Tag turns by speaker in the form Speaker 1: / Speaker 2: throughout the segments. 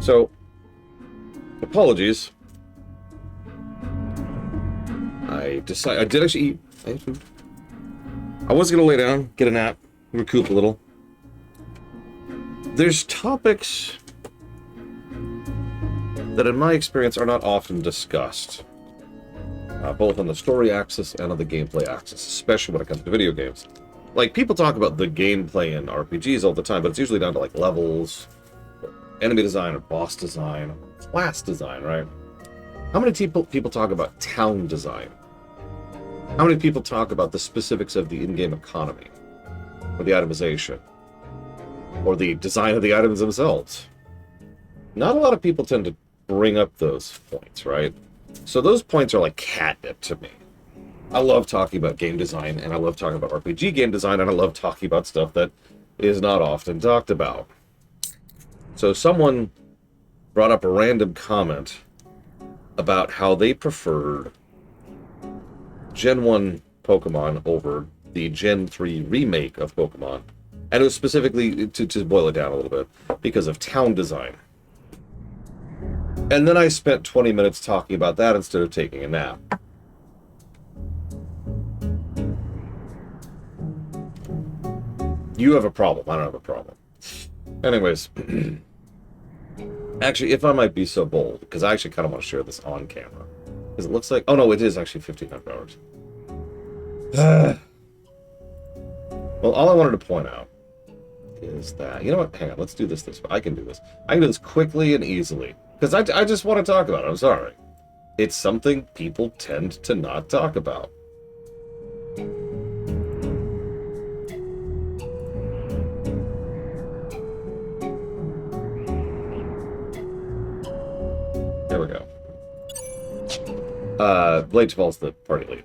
Speaker 1: So, apologies. I did actually eat. I ate food. I was gonna lay down, get a nap, recoup a little. There's topics that, in my experience, are not often discussed, both on the story axis and on the gameplay axis, especially when it comes to video games. Like, people talk about the gameplay in RPGs all the time, but it's usually down to, like, levels, enemy design, or boss design, class design, right? How many people talk about town design? How many people talk about the specifics of the in-game economy, or the itemization, or the design of the items themselves? Not a lot of people tend to bring up those points, right? So those points are like catnip to me. I love talking about game design, and I love talking about RPG game design, and I love talking about stuff that is not often talked about. So someone brought up a random comment about how they preferred Gen 1 Pokemon over the Gen 3 remake of Pokemon. And it was specifically, to boil it down a little bit, because of town design. And then I spent 20 minutes talking about that instead of taking a nap. You have a problem. I don't have a problem. Anyways. Actually, if I might be so bold, because I actually kind of want to share this on camera. Because it looks like... Oh, no, it is actually 1,500 hours. Well, all I wanted to point out is that... You know what? Hang on. Let's do this way. I can do this. I can do this quickly and easily. Because I just want to talk about it. I'm sorry. It's something people tend to not talk about. There we go. Blade Fall's the party lead.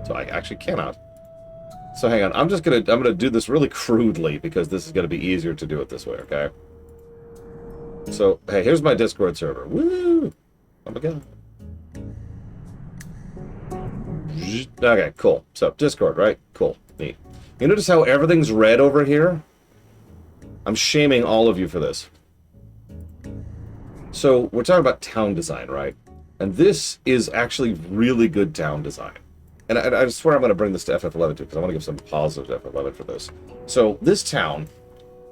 Speaker 1: So I actually cannot. So hang on, I'm gonna do this really crudely because this is gonna be easier to do it this way, okay? So, hey, here's my Discord server. Woo! Oh my god. Okay, cool. So, Discord, right? Cool. Neat. You notice how everything's red over here? I'm shaming all of you for this. So, we're talking about town design, right? And this is actually really good town design. And I swear I'm going to bring this to FF11 too, because I want to give some positives to FF11 for this. So, this town,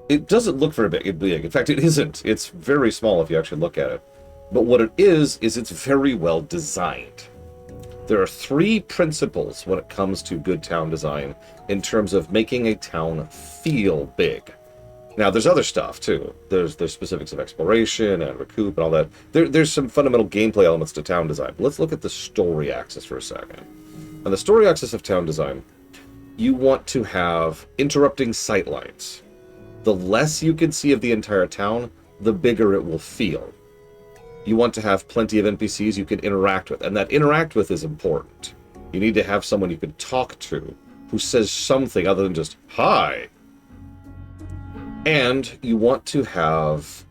Speaker 1: it doesn't look very big. In fact, it isn't. It's very small if you actually look at it. But what it is it's very well designed. There are 3 principles when it comes to good town design in terms of making a town feel big. Now, there's other stuff, too. There's specifics of exploration and recoup and all that. There's some fundamental gameplay elements to town design. But let's look at the story axis for a second. On the story axis of town design, you want to have interrupting sightlines. The less you can see of the entire town, the bigger it will feel. You want to have plenty of NPCs you can interact with, and that interact with is important. You need to have someone you can talk to who says something other than just, hi. And you want to have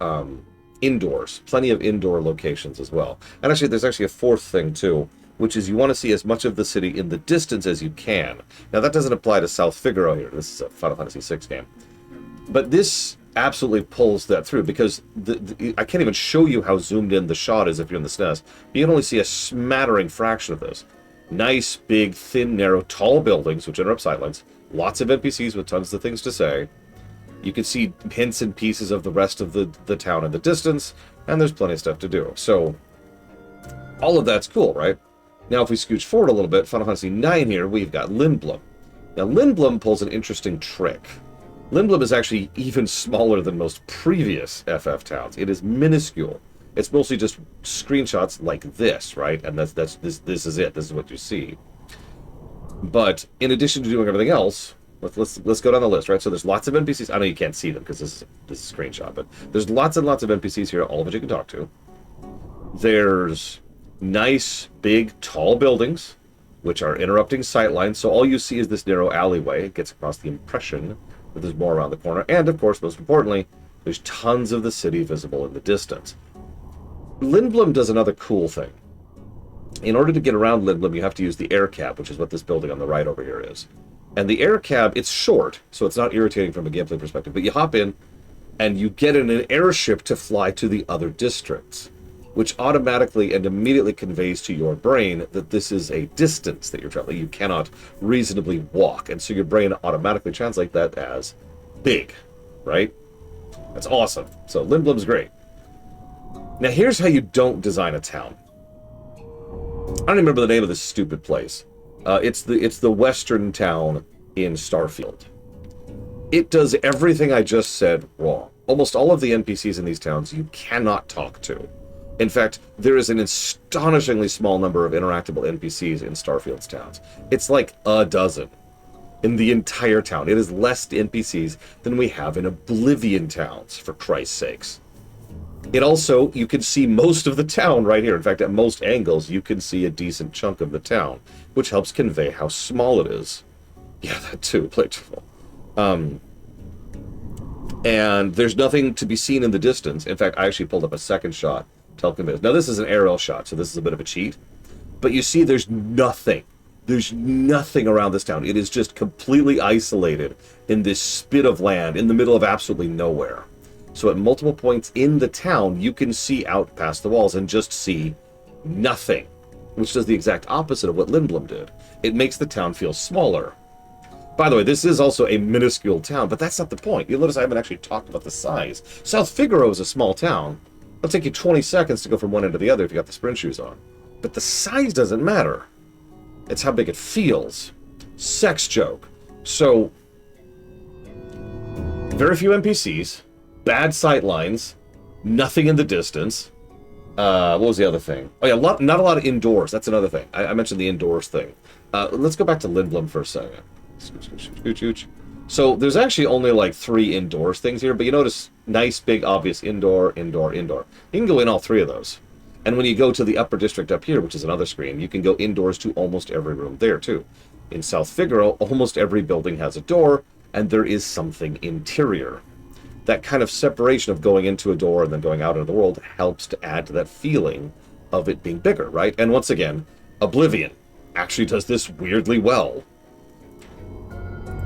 Speaker 1: indoors, plenty of indoor locations as well. And actually, there's actually a 4th thing too, which is you want to see as much of the city in the distance as you can. Now, that doesn't apply to South Figaro here. This is a Final Fantasy VI game. But this absolutely pulls that through, because I can't even show you how zoomed in the shot is if you're in the SNES. You can only see a smattering fraction of this. Nice, big, thin, narrow, tall buildings, which interrupt sightlines. Lots of NPCs with tons of things to say. You can see hints and pieces of the rest of the town in the distance, and there's plenty of stuff to do. So, all of that's cool, right? Now, if we scooch forward a little bit, Final Fantasy IX here, we've got Lindblum. Now, Lindblum pulls an interesting trick. Lindblum is actually even smaller than most previous FF towns. It is minuscule. It's mostly just screenshots like this, right? And this is it. This is what you see. But in addition to doing everything else, let's go down the list, right? So there's lots of NPCs. I know you can't see them because this is a screenshot, but there's lots and lots of NPCs here, all of which you can talk to. There's nice, big, tall buildings, which are interrupting sightlines. So all you see is this narrow alleyway. It gets across the impression that there's more around the corner. And of course, most importantly, there's tons of the city visible in the distance. Lindblum does another cool thing. In order to get around Lindblum, you have to use the air cab, which is what this building on the right over here is. And the air cab, it's short, so it's not irritating from a gameplay perspective, but you hop in, and you get in an airship to fly to the other districts, which automatically and immediately conveys to your brain that this is a distance that you're traveling. You cannot reasonably walk, and so your brain automatically translates that as big, right? That's awesome. So Lindblum's great. Now here's how you don't design a town. I don't remember the name of this stupid place. It's the western town in Starfield. It does everything I just said wrong. Almost all of the NPCs in these towns you cannot talk to. In fact, there is an astonishingly small number of interactable NPCs in Starfield's towns. It's like a dozen in the entire town. It is less NPCs than we have in Oblivion towns, for Christ's sakes. It also, you can see most of the town right here. In fact, at most angles, you can see a decent chunk of the town, which helps convey how small it is. Yeah, that too, playful. And there's nothing to be seen in the distance. In fact, I actually pulled up a second shot to help convey this. Now, this is an aerial shot, so this is a bit of a cheat. But you see there's nothing. There's nothing around this town. It is just completely isolated in this spit of land in the middle of absolutely nowhere. So at multiple points in the town, you can see out past the walls and just see nothing, which does the exact opposite of what Lindblum did. It makes the town feel smaller. By the way, this is also a minuscule town, but that's not the point. You'll notice I haven't actually talked about the size. South Figaro is a small town. It'll take you 20 seconds to go from one end to the other if you got the sprint shoes on. But the size doesn't matter. It's how big it feels. Sex joke. So, very few NPCs, bad sight lines, nothing in the distance. What was the other thing? Oh yeah, not a lot of indoors. That's another thing. I mentioned the indoors thing. Let's go back to Lindblum for a second. So there's actually only like 3 indoors things here, but you notice nice, big, obvious indoor, indoor, indoor. You can go in all 3 of those. And when you go to the upper district up here, which is another screen, you can go indoors to almost every room there too. In South Figaro, almost every building has a door, and there is something interior. That kind of separation of going into a door and then going out into the world helps to add to that feeling of it being bigger, right? And once again, Oblivion actually does this weirdly well.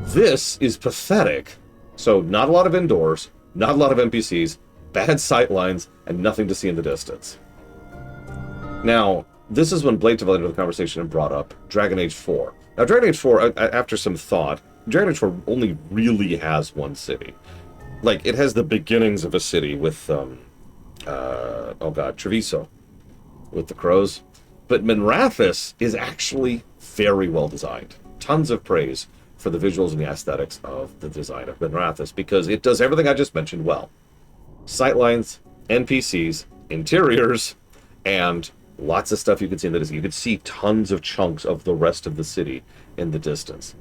Speaker 1: This is pathetic. So not a lot of indoors, not a lot of NPCs, bad sight lines, and nothing to see in the distance. Now, this is when Blade developed into the conversation and brought up Dragon Age 4. Now, Dragon Age 4, after some thought, Dragon Age 4 only really has one city. Like, it has the beginnings of a city with, Treviso, with the crows. But Minrathous is actually very well designed. Tons of praise for the visuals and the aesthetics of the design of Minrathous, because it does everything I just mentioned well. Sightlines, NPCs, interiors, and lots of stuff you can see in the distance. You can see tons of chunks of the rest of the city in the distance.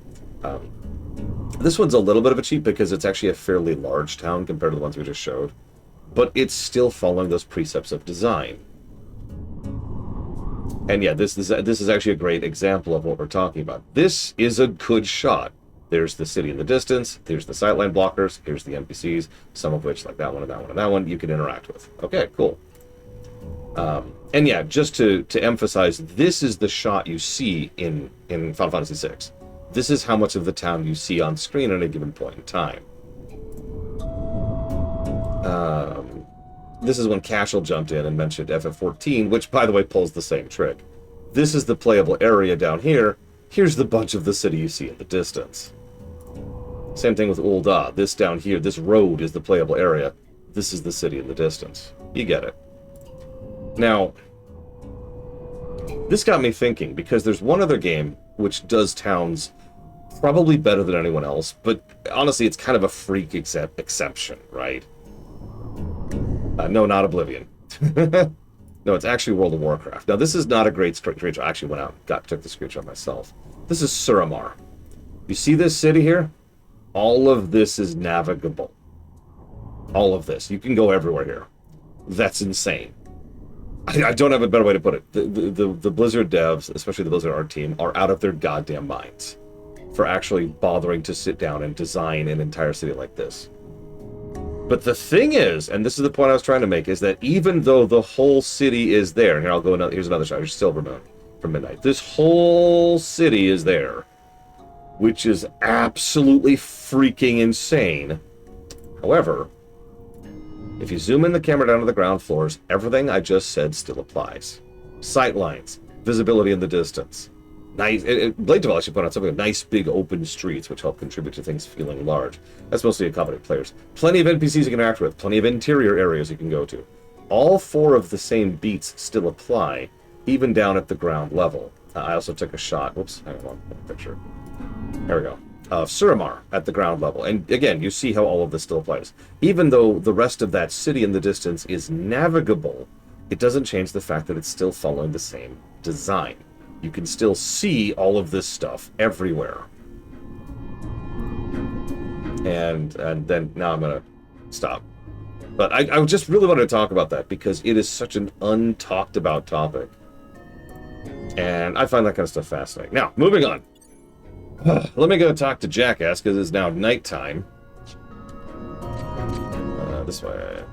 Speaker 1: This one's a little bit of a cheat because it's actually a fairly large town compared to the ones we just showed, but it's still following those precepts of design. And yeah, this is actually a great example of what we're talking about. This is a good shot. There's the city in the distance, there's the sightline blockers, here's the NPCs, some of which, like that one and that one and that one, you can interact with. Okay, cool. And yeah, just to emphasize, this is the shot you see in Final Fantasy VI. This is how much of the town you see on screen at a given point in time. This is when Cashel jumped in and mentioned FF14, which, by the way, pulls the same trick. This is the playable area down here. Here's the bunch of the city you see in the distance. Same thing with Ul'dah. This down here, this road is the playable area. This is the city in the distance. You get it. Now, this got me thinking, because there's one other game which does towns probably better than anyone else, but honestly, it's kind of a freak exception, right? No, not Oblivion. No, it's actually World of Warcraft. Now, this is not a great screenshot. I actually went out, took the screenshot myself. This is Suramar. You see this city here? All of this is navigable. All of this. You can go everywhere here. That's insane. I don't have a better way to put it. The Blizzard devs, especially the Blizzard art team, are out of their goddamn minds for actually bothering to sit down and design an entire city like this. But the thing is, and this is the point I was trying to make, is that even though the whole city is there, and here I'll go another, here's another shot, here's Silvermoon from Midnight. This whole city is there, which is absolutely freaking insane. However, If you zoom in the camera down to the ground floors, everything I just said still applies. Sight lines, visibility in the distance. Nice. Blade Devel actually put out something, nice big open streets, which help contribute to things feeling large. That's mostly accommodating players. Plenty of NPCs you can interact with, plenty of interior areas you can go to. All 4 of the same beats still apply, even down at the ground level. I also took a shot. Whoops, hang on, picture. There we go. Of Suramar at the ground level. And again, you see how all of this still applies. Even though the rest of that city in the distance is navigable, it doesn't change the fact that it's still following the same design. You can still see all of this stuff everywhere. And then, now I'm going to stop. But I just really wanted to talk about that because it is such an untalked about topic. And I find that kind of stuff fascinating. Now, moving on. Let me go talk to Jackass, because it's now nighttime. This way.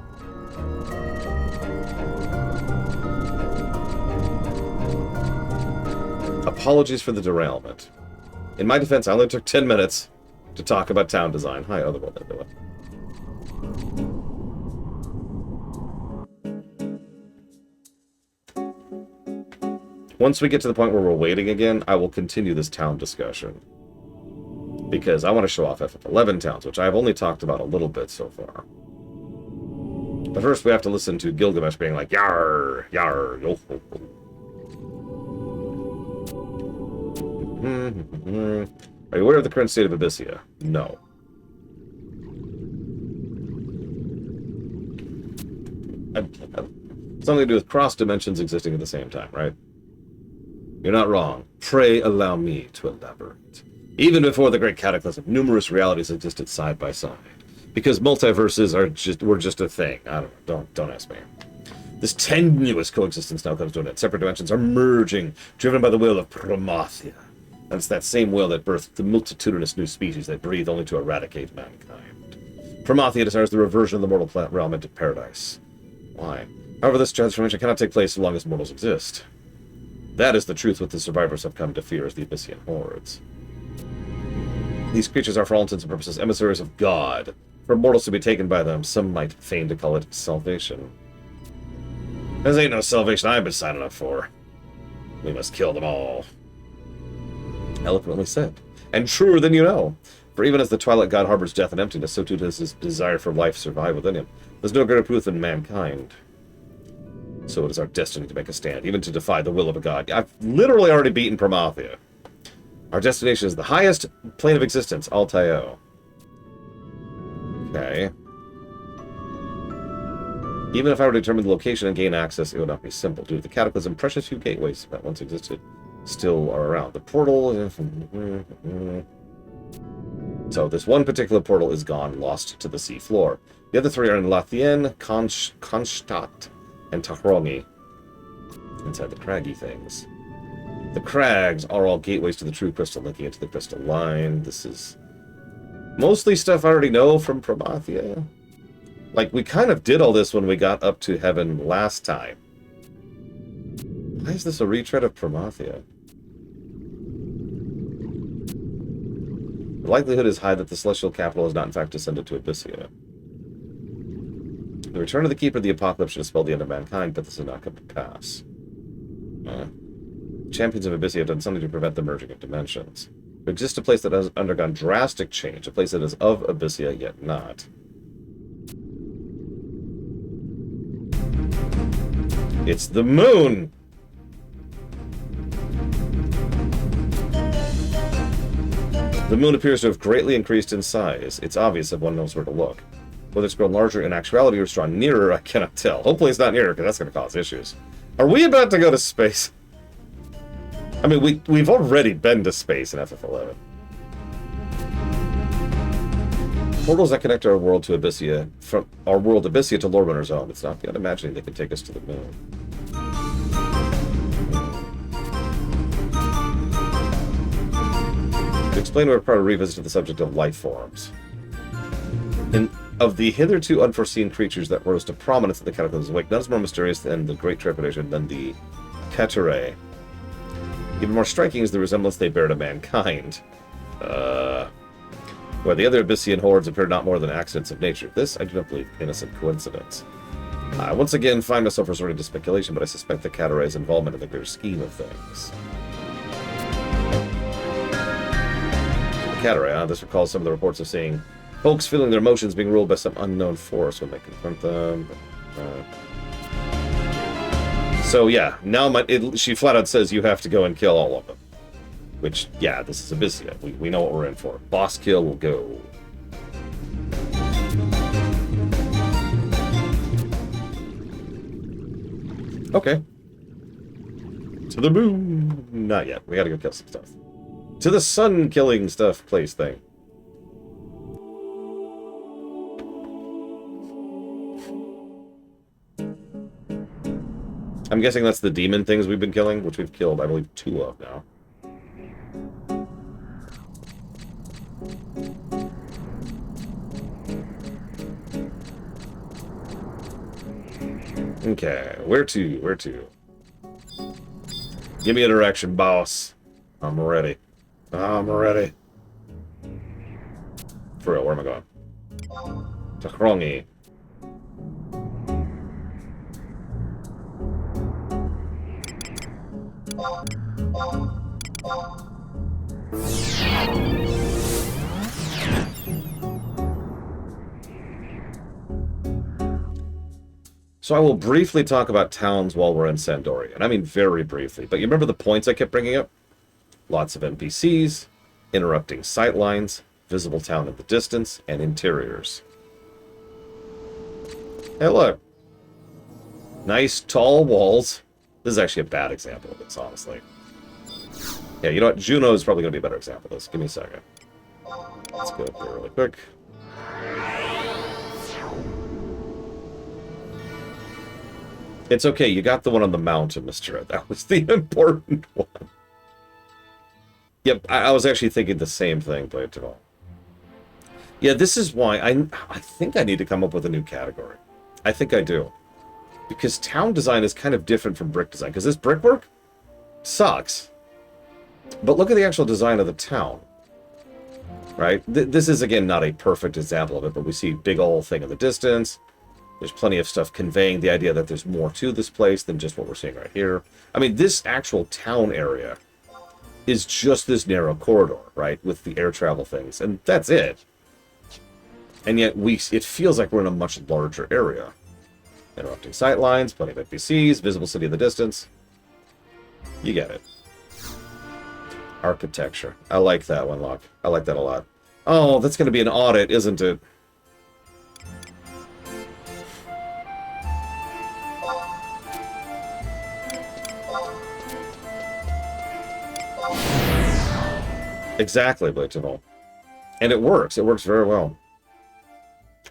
Speaker 1: Apologies for the derailment. In my defense, I only took 10 minutes to talk about town design. Hi, Otherworld, by the way. Once we get to the point where we're waiting again, I will continue this town discussion. Because I want to show off FF11 towns, which I've only talked about a little bit so far. But first we have to listen to Gilgamesh being like, Yar, yar, yo ho ho. Are you aware of the current state of Abyssia? No. Something to do with cross dimensions existing at the same time, right? You're not wrong. Pray allow me to elaborate. Even before the Great Cataclysm, numerous realities existed side by side. Because multiverses were just a thing. I don't ask me. This tenuous coexistence now comes to an end. Separate dimensions are merging, driven by the will of Promathia. And it's that same will that birthed the multitudinous new species that breathe only to eradicate mankind. Promathia desires the reversion of the mortal plant realm into paradise. Why? However, this transformation cannot take place so long as mortals exist. That is the truth what the survivors have come to fear as the Abyssian hordes. These creatures are for all intents and purposes emissaries of God. For mortals to be taken by them, some might feign to call it salvation. This ain't no salvation I've been signing up for. We must kill them all. Eloquently said. And truer than you know. For even as the Twilight God harbors death and emptiness, so too does his desire for life survive within him. There's no greater proof than mankind. So it is our destiny to make a stand, even to defy the will of a god. I've literally already beaten Promathia. Our destination is the highest plane of existence, Altair. Okay. Even if I were to determine the location and gain access, it would not be simple. Due to the Cataclysm, precious few gateways that once existed still are around. The portal... So this one particular portal is gone, lost to the sea floor. The other 3 are in Lathien, Kronstadt, and Tahrongi. Inside the craggy things. The crags are all gateways to the true crystal, linking into the crystal line. This is mostly stuff I already know from Promathia. Like, we kind of did all this when we got up to heaven last time. Why is this a retread of Promathia? The likelihood is high that the celestial capital has not in fact descended to Abyssia. The return of the Keeper of the Apocalypse should spell the end of mankind, but this has not come to pass. Champions of Abyssia have done something to prevent the merging of dimensions. There exists a place that has undergone drastic change, a place that is of Abyssia, yet not. It's the moon! The moon appears to have greatly increased in size. It's obvious if one knows where to look. Whether it's grown larger in actuality or it's drawn nearer, I cannot tell. Hopefully it's not nearer, because that's going to cause issues. Are we about to go to space? I mean, we've already been to space in FF11. Portals that connect our world to Abyssia, from our world Abyssia to Lorewinter's Own. It's not beyond imagining they could take us to the moon. To explain, we're part of revisit the subject of life forms. Of the hitherto unforeseen creatures that rose to prominence in the Cataclysm's wake, none is more mysterious than the Great Trepidation than the Keturei. Even more striking is the resemblance they bear to mankind. The where the other Abyssian hordes appear not more than accidents of nature. This I do not believe innocent coincidence. I once again find myself resorting to speculation, but I suspect the Cataray's involvement in the greater scheme of things. Cataray, this recalls some of the reports of seeing folks feeling their emotions being ruled by some unknown force when they confront them. So yeah, now she flat out says you have to go and kill all of them. Which, yeah, this is Abyssia. We know what we're in for. Boss kill will go. Okay. To the moon. Not yet. We gotta go kill some stuff. To the sun killing stuff place thing. I'm guessing that's the demon things we've been killing, which we've killed, I believe, 2 of now. Okay, where to? Where to? Give me a direction, boss. I'm ready. I'm ready. For real, where am I going? To Hrongi. So I will briefly talk about towns while we're in Sandori, and I mean very briefly, but you remember the points I kept bringing up? Lots of NPCs, interrupting sightlines, visible town in the distance, and interiors. Hey look! Nice tall walls. This is actually a bad example of this, honestly. Yeah, you know what? Juno is probably going to be a better example of this. Give me a second. Let's go up here really quick. It's okay, you got the one on the mountain, Mr. That was the important one. Yep, I was actually thinking the same thing, Blade to all. Yeah, this is why I think I need to come up with a new category. I think I do. Because town design is kind of different from brick design. Because this brickwork sucks. But look at the actual design of the town. Right? This is, again, not a perfect example of it, but we see big old thing in the distance. There's plenty of stuff conveying the idea that there's more to this place than just what we're seeing right here. I mean, this actual town area is just this narrow corridor, right? With the air travel things. And that's it. And yet, it feels like we're in a much larger area. Interrupting sightlines, plenty of NPCs, visible city in the distance. You get it. Architecture. I like that one, Locke. I like that a lot. Oh, that's going to be an audit, isn't it? Exactly, Blade Tivol. And it works. It works very well.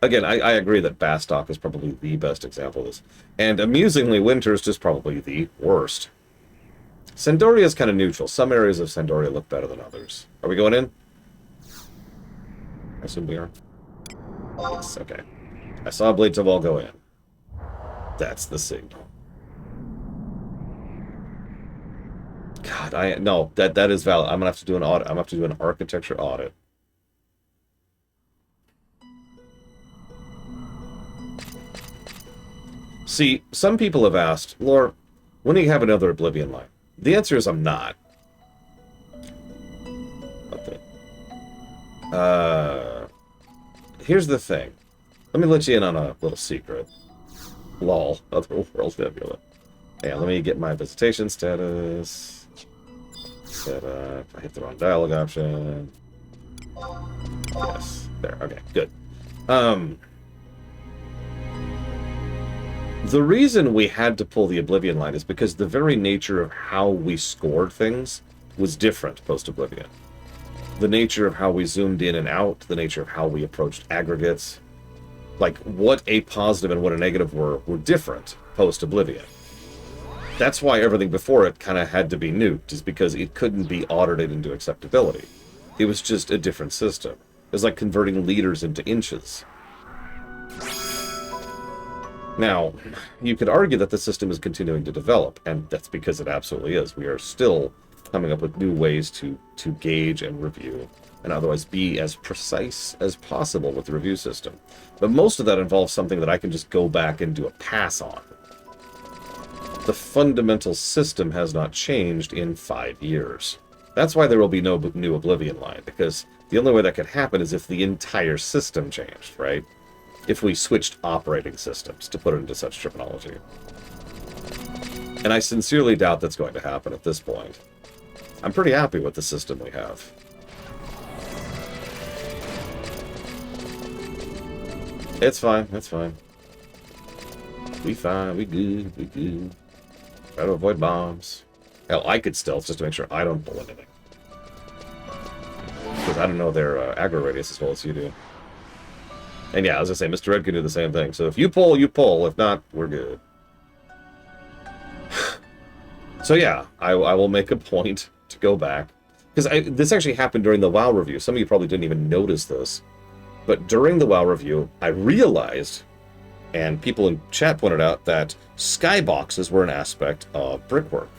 Speaker 1: Again, I agree that Bastok is probably the best example of this. And amusingly, Winter's just probably the worst. Sandoria is kind of neutral. Some areas of Sandoria look better than others. Are we going in? I assume we are. Yes, okay. I saw Blade Tivol go in. That's the signal. God, no, that is valid. I'm gonna have to do an audit. I'm gonna have to do an architecture audit. See, some people have asked, Lore, when do you have another Oblivion line? The answer is I'm not. What the? Here's the thing. Let me let you in on a little secret. Lol, Otherworld Nebula. Yeah, let me get my visitation status. Set up. I hit the wrong dialogue option. Yes. There. Okay, good. The reason we had to pull the Oblivion line is because the very nature of how we scored things was different post-Oblivion. The nature of how we zoomed in and out, the nature of how we approached aggregates, like what a positive and what a negative were different post-Oblivion. That's why everything before it kind of had to be nuked, is because it couldn't be audited into acceptability. It was just a different system. It was like converting liters into inches. Now, you could argue that the system is continuing to develop, and that's because it absolutely is. We are still coming up with new ways to gauge and review, and otherwise be as precise as possible with the review system. But most of that involves something that I can just go back and do a pass on. The fundamental system has not changed in 5 years. That's why there will be no new Oblivion line, because the only way that could happen is if the entire system changed, right? If we switched operating systems, to put it into such terminology. And I sincerely doubt that's going to happen at this point. I'm pretty happy with the system we have. It's fine, it's fine. We fine, we good, we good. Try to avoid bombs. Hell, I could stealth just to make sure I don't pull anything. Because I don't know their aggro radius as well as you do. And yeah, as I say, Mr. Red can do the same thing. So if you pull, you pull. If not, we're good. So yeah, I will make a point to go back. Because this actually happened during the WoW review. Some of you probably didn't even notice this. But during the WoW review, I realized, and people in chat pointed out, that skyboxes were an aspect of brickwork.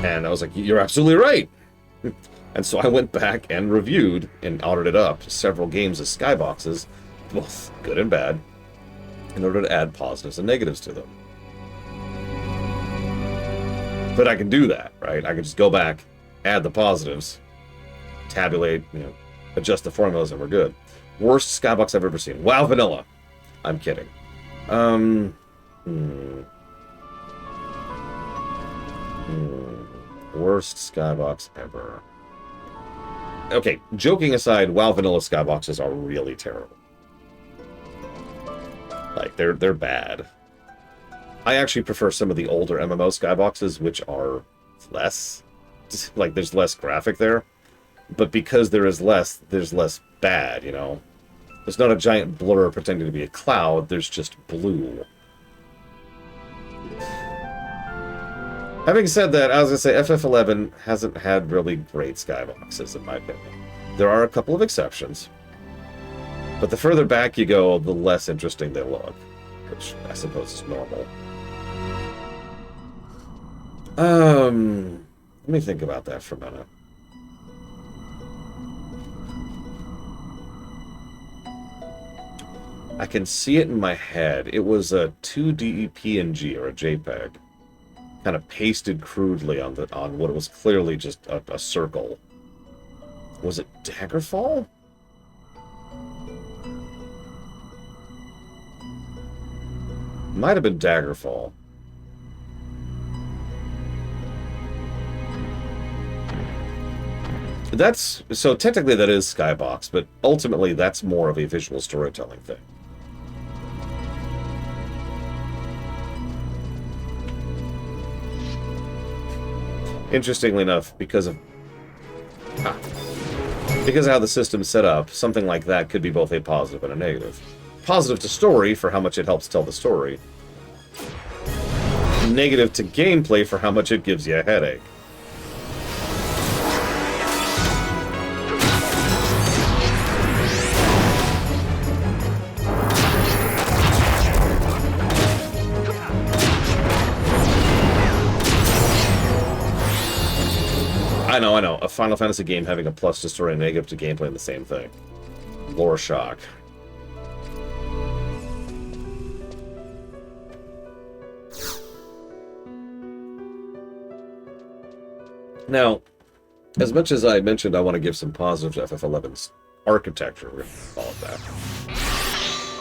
Speaker 1: And I was like, you're absolutely right! And so I went back and reviewed and audited up several games of skyboxes, both good and bad, in order to add positives and negatives to them. But I can do that, right? I can just go back, add the positives, tabulate, adjust the formulas, and we're good. Worst skybox I've ever seen. WoW Vanilla. I'm kidding. Worst skybox ever. Okay, joking aside, WoW Vanilla skyboxes are really terrible. Like, they're bad. I actually prefer some of the older MMO skyboxes, which are less... Like, there's less graphic there. But because there is less, there's less bad, you know? There's not a giant blur pretending to be a cloud, there's just blue. Having said that, I was going to say, FF11 hasn't had really great skyboxes, in my opinion. There are a couple of exceptions. But the further back you go, the less interesting they look. Which I suppose is normal. Let me think about that for a minute. I can see it in my head. It was a 2D PNG or a JPEG, kind of pasted crudely on what was clearly just a circle. Was it Daggerfall? Might have been Daggerfall. So technically that is Skybox, but ultimately that's more of a visual storytelling thing. Interestingly enough, because of how the system's set up, something like that could be both a positive and a negative. Positive to story for how much it helps tell the story. Negative to gameplay for how much it gives you a headache. I know. A Final Fantasy game having a plus to story and negative to gameplay in the same thing. Lore shock. Now, as much as I mentioned I want to give some positives to FF11's architecture, we're going to call it that.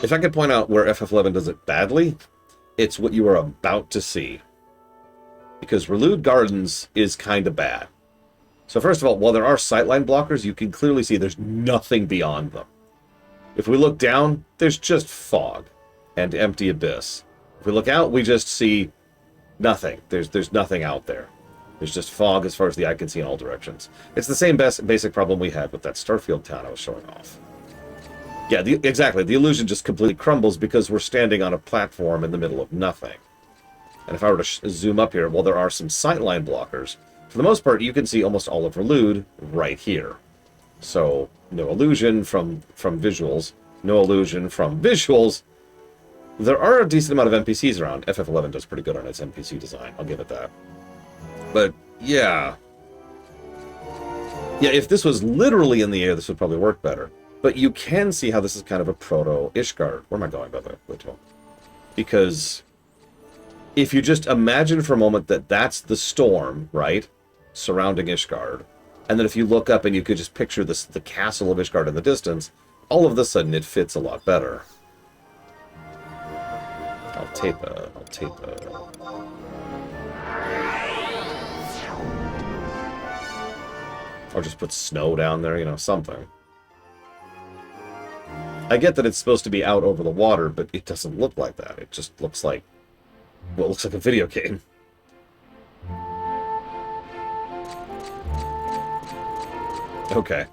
Speaker 1: If I could point out where FF11 does it badly, it's what you are about to see. Because Relude Gardens is kind of bad. So first of all, while there are sightline blockers, you can clearly see there's nothing beyond them. If we look down, there's just fog and empty abyss. If we look out, we just see nothing. There's nothing out there. There's just fog as far as the eye can see in all directions. It's the same basic problem we had with that Starfield town I was showing off. Yeah, exactly. The illusion just completely crumbles because we're standing on a platform in the middle of nothing. And if I were to zoom up here, well, there are some sightline blockers. For the most part, you can see almost all of Relude right here. So, no illusion from visuals, no illusion from visuals. There are a decent amount of NPCs around. FF11 does pretty good on its NPC design, I'll give it that. But Yeah. Yeah, if this was literally in the air, this would probably work better. But you can see how this is kind of a proto-Ishgard. Where am I going, by the way? Because if you just imagine for a moment that that's the storm, right, surrounding Ishgard, and then if you look up and you could just picture this, the castle of Ishgard in the distance, all of a sudden it fits a lot better. I'll tape a... Or just put snow down there, you know, something. I get that it's supposed to be out over the water, but it doesn't look like that. It just looks like... well, it looks like a video game. Okay.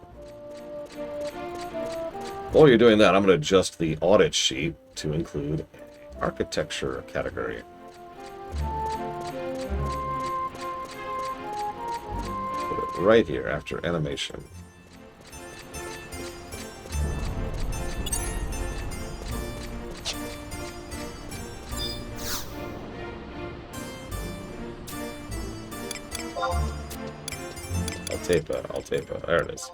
Speaker 1: While you're doing that, I'm going to adjust the audit sheet to include architecture category. Put it right here after animation. I'll tape it. There it is.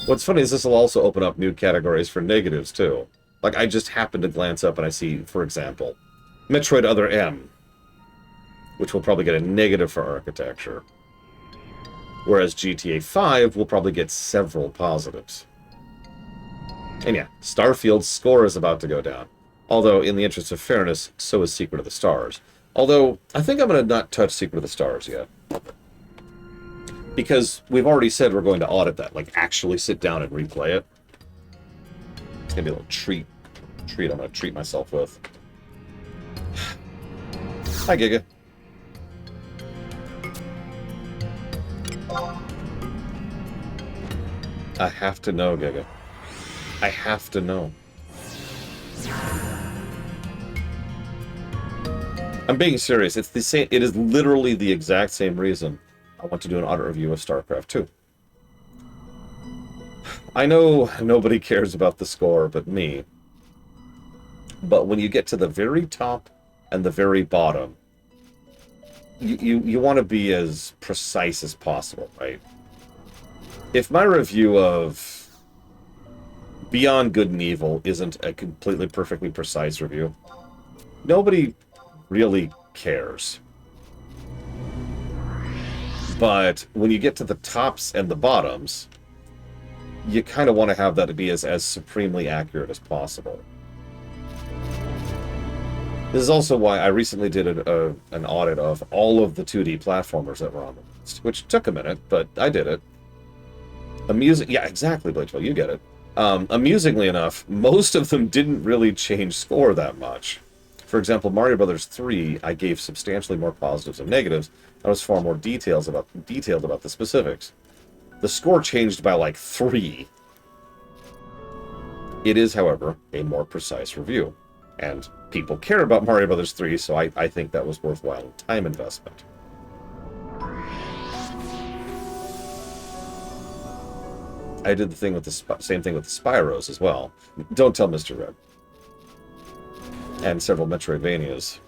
Speaker 1: What's funny is this will also open up new categories for negatives, too. Like, I just happened to glance up and I see, for example, Metroid Other M, which will probably get a negative for architecture. Whereas GTA 5 will probably get several positives. And yeah, Starfield's score is about to go down. Although, in the interest of fairness, so is Secret of the Stars. Although, I think I'm going to not touch Secret of the Stars yet. Because we've already said we're going to audit that. Like, actually sit down and replay it. It's going to be a little treat I'm going to treat myself with. Hi, Giga. I have to know, Giga. I have to know. I'm being serious. It's the same. It is literally the exact same reason I want to do an audit review of StarCraft 2. I know nobody cares about the score but me. But when you get to the very top and the very bottom, you want to be as precise as possible, right? If my review of Beyond Good and Evil isn't a completely perfectly precise review, nobody really cares. But when you get to the tops and the bottoms, you kind of want to have that to be as supremely accurate as possible. This is also why I recently did an audit of all of the 2D platformers that were on the list, which took a minute, but I did it. Yeah, exactly, Blachwell, you get it. Amusingly enough, most of them didn't really change score that much. For example, Mario Bros. 3, I gave substantially more positives and negatives. I was far more detailed about the specifics. The score changed by like 3. It is, however, a more precise review. And people care about Mario Bros. 3, so I think that was worthwhile time investment. I did the thing with the same thing with the Spyros as well. Don't tell Mr. Red. And several Metroidvanias.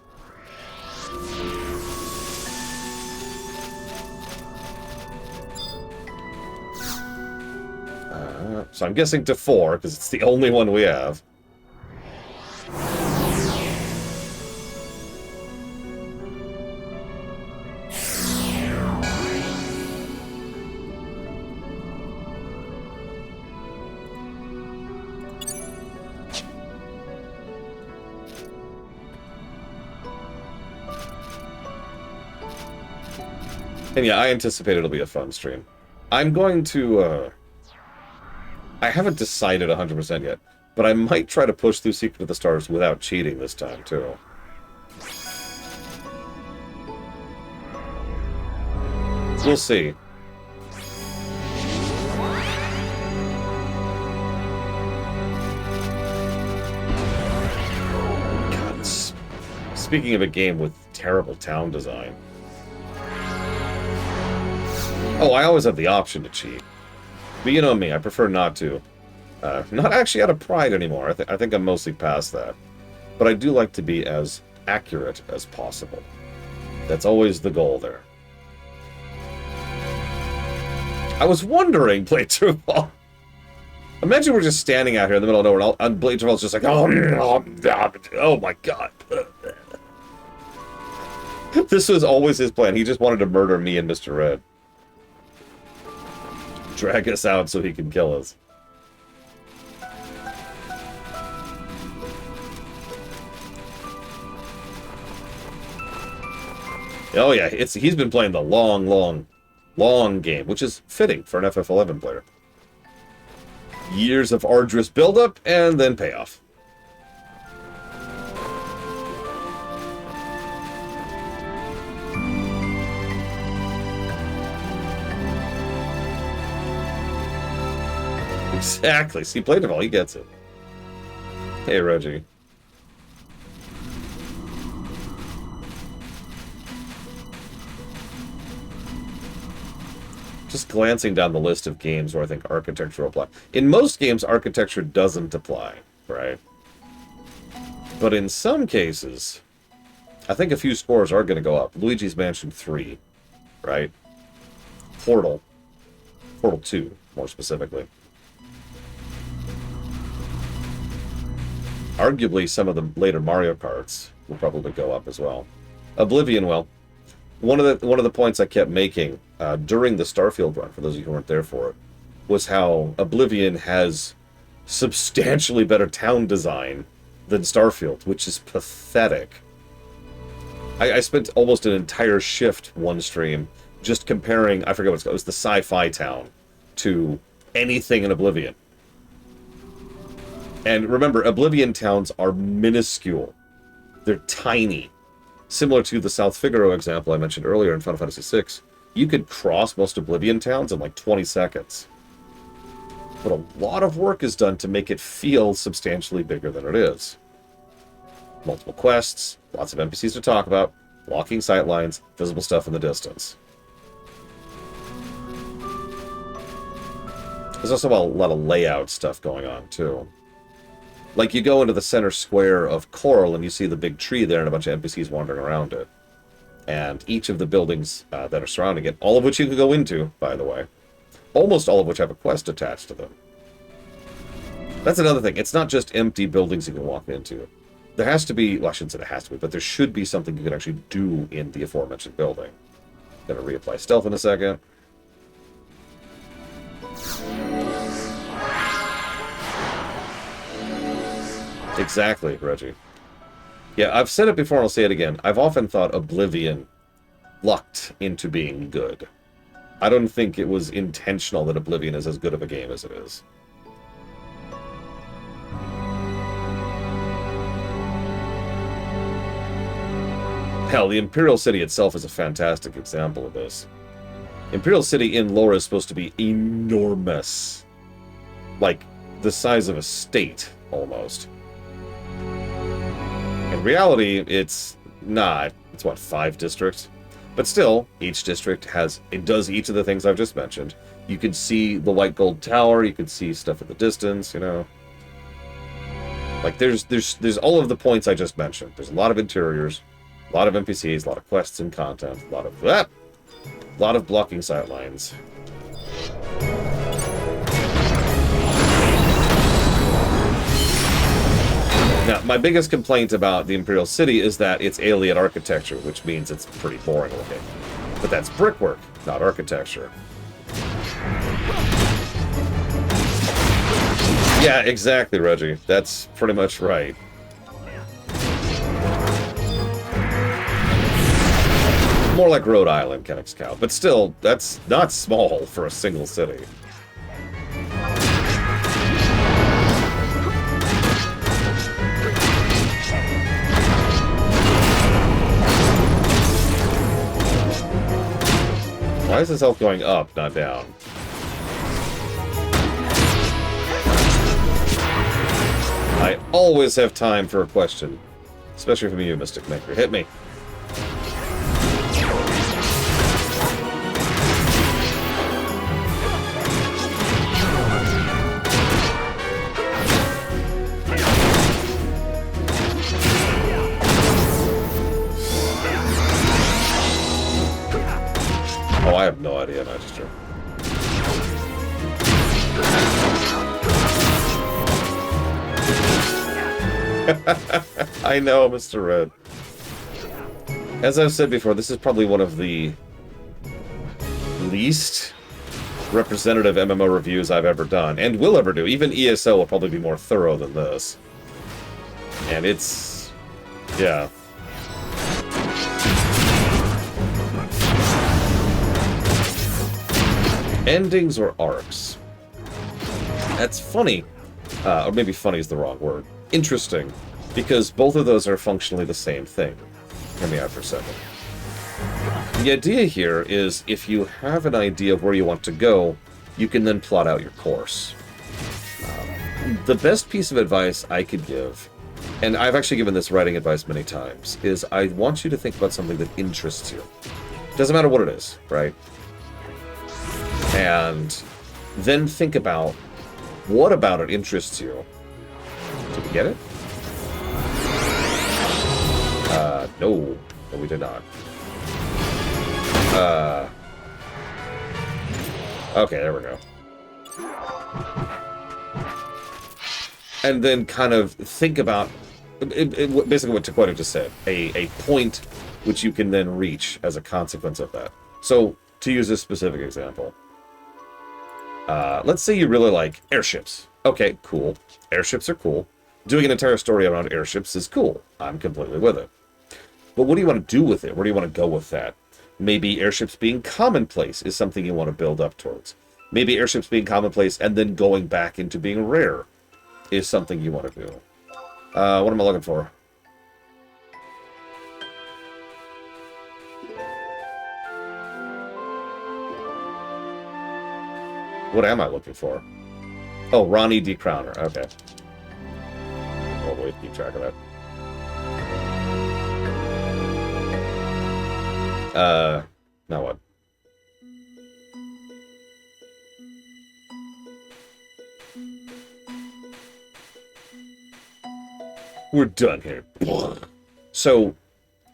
Speaker 1: So I'm guessing to 4, because it's the only one we have. And yeah, I anticipate it'll be a fun stream. I'm going to, I haven't decided 100% yet, but I might try to push through Secret of the Stars without cheating this time, too. We'll see. God, it's Speaking of a game with terrible town design. Oh, I always have the option to cheat. But you know me, I prefer not to. Not actually out of pride anymore. I think I'm mostly past that. But I do like to be as accurate as possible. That's always the goal there. I was wondering, Blade True-Fall. Imagine we're just standing out here in the middle of nowhere, and Blade True-Fall's just like, oh my god. This was always his plan. He just wanted to murder me and Mr. Red. Drag us out so he can kill us. Oh yeah, he's been playing the long game, which is fitting for an FF11 player. Years of arduous build-up, and then payoff. Exactly. See, Blade of all, he gets it. Hey, Reggie. Just glancing down the list of games where I think architecture will apply. In most games, architecture doesn't apply, right? But in some cases, I think a few scores are going to go up. Luigi's Mansion 3, right? Portal 2, more specifically. Arguably, some of the later Mario Karts will probably go up as well. Oblivion will. One of the points I kept making during the Starfield run, for those of you who weren't there for it, was how Oblivion has substantially better town design than Starfield, which is pathetic. I spent almost an entire shift one stream just comparing, I forget what it's called, it was the sci-fi town, to anything in Oblivion. And remember, Oblivion towns are minuscule. They're tiny. Similar to the South Figaro example I mentioned earlier in Final Fantasy VI. You could cross most Oblivion towns in like 20 seconds. But a lot of work is done to make it feel substantially bigger than it is. Multiple quests, lots of NPCs to talk about, walking sightlines, visible stuff in the distance. There's also a lot of layout stuff going on, too. Like, you go into the center square of Coral, and you see the big tree there and a bunch of NPCs wandering around it. And each of the buildings that are surrounding it, all of which you can go into, by the way, almost all of which have a quest attached to them. That's another thing. It's not just empty buildings you can walk into. There has to be, well, I shouldn't say there has to be, but there should be something you can actually do in the aforementioned building. Gonna reapply stealth in a second. Exactly, Reggie. Yeah, I've said it before and I'll say it again. I've often thought Oblivion lucked into being good. I don't think it was intentional that Oblivion is as good of a game as it is. Hell, the Imperial City itself is a fantastic example of this. Imperial City in lore is supposed to be enormous. Like, the size of a state, almost. In reality, it's not. It's, what, 5 districts? But still, each district does each of the things I've just mentioned. You can see the white gold tower, you can see stuff in the distance, you know. Like, there's all of the points I just mentioned. There's a lot of interiors, a lot of NPCs, a lot of quests and content, a lot of blocking sightlines. Now, my biggest complaint about the Imperial City is that it's alien architecture, which means it's pretty boring looking. But that's brickwork, not architecture. Yeah, exactly, Reggie. That's pretty much right. More like Rhode Island, Kennex Cow. But still, that's not small for a single city. Why is his health going up, not down? I always have time for a question. Especially from you, Mystic Maker. Hit me. Oh, I have no idea, Magister. I know, Mr. Red. As I've said before, this is probably one of the least representative MMO reviews I've ever done, and will ever do. Even ESO will probably be more thorough than this. And it's... yeah. Endings or arcs? That's funny. Or maybe funny is the wrong word. Interesting. Because both of those are functionally the same thing. Hear me out for a second. The idea here is if you have an idea of where you want to go, you can then plot out your course. The best piece of advice I could give, and I've actually given this writing advice many times, is I want you to think about something that interests you. Doesn't matter what it is, right? And then think about what about it interests you. Did we get it? No. No, we did not. Okay, there we go. And then kind of think about basically what Taqueta just said. A point which you can then reach as a consequence of that. So, to use this specific example, let's say you really like airships. Okay, cool. Airships are cool. Doing an entire story around airships is cool. I'm completely with it. But what do you want to do with it? Where do you want to go with that? Maybe airships being commonplace is something you want to build up towards. Maybe airships being commonplace and then going back into being rare is something you want to do. What am I looking for? What am I looking for? Oh, Ronnie D. Crowner. Okay. I'll wait to keep track of that. Now what? We're done here. So,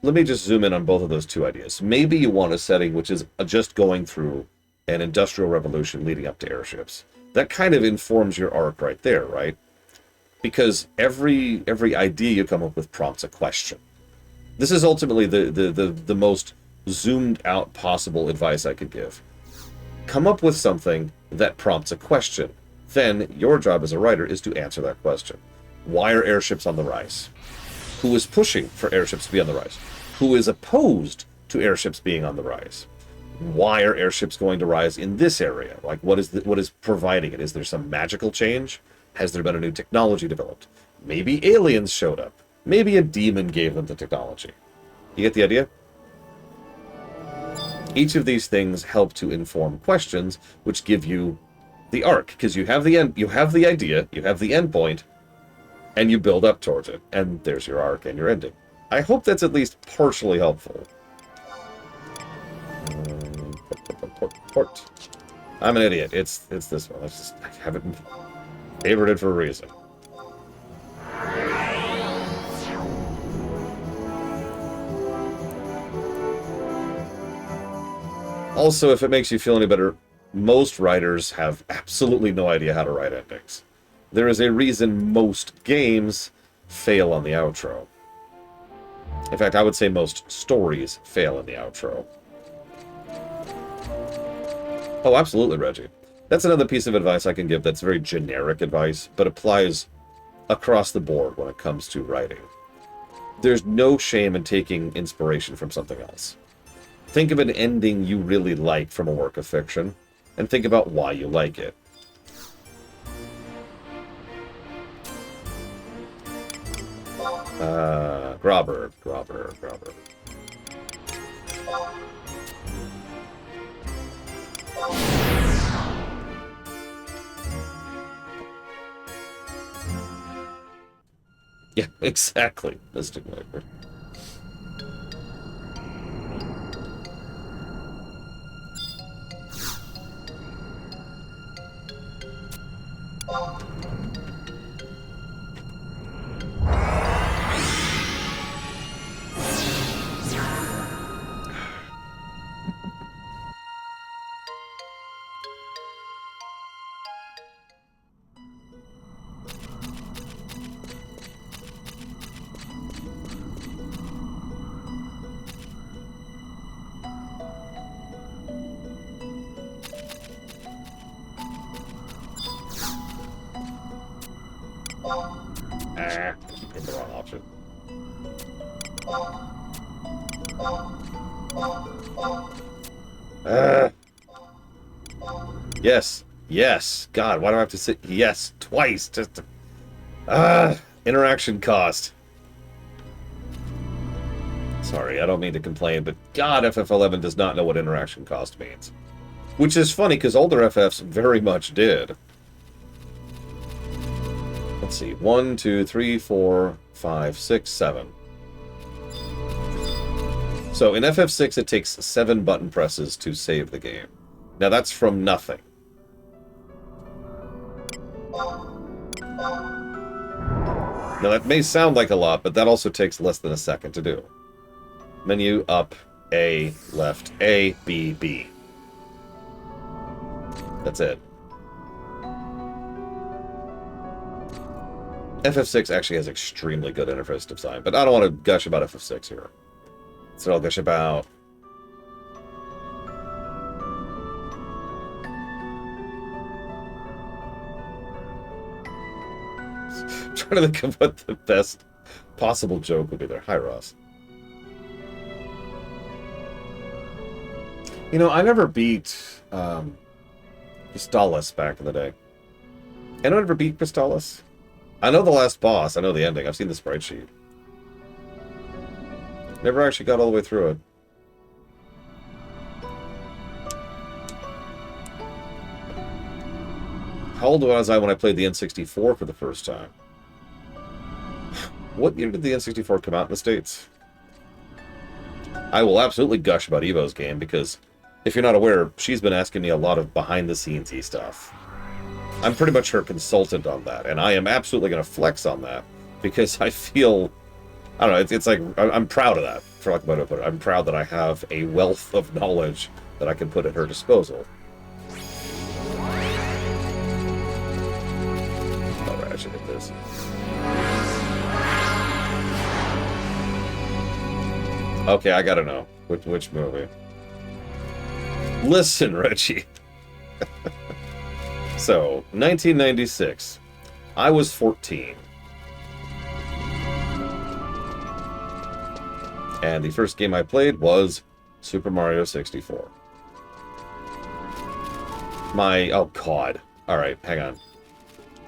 Speaker 1: let me just zoom in on both of those two ideas. Maybe you want a setting which is just going through an industrial revolution leading up to airships. That kind of informs your arc right there, right? Because every idea you come up with prompts a question. This is ultimately the most zoomed out possible advice I could give. Come up with something that prompts a question. Then your job as a writer is to answer that question. Why are airships on the rise? Who is pushing for airships to be on the rise? Who is opposed to airships being on the rise? Why are airships going to rise in this area? Like, what is providing it? Is there some magical change? Has there been a new technology developed? Maybe aliens showed up. Maybe a demon gave them the technology. You get the idea? Each of these things help to inform questions, which give you the arc, because you have the end, you have the idea, you have the end point, and you build up towards it, and there's your arc and your ending. I hope that's at least partially helpful. Port. I'm an idiot. It's this one. I have it favorited for a reason. Also, if it makes you feel any better, most writers have absolutely no idea how to write endings. There is a reason most games fail on the outro. In fact, I would say most stories fail in the outro. Oh, absolutely, Reggie. That's another piece of advice I can give that's very generic advice, but applies across the board when it comes to writing. There's no shame in taking inspiration from something else. Think of an ending you really like from a work of fiction, and think about why you like it. Grobber. Yeah, exactly. Mystic Viper. Ah, keep in the wrong option. Ah. Yes. Yes. God, why do I have to sit? Yes, twice. Just. Interaction cost. Sorry, I don't mean to complain, but God, FF11 does not know what interaction cost means. Which is funny, because older FFs very much did. Let's see. 1, 2, 3, 4, 5, 6, 7. So in FF6, it takes 7 button presses to save the game. Now that's from nothing. Now that may sound like a lot, but that also takes less than a second to do. Menu, up, A, left, A, B, B. That's it. FF6 actually has extremely good interface design, but I don't want to gush about FF6 here. So I'll gush about... I'm trying to think of what the best possible joke would be there. Hi, Ross. You know, I never beat Pistolas back in the day. Anyone ever beat Pistolas? I know the last boss. I know the ending. I've seen the sprite sheet. Never actually got all the way through it. How old was I when I played the N64 for the first time? What year did the N64 come out in the States? I will absolutely gush about Evo's game, because if you're not aware, she's been asking me a lot of behind-the-scenes-y stuff. I'm pretty much her consultant on that, and I am absolutely going to flex on that, because I feel... I don't know, it's like, I'm proud of that, for lack of a better put it. I'm proud that I have a wealth of knowledge that I can put at her disposal. Oh, I should hit this. Okay, I gotta know. Which movie? Listen, Reggie. So, 1996. I was 14. And the first game I played was Super Mario 64. Oh, God. Alright, hang on.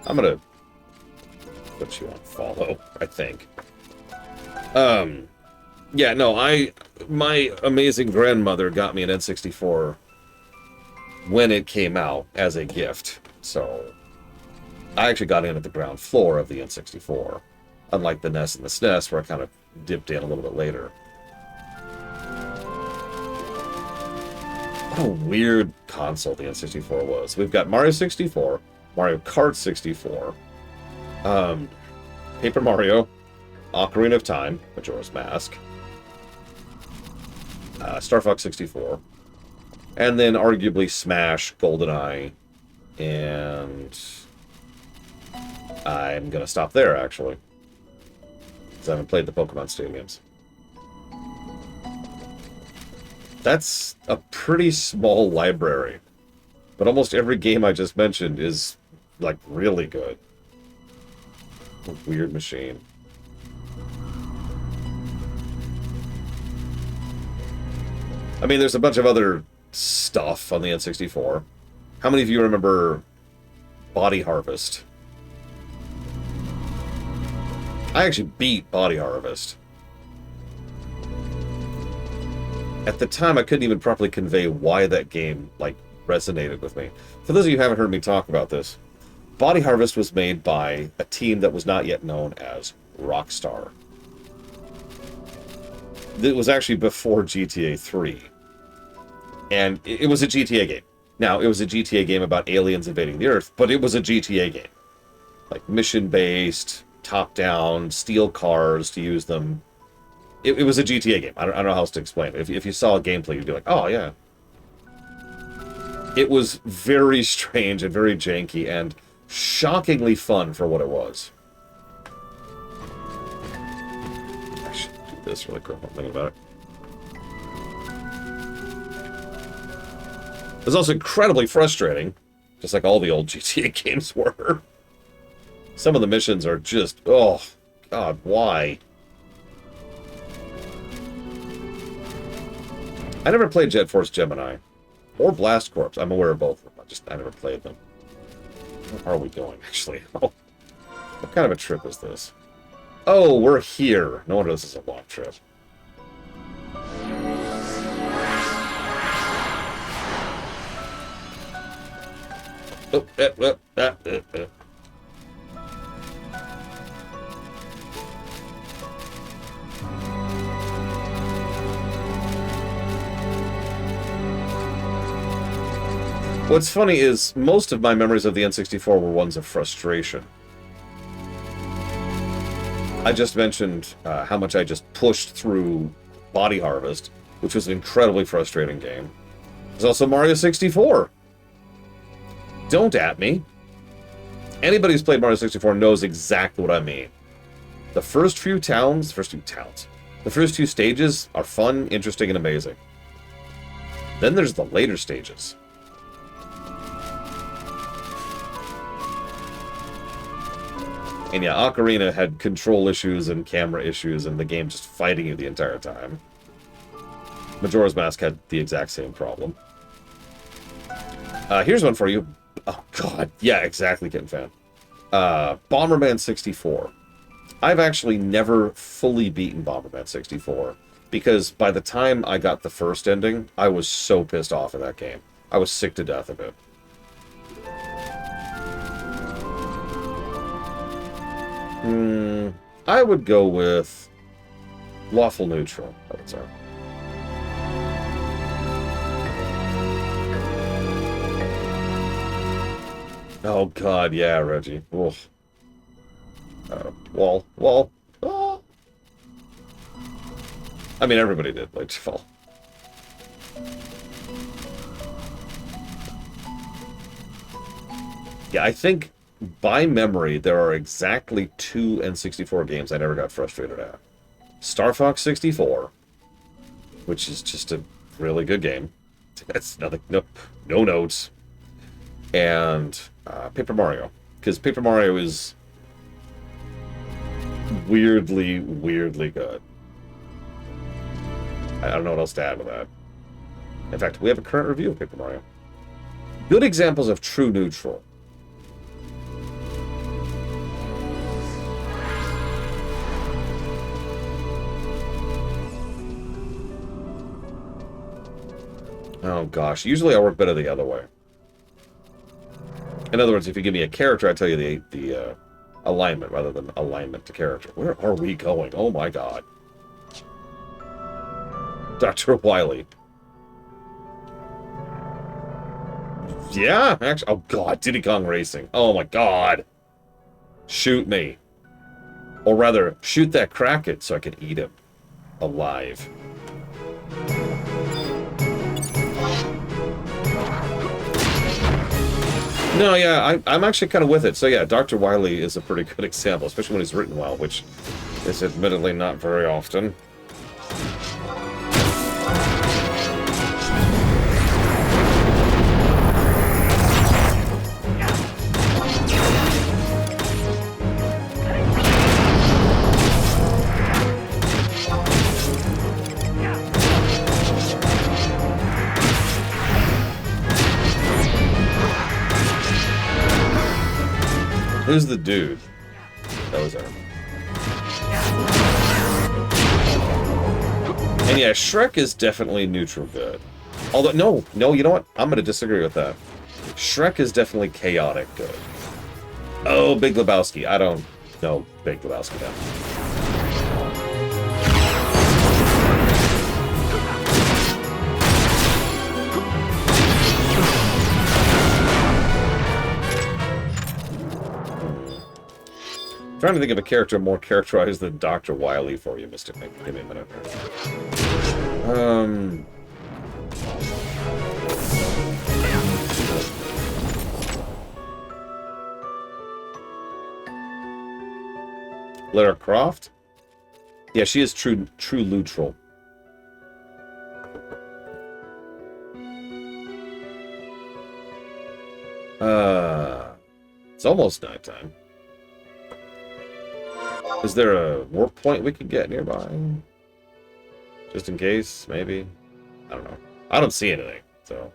Speaker 1: I'm gonna put you on follow, I think. Yeah, no, my amazing grandmother got me an N64 when it came out as a gift. So, I actually got in at the ground floor of the N64. Unlike the NES and the SNES, where I kind of dipped in a little bit later. What a weird console the N64 was. We've got Mario 64, Mario Kart 64, Paper Mario, Ocarina of Time, Majora's Mask, Star Fox 64, and then arguably Smash, GoldenEye, and I'm going to stop there, actually, because I haven't played the Pokemon Stadiums. That's a pretty small library, but almost every game I just mentioned is, like, really good. A weird machine. I mean, there's a bunch of other stuff on the N64. How many of you remember Body Harvest? I actually beat Body Harvest. At the time, I couldn't even properly convey why that game, like, resonated with me. For those of you who haven't heard me talk about this, Body Harvest was made by a team that was not yet known as Rockstar. It was actually before GTA 3. And it was a GTA game. Now, it was a GTA game about aliens invading the Earth, but it was a GTA game. Like, mission-based, top-down, steal cars to use them. It was a GTA game. I don't know how else to explain it. If you saw a gameplay, you'd be like, oh, yeah. It was very strange and very janky and shockingly fun for what it was. I should do this really quick. I'm thinking about it. It was also incredibly frustrating, just like all the old GTA games were. Some of the missions are just, oh, God, why? I never played Jet Force Gemini. Or Blast Corps. I'm aware of both of them. I never played them. Where are we going, actually? Oh, what kind of a trip is this? Oh, we're here. No wonder this is a long trip. Oh, What's funny is most of my memories of the N64 were ones of frustration. I just mentioned how much I just pushed through Body Harvest, which was an incredibly frustrating game. There's also Mario 64. Don't at me. Anybody who's played Mario 64 knows exactly what I mean. The first few stages are fun, interesting, and amazing. Then there's the later stages. And yeah, Ocarina had control issues and camera issues, and the game just fighting you the entire time. Majora's Mask had the exact same problem. Here's one for you. Oh, God. Yeah, exactly, Kitten Fan. Bomberman 64. I've actually never fully beaten Bomberman 64, because by the time I got the first ending, I was so pissed off in that game. I was sick to death of it. I would go with Lawful Neutral, I would say. Oh, God, yeah, Reggie. Oof. Wall. Oh. I mean, everybody did like Fall. Yeah, I think by memory, there are exactly 2 N64 games I never got frustrated at. Star Fox 64, which is just a really good game. That's nothing, no notes. And Paper Mario, because Paper Mario is weirdly good. I don't know what else to add with that. In fact, we have a current review of Paper Mario. Good examples of true neutral. Oh gosh, usually I work better the other way. In other words, if you give me a character, I tell you the alignment rather than alignment to character. Where are we going? Oh my God. Dr. Wily. Yeah, actually. Oh God, Diddy Kong Racing. Oh my God. Shoot me. Or rather, shoot that Kraken so I can eat him alive. No, yeah, I'm actually kind of with it. So yeah, Dr. Wily is a pretty good example, especially when he's written well, which is admittedly not very often. Who's the dude? That was him. And yeah, Shrek is definitely neutral good. Although, no, you know what? I'm going to disagree with that. Shrek is definitely chaotic good. Oh, Big Lebowski. I don't... No, Big Lebowski then. Trying to think of a character more characterized than Dr. Wily for you, Mystic. Give me a minute. Lara Croft? Yeah, she is true neutral. It's almost nighttime. Is there a warp point we could get nearby? Just in case, maybe? I don't know. I don't see anything, so...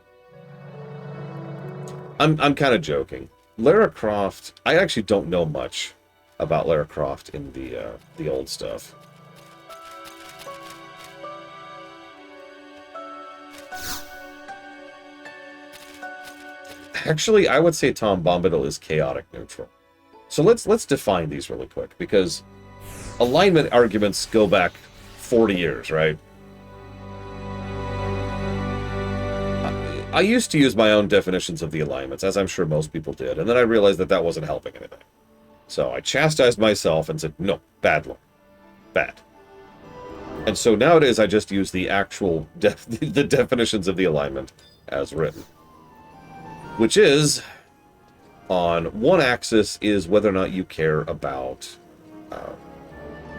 Speaker 1: I'm kind of joking. Lara Croft... I actually don't know much about Lara Croft in the old stuff. Actually, I would say Tom Bombadil is chaotic neutral. So let's define these really quick, because alignment arguments go back 40 years, right? I used to use my own definitions of the alignments, as I'm sure most people did, and then I realized that that wasn't helping anything. So I chastised myself and said, no, bad law. Bad. And so nowadays I just use the actual the definitions of the alignment as written. Which is, on one axis is whether or not you care about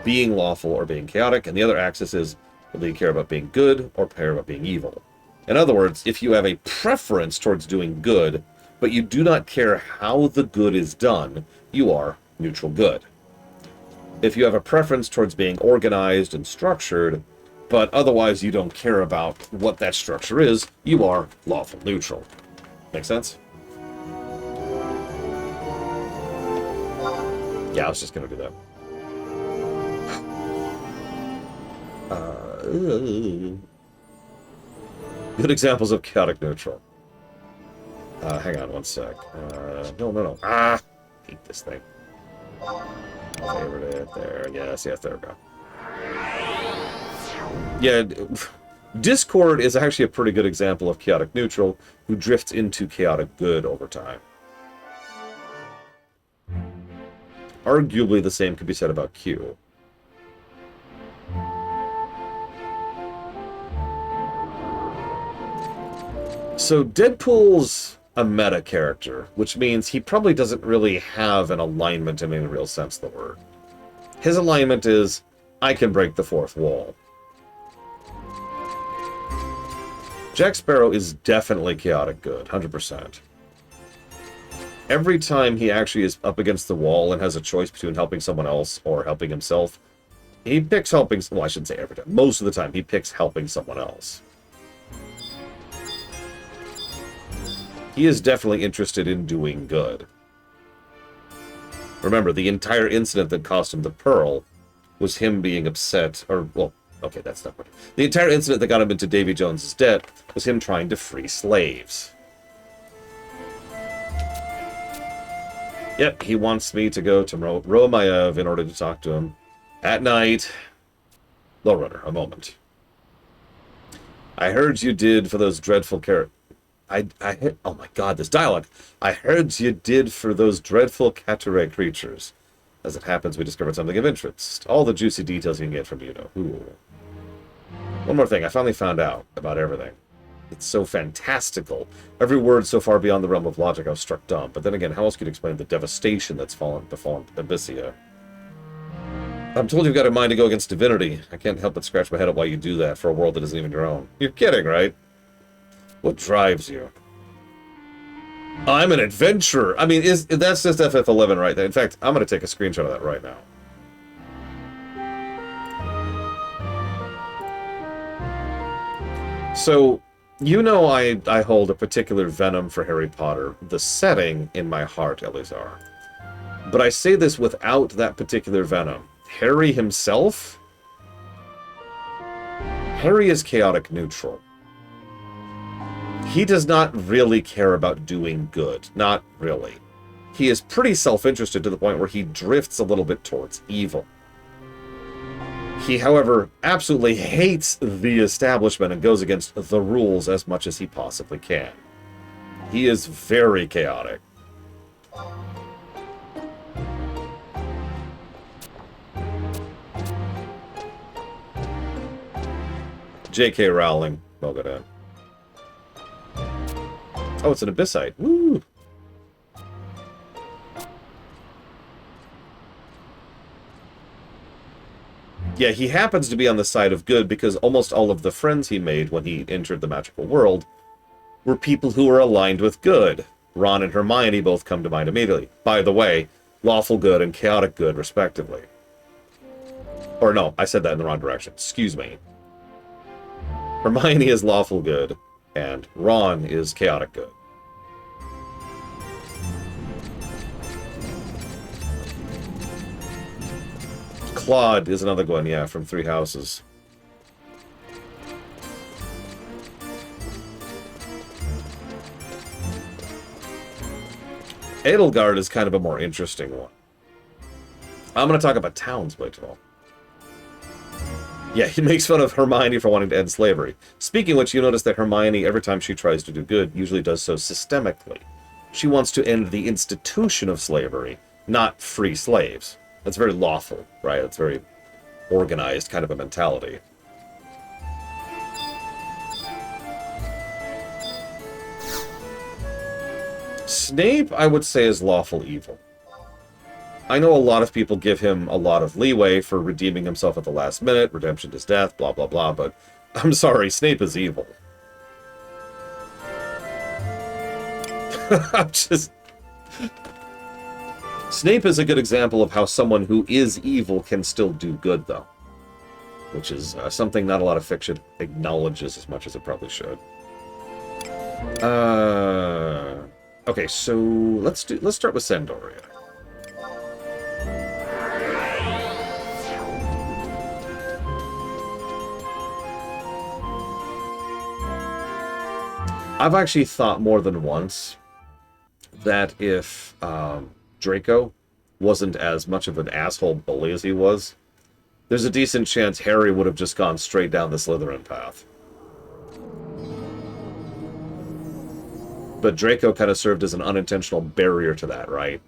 Speaker 1: being lawful or being chaotic, and the other axis is whether you care about being good or care about being evil. In other words, if you have a preference towards doing good, but you do not care how the good is done, you are neutral good. If you have a preference towards being organized and structured, but otherwise you don't care about what that structure is, you are lawful neutral. Make sense? Yeah, I was just going to do that. Good examples of chaotic neutral. Hang on one sec. No. Ah! Hate this thing. Favorite it. There. Yes, there we go. Yeah, Discord is actually a pretty good example of chaotic neutral who drifts into chaotic good over time. Arguably the same could be said about Q. So Deadpool's a meta character, which means he probably doesn't really have an alignment in any real sense of the word. His alignment is, I can break the fourth wall. Jack Sparrow is definitely chaotic good, 100%. Every time he actually is up against the wall and has a choice between helping someone else or helping himself, he picks helping... Well, I shouldn't say every time. Most of the time, he picks helping someone else. He is definitely interested in doing good. Remember, the entire incident that cost him the Pearl was him being upset, or, well, okay, that's not what... The entire incident that got him into Davy Jones's debt was him trying to free slaves. Yep, he wants me to go to Romaev in order to talk to him. At night. Lowrunner, a moment. I heard you did for those dreadful oh my god, this dialogue. I heard you did for those dreadful Cataray creatures. As it happens, we discovered something of interest. All the juicy details you can get from Who. One more thing, I finally found out about everything. It's so fantastical. Every word so far beyond the realm of logic, I was struck dumb. But then again, how else could you explain the devastation that's befallen Abyssia? I'm told you've got a mind to go against divinity. I can't help but scratch my head at why you do that for a world that isn't even your own. You're kidding, right? What drives you? I'm an adventurer. I mean, that's just FF11 right there. In fact, I'm going to take a screenshot of that right now. So, you know I hold a particular venom for Harry Potter. The setting in my heart, Elizar. But I say this without that particular venom. Harry himself? Harry is chaotic neutral. He does not really care about doing good. Not really. he is pretty self-interested to the point where he drifts a little bit towards evil. He, however, absolutely hates the establishment and goes against the rules as much as he possibly can. He is very chaotic. J.K. Rowling. Well done. Oh, it's an Abyssite. Woo! Yeah, he happens to be on the side of good because almost all of the friends he made when he entered the magical world were people who were aligned with good. Ron and Hermione both come to mind immediately. By the way, lawful good and chaotic good, respectively. Or no, I said that in the wrong direction. Excuse me. Hermione is lawful good, and Ron is chaotic good. Claude is another one, yeah, from Three Houses. Edelgard is kind of a more interesting one. I'm going to talk about townspeople. Yeah, he makes fun of Hermione for wanting to end slavery. Speaking of which, you notice that Hermione, every time she tries to do good, usually does so systemically. She wants to end the institution of slavery, not free slaves. That's very lawful, right? It's very organized kind of a mentality. Snape, I would say, is lawful evil. I know a lot of people give him a lot of leeway for redeeming himself at the last minute, redemption is death, blah, blah, blah, but I'm sorry, Snape is evil. I'm just... Snape is a good example of how someone who is evil can still do good, though. Which is something not a lot of fiction acknowledges as much as it probably should. Okay, so let's start with Sandoria. I've actually thought more than once that if Draco wasn't as much of an asshole bully as he was, there's a decent chance Harry would have just gone straight down the Slytherin path. But Draco kind of served as an unintentional barrier to that, right?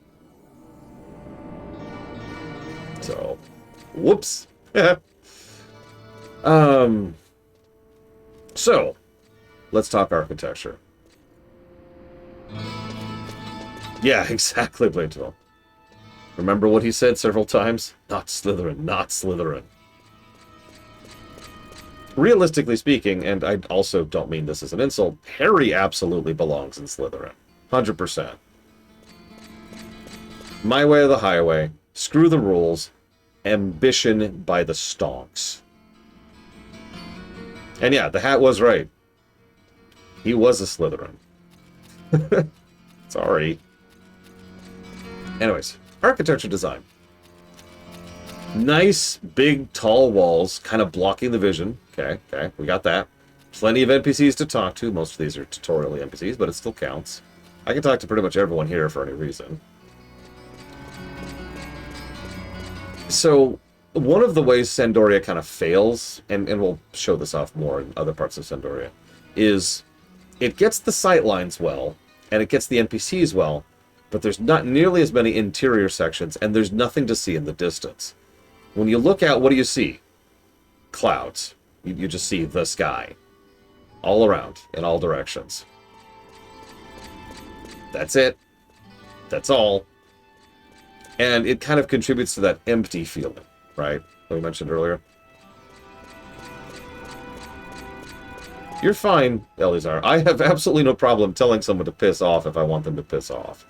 Speaker 1: So, whoops. So, let's talk architecture. Yeah, exactly, Blainville. Remember what he said several times? Not Slytherin, not Slytherin. Realistically speaking, and I also don't mean this as an insult, Harry absolutely belongs in Slytherin. 100%. My way or the highway, screw the rules, ambition by the stonks. And yeah, the hat was right. He was a Slytherin. Sorry. Anyways, architecture design. Nice, big, tall walls, kind of blocking the vision. Okay, we got that. Plenty of NPCs to talk to. Most of these are tutorial NPCs, but it still counts. I can talk to pretty much everyone here for any reason. So, one of the ways Sandoria kind of fails, and we'll show this off more in other parts of Sandoria, is it gets the sightlines well, and it gets the NPCs well, but there's not nearly as many interior sections, and there's nothing to see in the distance. When you look out, what do you see? Clouds. You just see the sky. All around, in all directions. That's it. That's all. And it kind of contributes to that empty feeling, right? That we mentioned earlier. You're fine, Eleazar. I have absolutely no problem telling someone to piss off if I want them to piss off.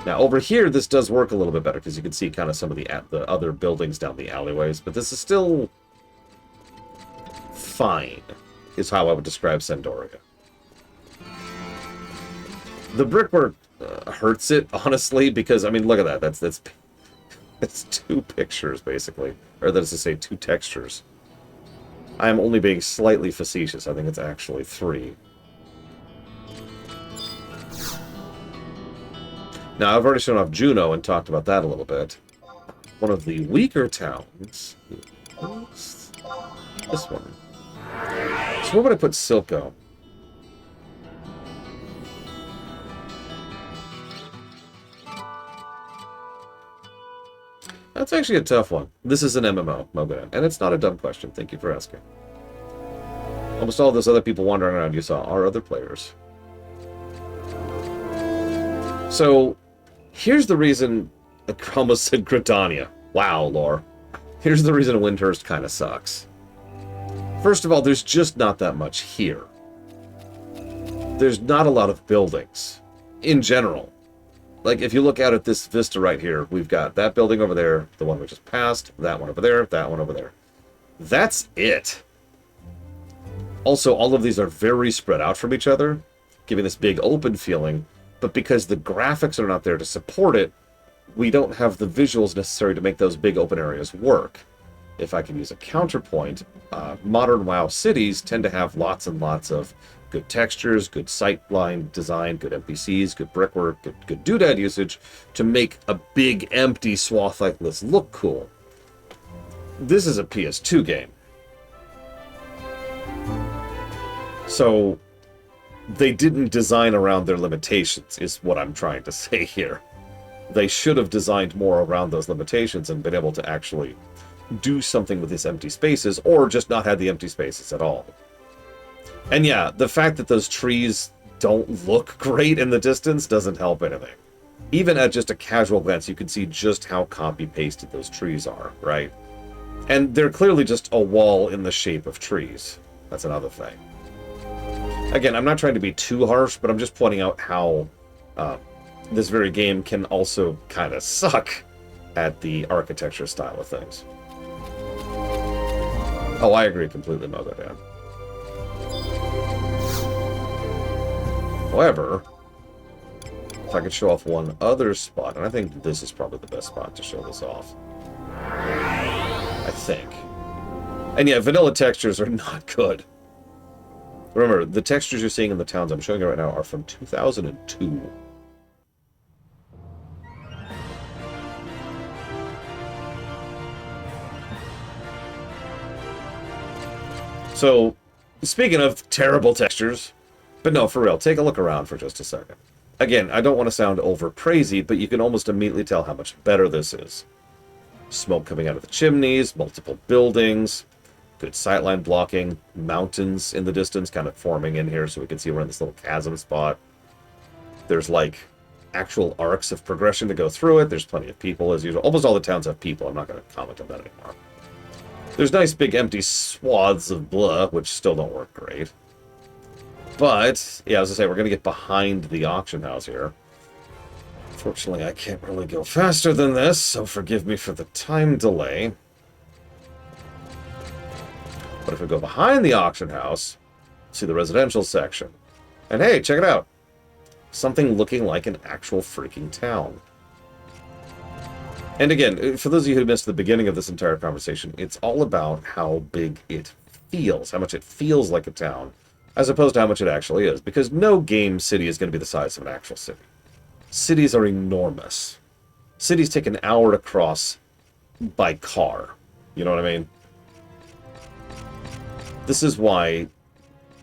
Speaker 1: Now, over here, this does work a little bit better, because you can see kind of some of the other buildings down the alleyways, but this is still fine, is how I would describe Sandoria. The brickwork hurts it, honestly, because, I mean, look at that. That's two pictures, basically. Or that is to say, two textures. I am only being slightly facetious. I think it's actually three. Now, I've already shown off Juneau and talked about that a little bit. One of the weaker towns is this one. So where would I put Silco? That's actually a tough one. This is an MMO, Mogodan, and it's not a dumb question. Thank you for asking. Almost all those other people wandering around you saw are other players. So, here's the reason... I almost said Gridania. Wow, lore. Here's the reason Windhurst kind of sucks. First of all, there's just not that much here. There's not a lot of buildings. In general. Like, if you look out at this vista right here, we've got that building over there, the one we just passed, that one over there, that one over there. That's it. Also, all of these are very spread out from each other, giving this big open feeling, but because the graphics are not there to support it, we don't have the visuals necessary to make those big open areas work. If I can use a counterpoint, modern WoW cities tend to have lots and lots of good textures, good sightline design, good NPCs, good brickwork, good doodad usage to make a big empty swath like this look cool. This is a PS2 game. So they didn't design around their limitations, is what I'm trying to say here. They should have designed more around those limitations and been able to actually do something with these empty spaces, or just not have the empty spaces at all. And yeah, the fact that those trees don't look great in the distance doesn't help anything. Even at just a casual glance, you can see just how copy-pasted those trees are, right? And they're clearly just a wall in the shape of trees. That's another thing. Again, I'm not trying to be too harsh, but I'm just pointing out how this very game can also kind of suck at the architecture style of things. Oh, I agree completely, Mogodan. However, if I could show off one other spot, and I think this is probably the best spot to show this off. I think. And yeah, vanilla textures are not good. Remember, the textures you're seeing in the towns I'm showing you right now are from 2002. So, speaking of terrible textures, but no, for real, take a look around for just a second. Again, I don't want to sound over-praisey, but you can almost immediately tell how much better this is. Smoke coming out of the chimneys, multiple buildings, good sightline blocking, mountains in the distance kind of forming in here so we can see we're in this little chasm spot. There's like actual arcs of progression to go through it. There's plenty of people as usual. Almost all the towns have people. I'm not going to comment on that anymore. There's nice big empty swaths of blah, which still don't work great. But, yeah, as I say, we're going to get behind the auction house here. Fortunately, I can't really go faster than this, so forgive me for the time delay. But if we go behind the auction house, see the residential section. And hey, check it out. Something looking like an actual freaking town. And again, for those of you who missed the beginning of this entire conversation, it's all about how big it feels, how much it feels like a town, as opposed to how much it actually is. Because no game city is going to be the size of an actual city. Cities are enormous. Cities take an hour to cross by car. You know what I mean? This is why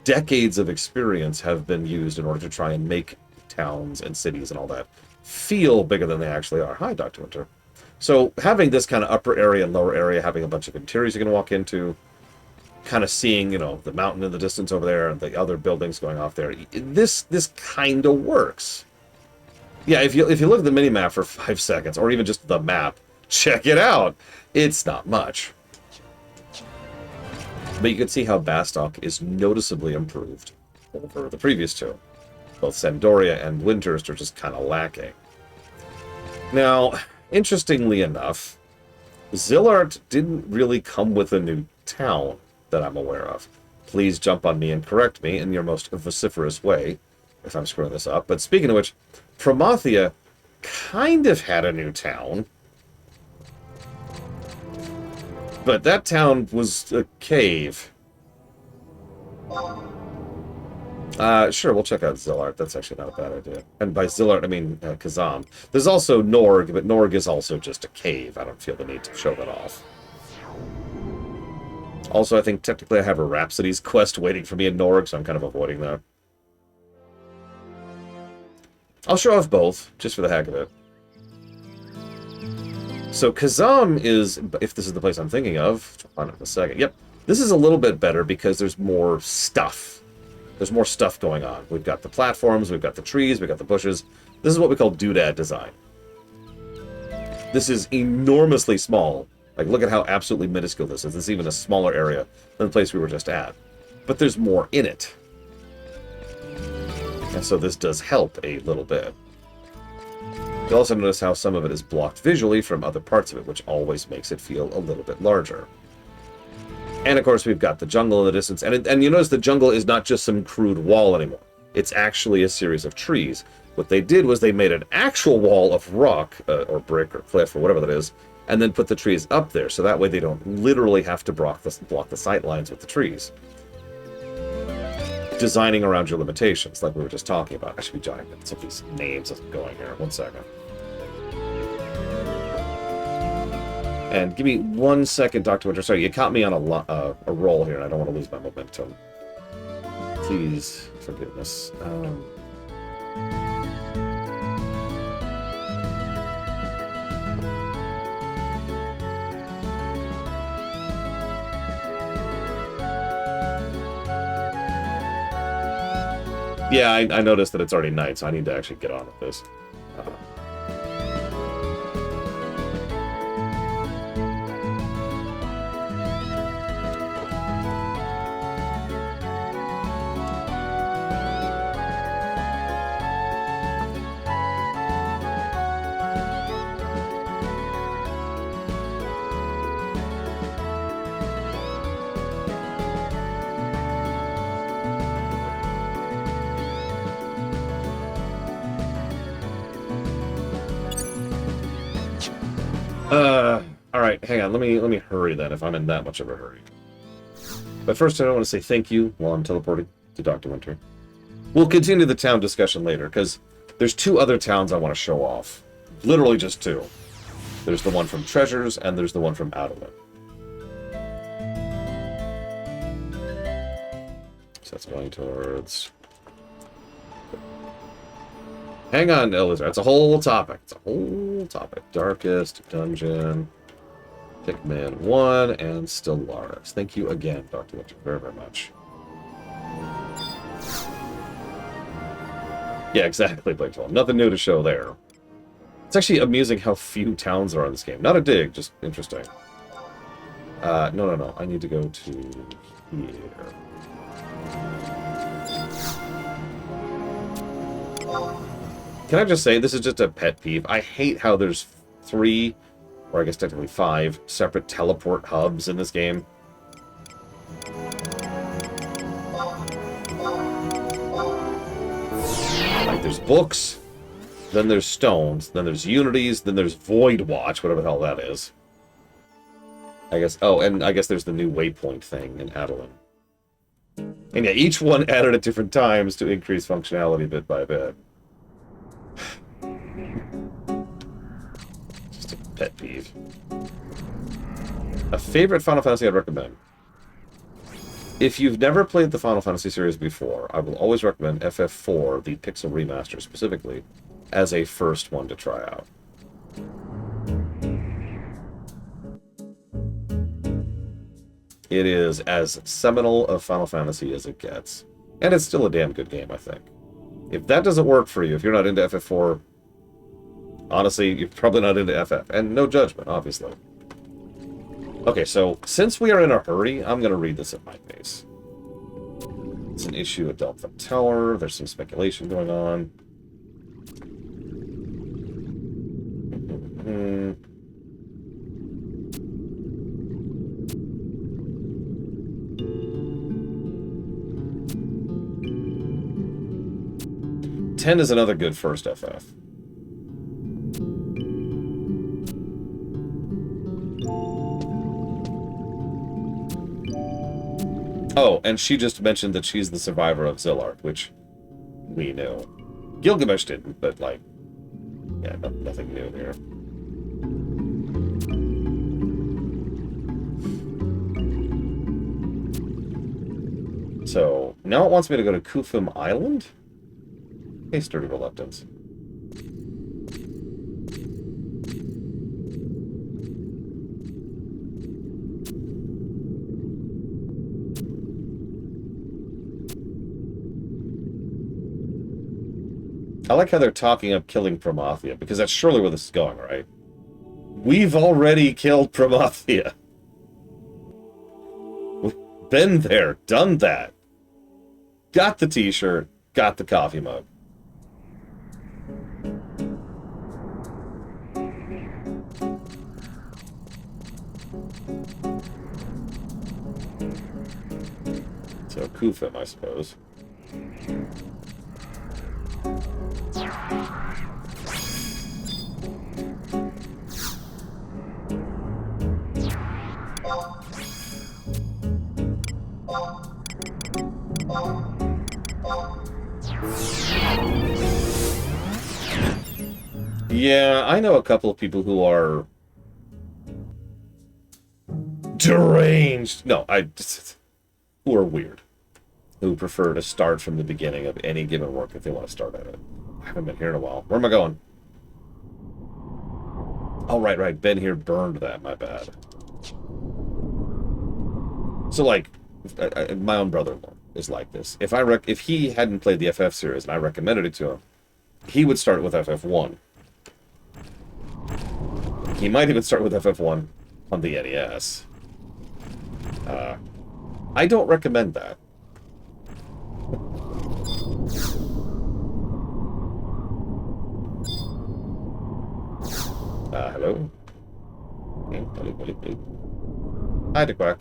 Speaker 1: decades of experience have been used in order to try and make towns and cities and all that feel bigger than they actually are. Hi, Dr. Winter. So having this kind of upper area and lower area, having a bunch of interiors you can walk into, kind of seeing, you know, the mountain in the distance over there and the other buildings going off there, this kind of works. Yeah, if you look at the mini-map for 5 seconds, or even just the map, check it out. It's not much. But you can see how Bastok is noticeably improved over the previous two. Both Sandoria and Windhurst are just kind of lacking. Now, interestingly enough, Zillart didn't really come with a new town that I'm aware of. Please jump on me and correct me in your most vociferous way if I'm screwing this up. But speaking of which, Promathia kind of had a new town. But that town was a cave. Sure, we'll check out Zillart. That's actually not a bad idea. And by Zillart, I mean Kazam. There's also Norg, but Norg is also just a cave. I don't feel the need to show that off. Also, I think technically I have a Rhapsody's quest waiting for me in Norg, so I'm kind of avoiding that. I'll show off both, just for the heck of it. So Kazam is, if this is the place I'm thinking of, I'll find it in a second. Yep, this is a little bit better because there's more stuff. There's more stuff going on. We've got the platforms, we've got the trees, we've got the bushes. This is what we call doodad design. This is enormously small. Like, look at how absolutely minuscule this is. This is even a smaller area than the place we were just at. But there's more in it. And so this does help a little bit. You'll also notice how some of it is blocked visually from other parts of it, which always makes it feel a little bit larger. And of course, we've got the jungle in the distance. And you notice the jungle is not just some crude wall anymore. It's actually a series of trees. What they did was they made an actual wall of rock, or brick, or cliff, or whatever that is, and then put the trees up there, so that way they don't literally have to block the sight lines with the trees. Designing around your limitations, like we were just talking about. I should be jotting some of these names as I'm going here. 1 second. And give me 1 second, Dr. Winter. Sorry, you caught me on a roll here, and I don't want to lose my momentum. Please, forgiveness. Yeah, I noticed that it's already night, so I need to actually get on with this. Alright, hang on, let me hurry then, if I'm in that much of a hurry. But first I want to say thank you while I'm teleporting to Dr. Winter. We'll continue the town discussion later, because there's 2 other towns I want to show off. Literally just 2. There's the one from Treasures, and there's the one from Adolin. So that's going towards... Hang on, Elizar. It's a whole topic. It's a whole topic. Darkest Dungeon, Pikmin 1, and Stellaris. Thank you again, Dr. Winter, very, very much. Yeah, exactly, Blake 12. Nothing new to show there. It's actually amusing how few towns are in this game. Not a dig, just interesting. No. I need to go to here. Can I just say, this is just a pet peeve. I hate how there's 3, or I guess technically 5, separate teleport hubs in this game. Like, there's books, then there's stones, then there's unities, then there's Void Watch, whatever the hell that is. I guess, oh, and I guess there's the new waypoint thing in Adolin. And yeah, each one added at different times to increase functionality bit by bit. Just a pet peeve. A favorite Final Fantasy I'd recommend. If you've never played the Final Fantasy series before, I will always recommend FF4, the Pixel Remaster specifically, as a first one to try out. It is as seminal of Final Fantasy as it gets. And it's still a damn good game, I think. If that doesn't work for you, if you're not into FF4, honestly, you're probably not into FF. And no judgment, obviously. Okay, so since we are in a hurry, I'm going to read this at my pace. It's an issue at Delta Tower. There's some speculation going on. Mm-hmm. 10 is another good first FF. Oh, and she just mentioned that she's the survivor of Zillark, which we know. Gilgamesh didn't, but, like, yeah, nothing new here. So, now it wants me to go to Kufum Island? Hey, sturdy reluctance. I like how they're talking up killing Promathia, because that's surely where this is going, right? We've already killed Promathia. We've been there, done that. Got the t-shirt, got the coffee mug. So, Kufim, I suppose. Yeah, I know a couple of people who are deranged. No, who are weird. Who prefer to start from the beginning of any given work if they want to start at it. I haven't been here in a while. Where am I going? Oh, right. Ben here burned that. My bad. So, like, my own brother-in-law is like this. If he hadn't played the FF series and I recommended it to him, he would start with FF1. He might even start with FF1 on the NES. I don't recommend that. Hello? Hi, DeQuack.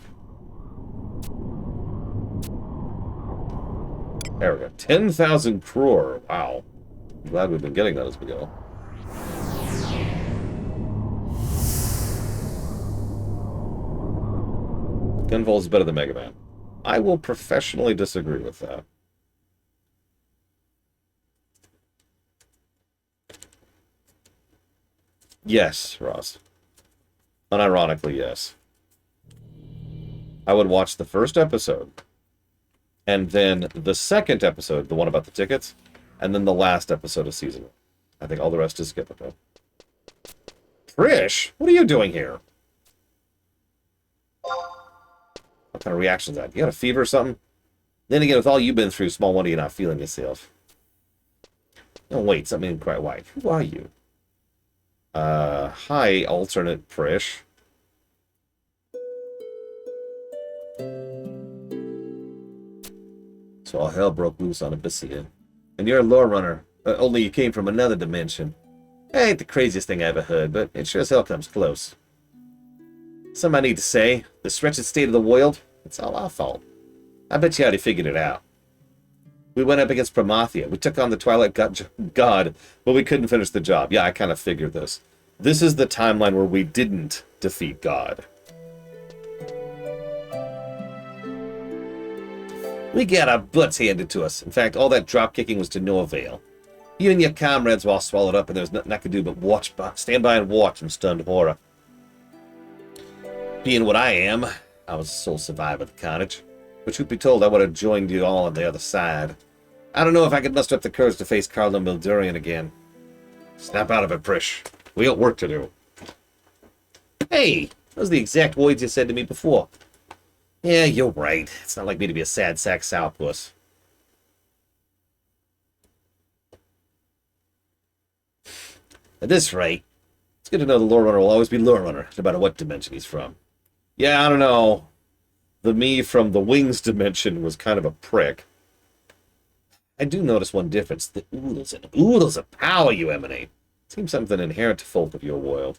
Speaker 1: There we go. 10,000 crore. Wow. I'm glad we've been getting that as we go. Gunvolt is better than Mega Man. I will professionally disagree with that. Yes, Ross. Unironically, yes. I would watch the first episode, and then the second episode, the one about the tickets, and then the last episode of season 1. I think all the rest is skippable. Trish, what are you doing here? What kind of reaction's that? You got a fever or something? Then again, with all you've been through, small wonder you're not feeling yourself. Oh, wait, something ain't quite right. Who are you? Hi, alternate Prish. So all hell broke loose on Abyssia. And you're a lore runner, only you came from another dimension. That ain't the craziest thing I ever heard, but it sure as hell comes close. Something I need to say, this wretched state of the world, it's all our fault. I bet you already figured it out. We went up against Promathia. We took on the Twilight God, but we couldn't finish the job. Yeah, I kind of figured this. This is the timeline where we didn't defeat God. We got our butts handed to us. In fact, all that drop-kicking was to no avail. You and your comrades were all swallowed up, and there was nothing I could do but stand by and watch in stunned horror. Being what I am, I was the sole survivor of the carnage. But truth be told, I would have joined you all on the other side. I don't know if I could muster up the courage to face Cardinal Mildurian again. Snap out of it, Prish. We got work to do. Hey, those are the exact words you said to me before. Yeah, you're right. It's not like me to be a sad sack sourpuss. At this rate, it's good to know the Lore Runner will always be Lore Runner, no matter what dimension he's from. Yeah, I don't know. The me from the Wings dimension was kind of a prick. I do notice one difference. The oodles of power you emanate. Seems something inherent to folk of your world.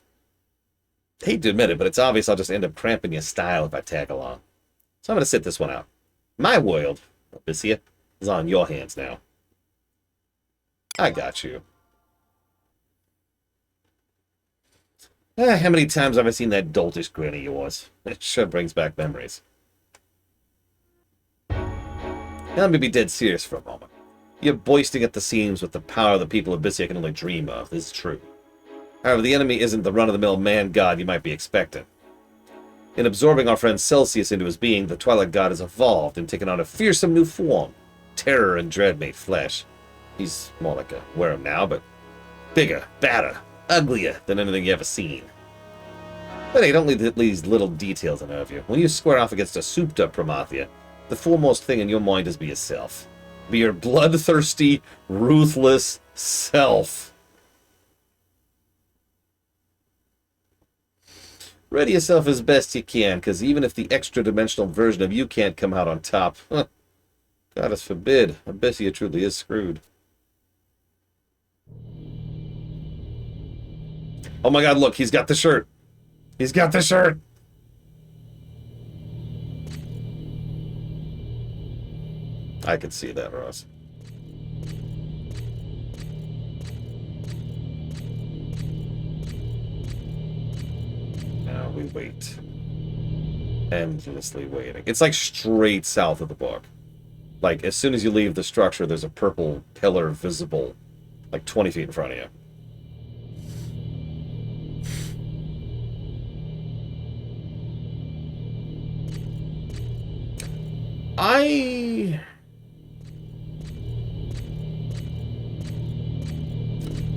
Speaker 1: I hate to admit it, but it's obvious I'll just end up cramping your style if I tag along. So I'm going to sit this one out. My world, Abyssia, is on your hands now. I got you. How many times have I seen that doltish grin of yours? It sure brings back memories. Now let me be dead serious for a moment. You're bursting at the seams with the power the people of Bissia can only dream of. This is true. However, the enemy isn't the run-of-the-mill man-god you might be expecting. In absorbing our friend Celsius into his being, the Twilight God has evolved and taken on a fearsome new form. Terror and dread made flesh. He's more like a worm now, but bigger, badder, uglier than anything you ever seen. But hey, don't leave these little details unnerve you. When you square off against a souped-up Promathia, the foremost thing in your mind is be yourself. Be your bloodthirsty, ruthless self. Ready yourself as best you can, because even if the extra-dimensional version of you can't come out on top, goddess forbid, Abyssia truly is screwed. Oh my god, look, he's got the shirt. He's got the shirt. I could see that, Ross. Now we wait. Endlessly waiting. It's like straight south of the book. Like, as soon as you leave the structure, there's a purple pillar visible, like 20 feet in front of you.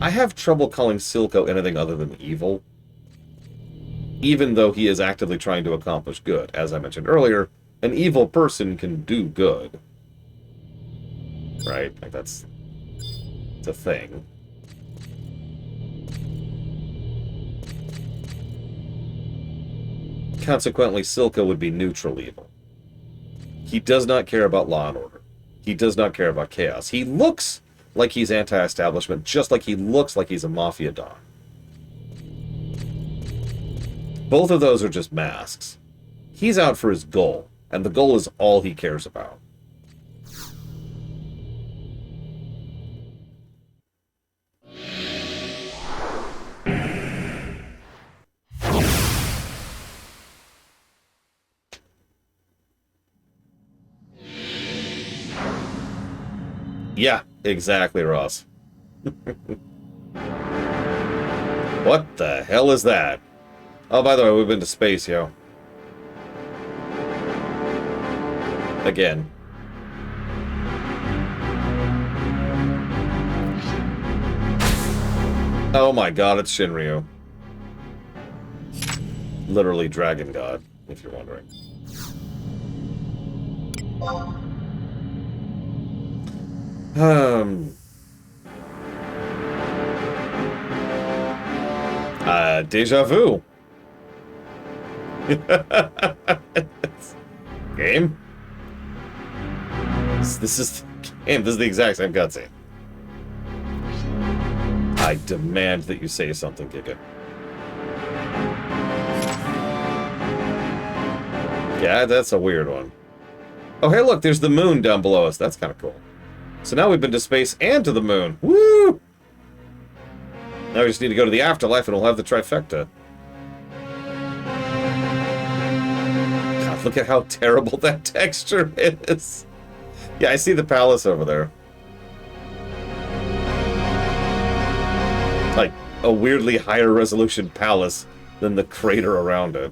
Speaker 1: I have trouble calling Silco anything other than evil, even though he is actively trying to accomplish good. As I mentioned earlier, an evil person can do good. Right? Like, it's a thing. Consequently, Silco would be neutral evil. He does not care about law and order. He does not care about chaos. He looks like he's anti-establishment, just like he looks like he's a mafia don. Both of those are just masks. He's out for his goal, and the goal is all he cares about. Yeah, exactly, Ross. What the hell is that? Oh, by the way, we've been to space, yo. Again. Oh my god, it's Shinryu. Literally Dragon God, if you're wondering. Deja vu. Game? This is the game. This is the exact same cutscene. I demand that you say something, Giga. Yeah, that's a weird one. Oh, hey, look, there's the moon down below us. That's kind of cool. So now we've been to space and to the moon. Woo! Now we just need to go to the afterlife and we'll have the trifecta. God, look at how terrible that texture is. Yeah, I see the palace over there. Like, a weirdly higher resolution palace than the crater around it.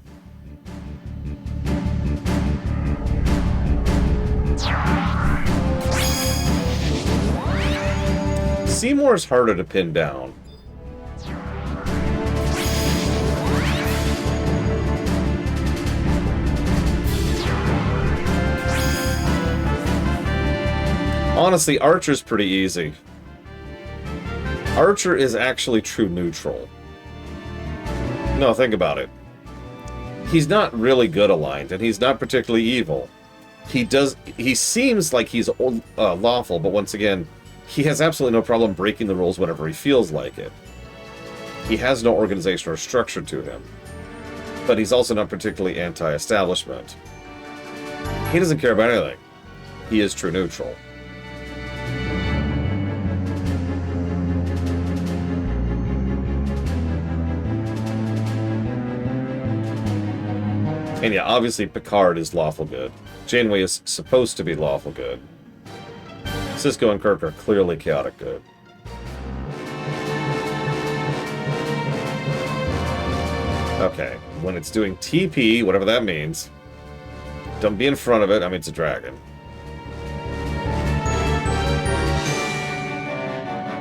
Speaker 1: Seymour's harder to pin down. Honestly, Archer's pretty easy. Archer is actually true neutral. No, think about it. He's not really good aligned, and he's not particularly evil. He seems like he's lawful, but once again, he has absolutely no problem breaking the rules whenever he feels like it. He has no organization or structure to him. But he's also not particularly anti-establishment. He doesn't care about anything. He is true neutral. And yeah, obviously Picard is lawful good. Janeway is supposed to be lawful good. Cisco and Kirk are clearly chaotic good. Okay, when it's doing TP, whatever that means, don't be in front of it. I mean, it's a dragon.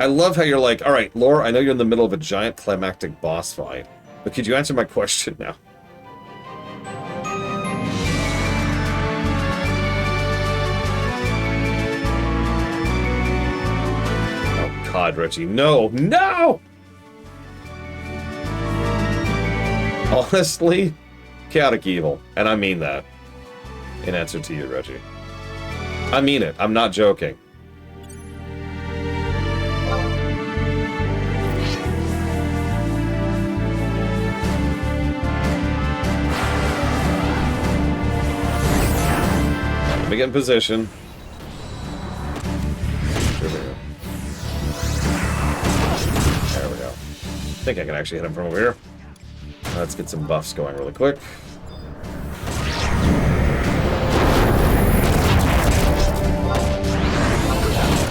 Speaker 1: I love how you're like, all right, Lore, I know you're in the middle of a giant climactic boss fight, but could you answer my question now? Oh, God, Reggie, no, no! Honestly, chaotic evil, and I mean that. In answer to you, Reggie. I mean it. I'm not joking. Let me get in position. There we go. There we go. I think I can actually hit him from over here. Let's get some buffs going really quick.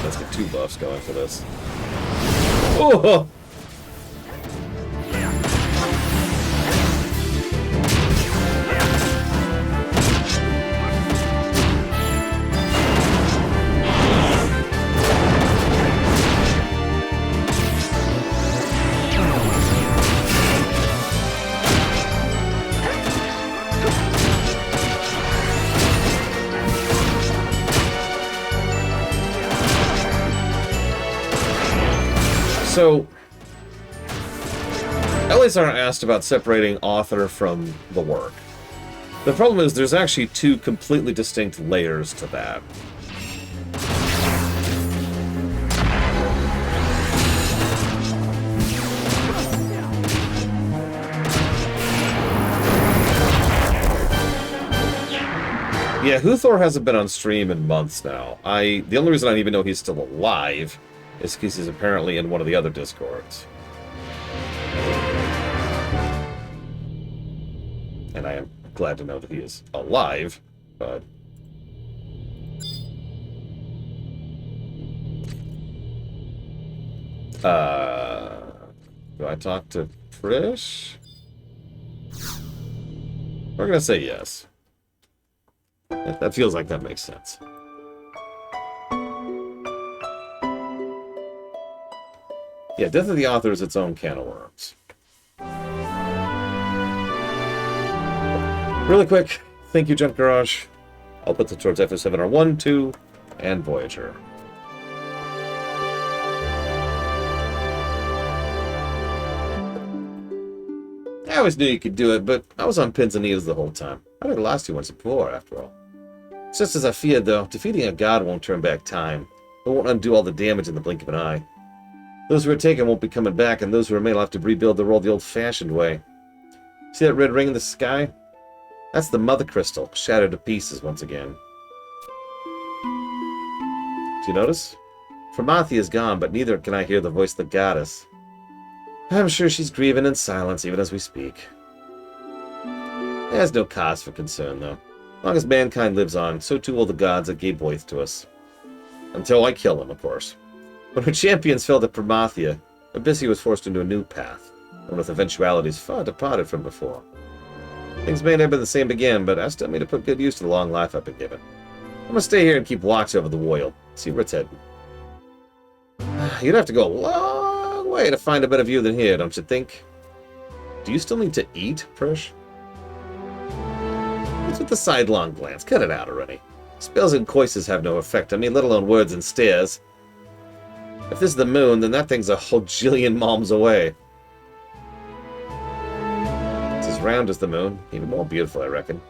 Speaker 1: Let's get 2 buffs going for this. Oh! So, Elliot's aren't asked about separating author from the work. The problem is there's actually 2 completely distinct layers to that. Yeah, Huthor hasn't been on stream in months now. The only reason I even know he's still alive is because he's apparently in one of the other Discords. And I am glad to know that he is alive, but... do I talk to Trish? We're gonna say yes. That feels like that makes sense. Yeah, Death of the Author is its own can of worms. Really quick, thank you, Junk Garage. I'll put them towards FF7R1, 2, and Voyager. I always knew you could do it, but I was on pins and needles the whole time. I never lost you once before, after all. It's just as I feared, though. Defeating a god won't turn back time. It won't undo all the damage in the blink of an eye. Those who are taken won't be coming back, and those who remain will have to rebuild the world the old-fashioned way. See that red ring in the sky? That's the Mother Crystal, shattered to pieces once again. Do you notice? Formathia is gone, but neither can I hear the voice of the goddess. I'm sure she's grieving in silence even as we speak. There's no cause for concern, though. As long as mankind lives on, so too will the gods that gave birth to us. Until I kill them, of course. When her champions fell to Formathia, Abyssia was forced into a new path, one with eventualities far departed from before. Things may never be the same again, but I still mean to put good use to the long life I've been given. I'm gonna stay here and keep watch over the Woil, see where it's heading. You'd have to go a long way to find a better view than here, don't you think? Do you still need to eat, Prish? What's with the sidelong glance? Cut it out already. Spells and coices have no effect on me, let alone words and stares. If this is the moon, then that thing's a whole jillion malms away. It's as round as the moon, even more beautiful, I reckon.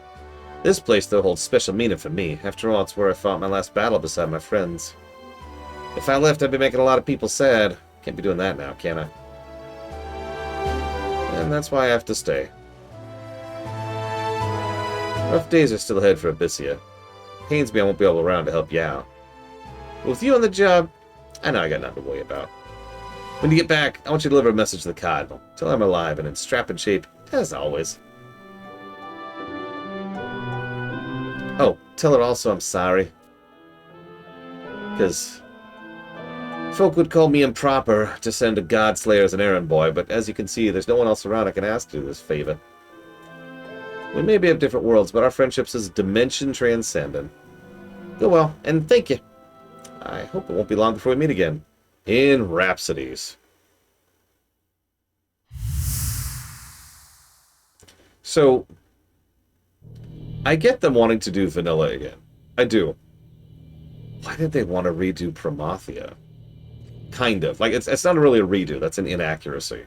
Speaker 1: This place, though, holds special meaning for me. After all, it's where I fought my last battle beside my friends. If I left, I'd be making a lot of people sad. Can't be doing that now, can I? And that's why I have to stay. Rough days are still ahead for Abyssia. Pains me I won't be able around to help you out. But with you on the job, I know I got nothing to worry about. When you get back, I want you to deliver a message to the Cardinal. Tell her I'm alive and in strapping shape, as always. Oh, tell her also I'm sorry. Because Folk would call me improper to send a Godslayer as an errand boy, but as you can see, there's no one else around I can ask to do this favor. We may be of different worlds, but our friendship's is dimension transcendent. Go well, and thank you. I hope it won't be long before we meet again. In Rhapsodies. So, I get them wanting to do vanilla again. I do. Why did they want to redo Promathia? Kind of. Like, it's not really a redo. That's an inaccuracy.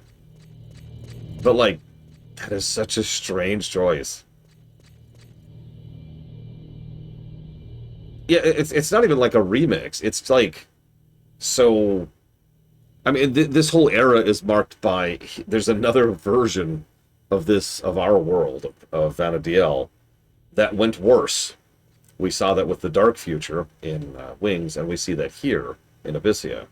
Speaker 1: But, like, that is such a strange choice. Yeah, it's not even like a remix. It's like... So... I mean, this whole era is marked by... There's another version of this, of our world, of Vana'diel, that went worse. We saw that with the Dark Future in Wings, and we see that here in Abyssea.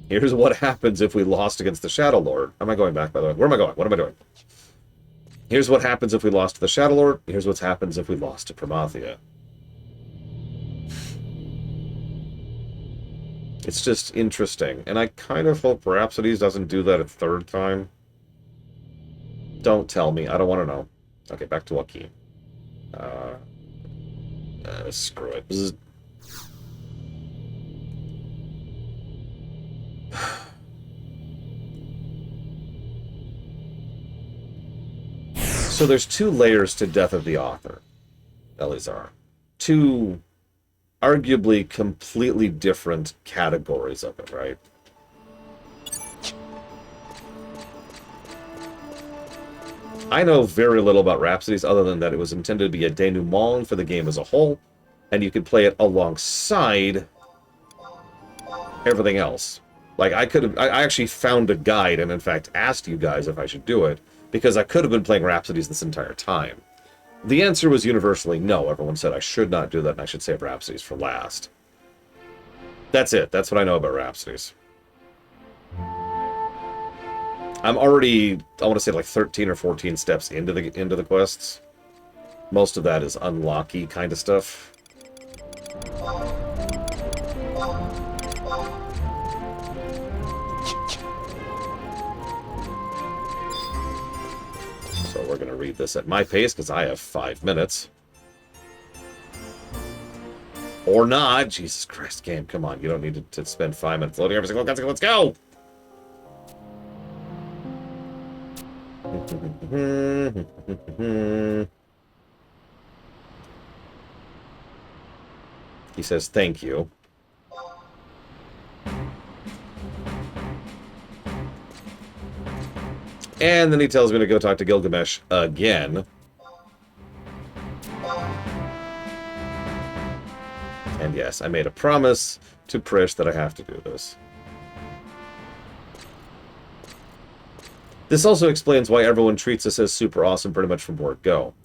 Speaker 1: Here's what happens if we lost against the Shadow Lord. Am I going back, by the way? Where am I going? What am I doing? Here's what happens if we lost to the Shadow Lord. Here's what happens if we lost to Promathia. It's just interesting. And I kind of hope Rhapsodies doesn't do that a third time. Don't tell me. I don't want to know. Okay, back to Joaquin. Screw it. So there's two layers to Death of the Author, Eleazar. Two arguably completely different categories of it, right? I know very little about Rhapsodies other than that it was intended to be a denouement for the game as a whole, and you could play it alongside everything else. Like, I actually found a guide and, in fact, asked you guys if I should do it, because I could have been playing Rhapsodies this entire time. The answer was universally no. Everyone said I should not do that, and I should save Rhapsodies for last. That's it. That's what I know about Rhapsodies. I'm already, I want to say, like 13 or 14 steps into the quests. Most of that is unlocky kind of stuff. So we're going to read this at my pace, because I have 5 minutes. Or not. Jesus Christ, game, come on. You don't need to spend 5 minutes loading every single cutscene. Let's go! He says thank you. And then he tells me to go talk to Gilgamesh again. And yes, I made a promise to Prish that I have to do this. This also explains why everyone treats us as super awesome pretty much from word go.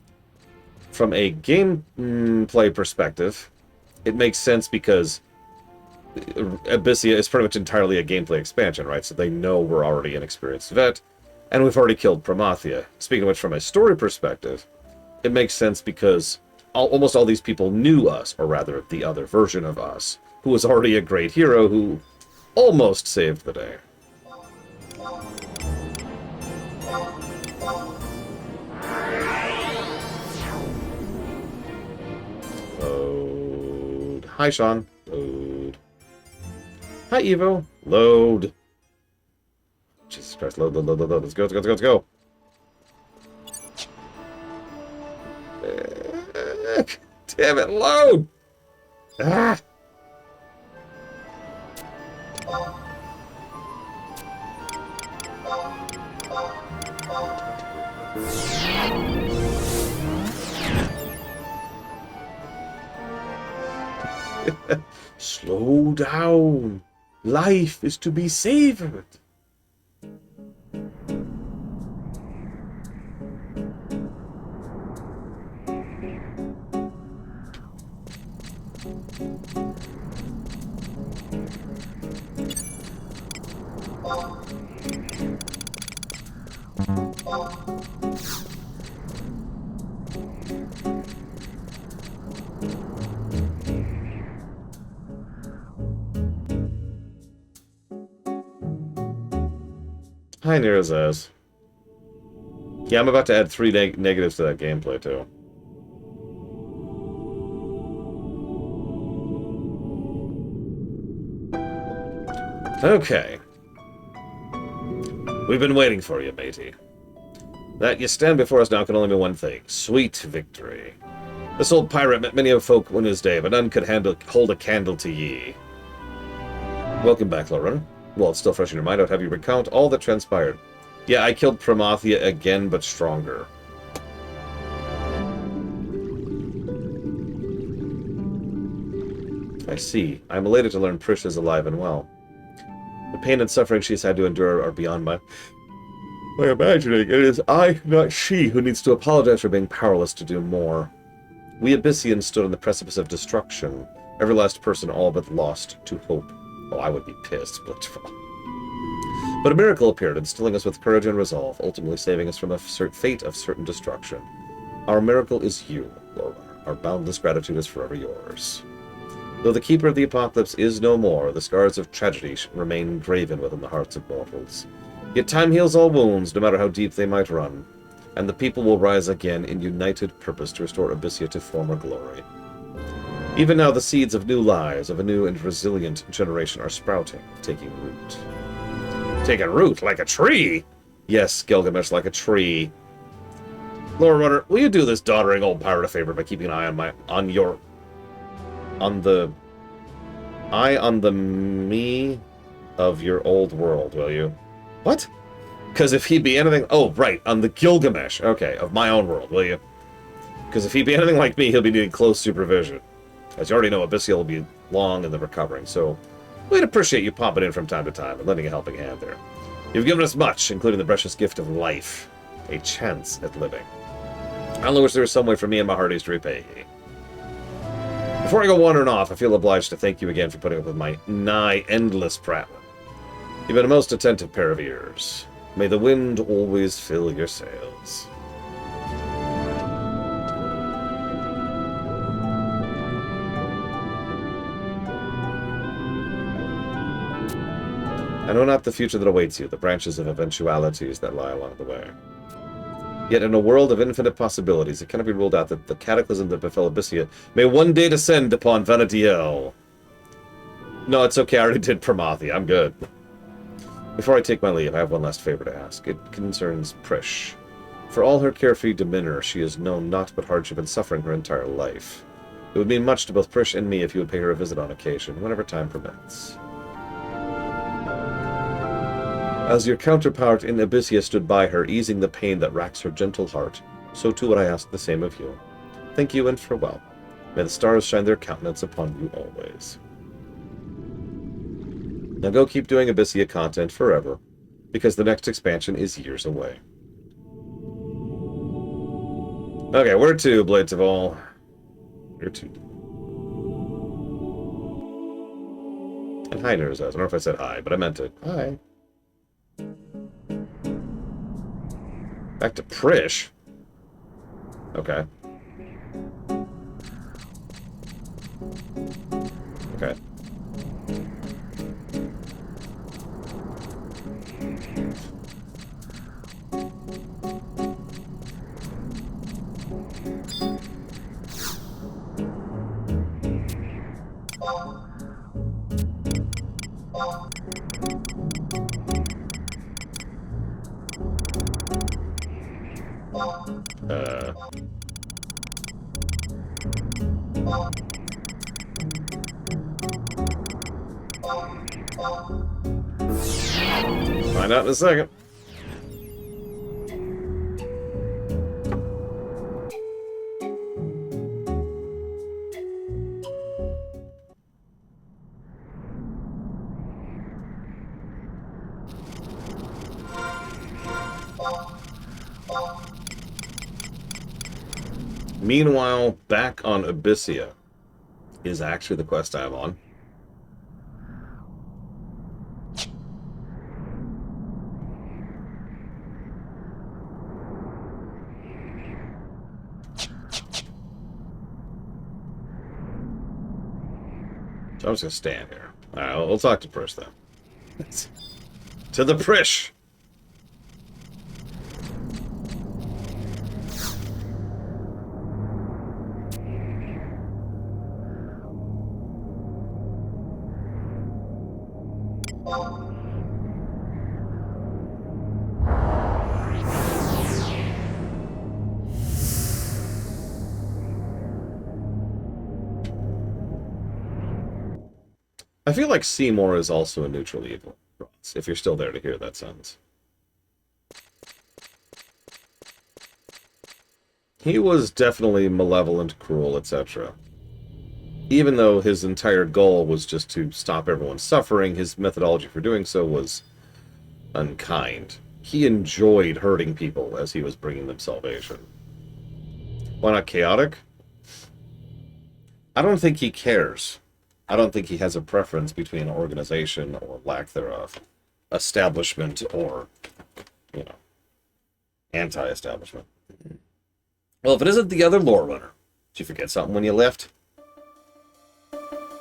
Speaker 1: From a gameplay perspective, it makes sense because Abyssea is pretty much entirely a gameplay expansion, right? So they know we're already an experienced vet, and we've already killed Promathia. Speaking of which, from a story perspective, it makes sense because almost all these people knew us, or rather, the other version of us, who was already a great hero who almost saved the day. Load. Hi, Sean. Load. Hi, Evo. Load. Jesus Christ, load, load, load, load, load. Let's go, let's go, let's go, let's go. Damn it, load! Ah! Slow down. Life is to be savored. Hi, Nerazaz. Yeah, I'm about to add 3 negatives to that gameplay, too. Okay. We've been waiting for you, matey. That you stand before us now can only mean one thing. Sweet victory. This old pirate met many a folk in his day, but none could hold a candle to ye. Welcome back, Lorunner. Well, it's still fresh in your mind. I'd have you recount all that transpired. Yeah, I killed Promathia again, but stronger. I see. I'm elated to learn Prish is alive and well. The pain and suffering she's had to endure are beyond my imagining. It is I, not she, who needs to apologize for being powerless to do more. We Abyssians stood on the precipice of destruction. Every last person all but lost to hope. Oh, I would be pissed, Blitzfall. But a miracle appeared, instilling us with courage and resolve, ultimately saving us from a fate of certain destruction. Our miracle is you, Lorunner. Our boundless gratitude is forever yours. Though the Keeper of the Apocalypse is no more, the scars of tragedy remain graven within the hearts of mortals. Yet time heals all wounds, no matter how deep they might run, and the people will rise again in united purpose to restore Abyssia to former glory. Even now, the seeds of new lives, of a new and resilient generation, are sprouting, taking root. Taking root? Like a tree? Yes, Gilgamesh, like a tree. Lorunner, will you do this doddering old pirate a favor by keeping an eye on the me of your old world, will you? What? Because if he be anything... Oh, right, on the Gilgamesh. Okay, of my own world, will you? Because if he be anything like me, he'll be needing close supervision. As you already know, Abyssia will be long in the recovering, so we'd appreciate you popping in from time to time and lending a helping hand there. You've given us much, including the precious gift of life. A chance at living. I only wish there was some way for me and my hearties to repay ye. Before I go wandering off, I feel obliged to thank you again for putting up with my nigh endless prattling. You've been a most attentive pair of ears. May the wind always fill your sails. I know not the future that awaits you, the branches of eventualities that lie along the way. Yet in a world of infinite possibilities, it cannot be ruled out that the cataclysm that befell Abyssia may one day descend upon Vana'diel. No, it's okay, I already did Promathia, I'm good. Before I take my leave, I have one last favor to ask. It concerns Prish. For all her carefree demeanor, she has known naught but hardship and suffering her entire life. It would mean much to both Prish and me if you would pay her a visit on occasion, whenever time permits. As your counterpart in Abyssia stood by her, easing the pain that racks her gentle heart, so too would I ask the same of you. Thank you and farewell. May the stars shine their countenance upon you always. Now go keep doing Abyssia content forever, because the next expansion is years away. Okay, where to, Blades of All? Where to? And hi, Nerazaz. I don't know if I said hi, but I meant it. Hi. Back to Prish. Okay. Okay. Find out in a second. Meanwhile, back on Abyssia is actually the quest I'm on. So I'm just going to stand here. Alright, we'll talk to Prish then. To the Prish! I feel like Seymour is also a neutral evil, Ross, if you're still there to hear that sentence. He was definitely malevolent, cruel, etc. Even though his entire goal was just to stop everyone suffering, his methodology for doing so was unkind. He enjoyed hurting people as he was bringing them salvation. Why not chaotic? I don't think he cares. I don't think he has a preference between organization or lack thereof, establishment or, you know, anti-establishment. Well, if it isn't the other lore runner, did you forget something when you left?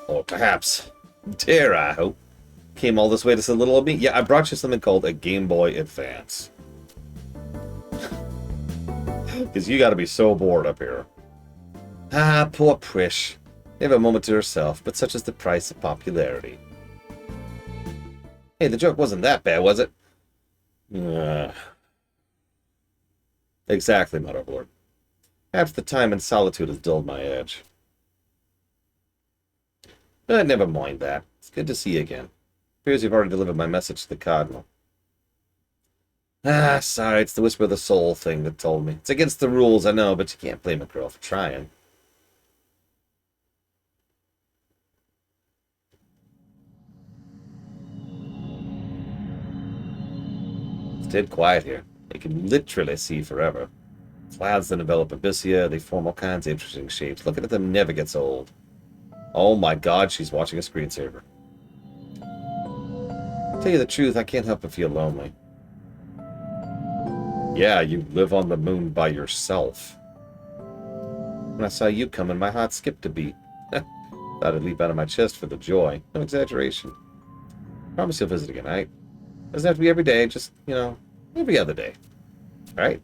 Speaker 1: Or perhaps, dare I hope, came all this way to say little of me? Yeah, I brought you something called a Game Boy Advance. Because you gotta be so bored up here. Ah, poor Prish. Never a moment to herself, but such is the price of popularity. Hey, the joke wasn't that bad, was it? Exactly, Motherboard. Perhaps the time in solitude has dulled my edge. But never mind that. It's good to see you again. Appears you've already delivered my message to the Cardinal. Ah, sorry, it's the Whisper of the Soul thing that told me. It's against the rules, I know, but you can't blame a girl for trying. It's dead quiet here. You can literally see forever. Clouds that envelop Abyssia, they form all kinds of interesting shapes. Looking at them never gets old. Oh my god, she's watching a screensaver. Tell you the truth, I can't help but feel lonely. Yeah, you live on the moon by yourself. When I saw you coming, my heart skipped a beat. Thought I'd leap out of my chest for the joy. No exaggeration. Promise you'll visit again, alright? Doesn't have to be every day, just, you know, every other day. Alright?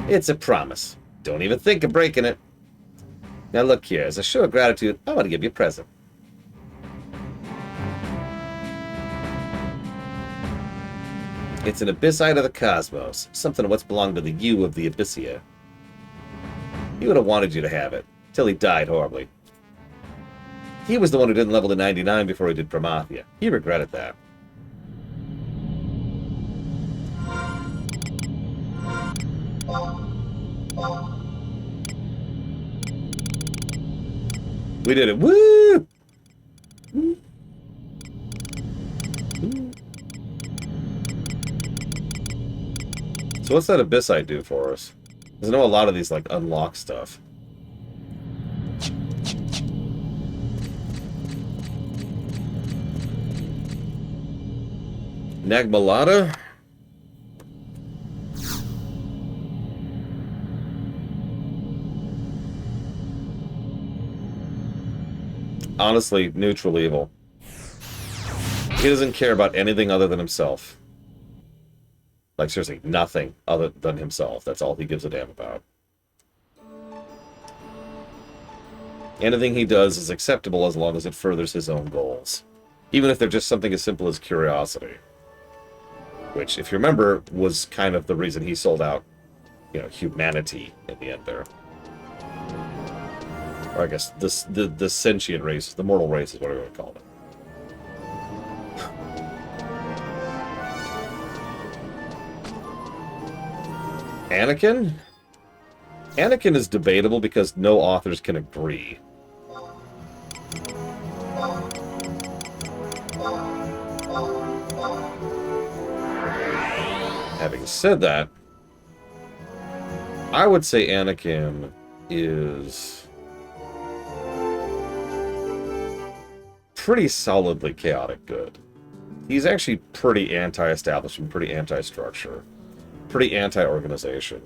Speaker 1: It's a promise. Don't even think of breaking it. Now look here, as a show of gratitude, I want to give you a present. It's an abyssite of the cosmos, something of what's belonged to the you of the Abyssia. He would have wanted you to have it, till he died horribly. He was the one who didn't level to 99 before he did Promathia. He regretted that. We did it. Woo! So what's that abyssite do for us? Because I know a lot of these, like, unlock stuff. Nagmalata? Honestly, neutral evil. He doesn't care about anything other than himself. Like, seriously, nothing other than himself. That's all he gives a damn about. Anything he does is acceptable as long as it furthers his own goals. Even if they're just something as simple as curiosity. Which, if you remember, was kind of the reason he sold out, you know, humanity in the end there. Or I guess the sentient race, the mortal race is what I would call it. Anakin? Anakin is debatable because no authors can agree. Having said that, I would say Anakin is pretty solidly chaotic good. He's actually pretty anti-establishment, pretty anti-structure, pretty anti-organization.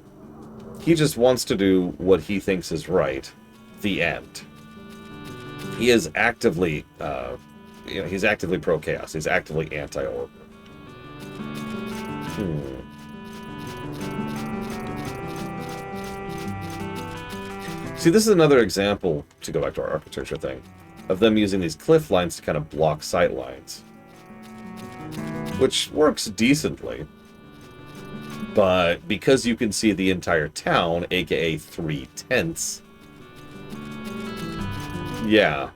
Speaker 1: He just wants to do what he thinks is right. The end. He is actively, you know, he's actively pro-chaos. He's actively anti-order. See, this is another example, to go back to our architecture thing, of them using these cliff lines to kind of block sight lines. Which works decently. But because you can see the entire town, aka 3/10, Yeah.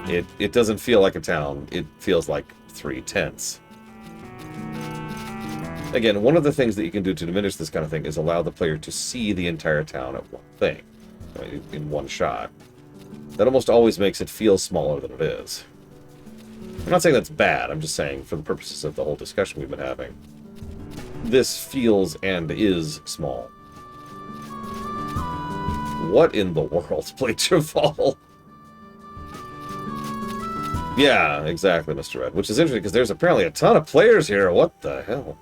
Speaker 1: It doesn't feel like a town. It feels like 3 tents. Again, one of the things that you can do to diminish this kind of thing is allow the player to see the entire town at one thing, in one shot. That almost always makes it feel smaller than it is. I'm not saying that's bad, I'm just saying, for the purposes of the whole discussion we've been having, this feels and is small. What in the world, Blade Trafall? Yeah, exactly, Mr. Red. Which is interesting, because there's apparently a ton of players here. What the hell?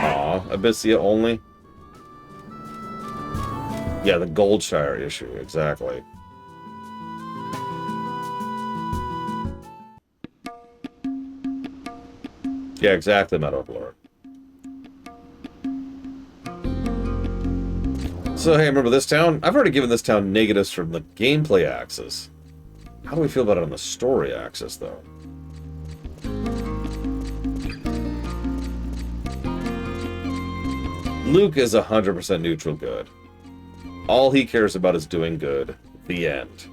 Speaker 1: Aw, Abyssia only? Yeah, the Goldshire issue, exactly. Yeah, exactly, Meadowlord. So, hey, remember this town? I've already given this town negatives from the gameplay axis. How do we feel about it on the story axis, though? Luke is 100% neutral good. All he cares about is doing good. The end.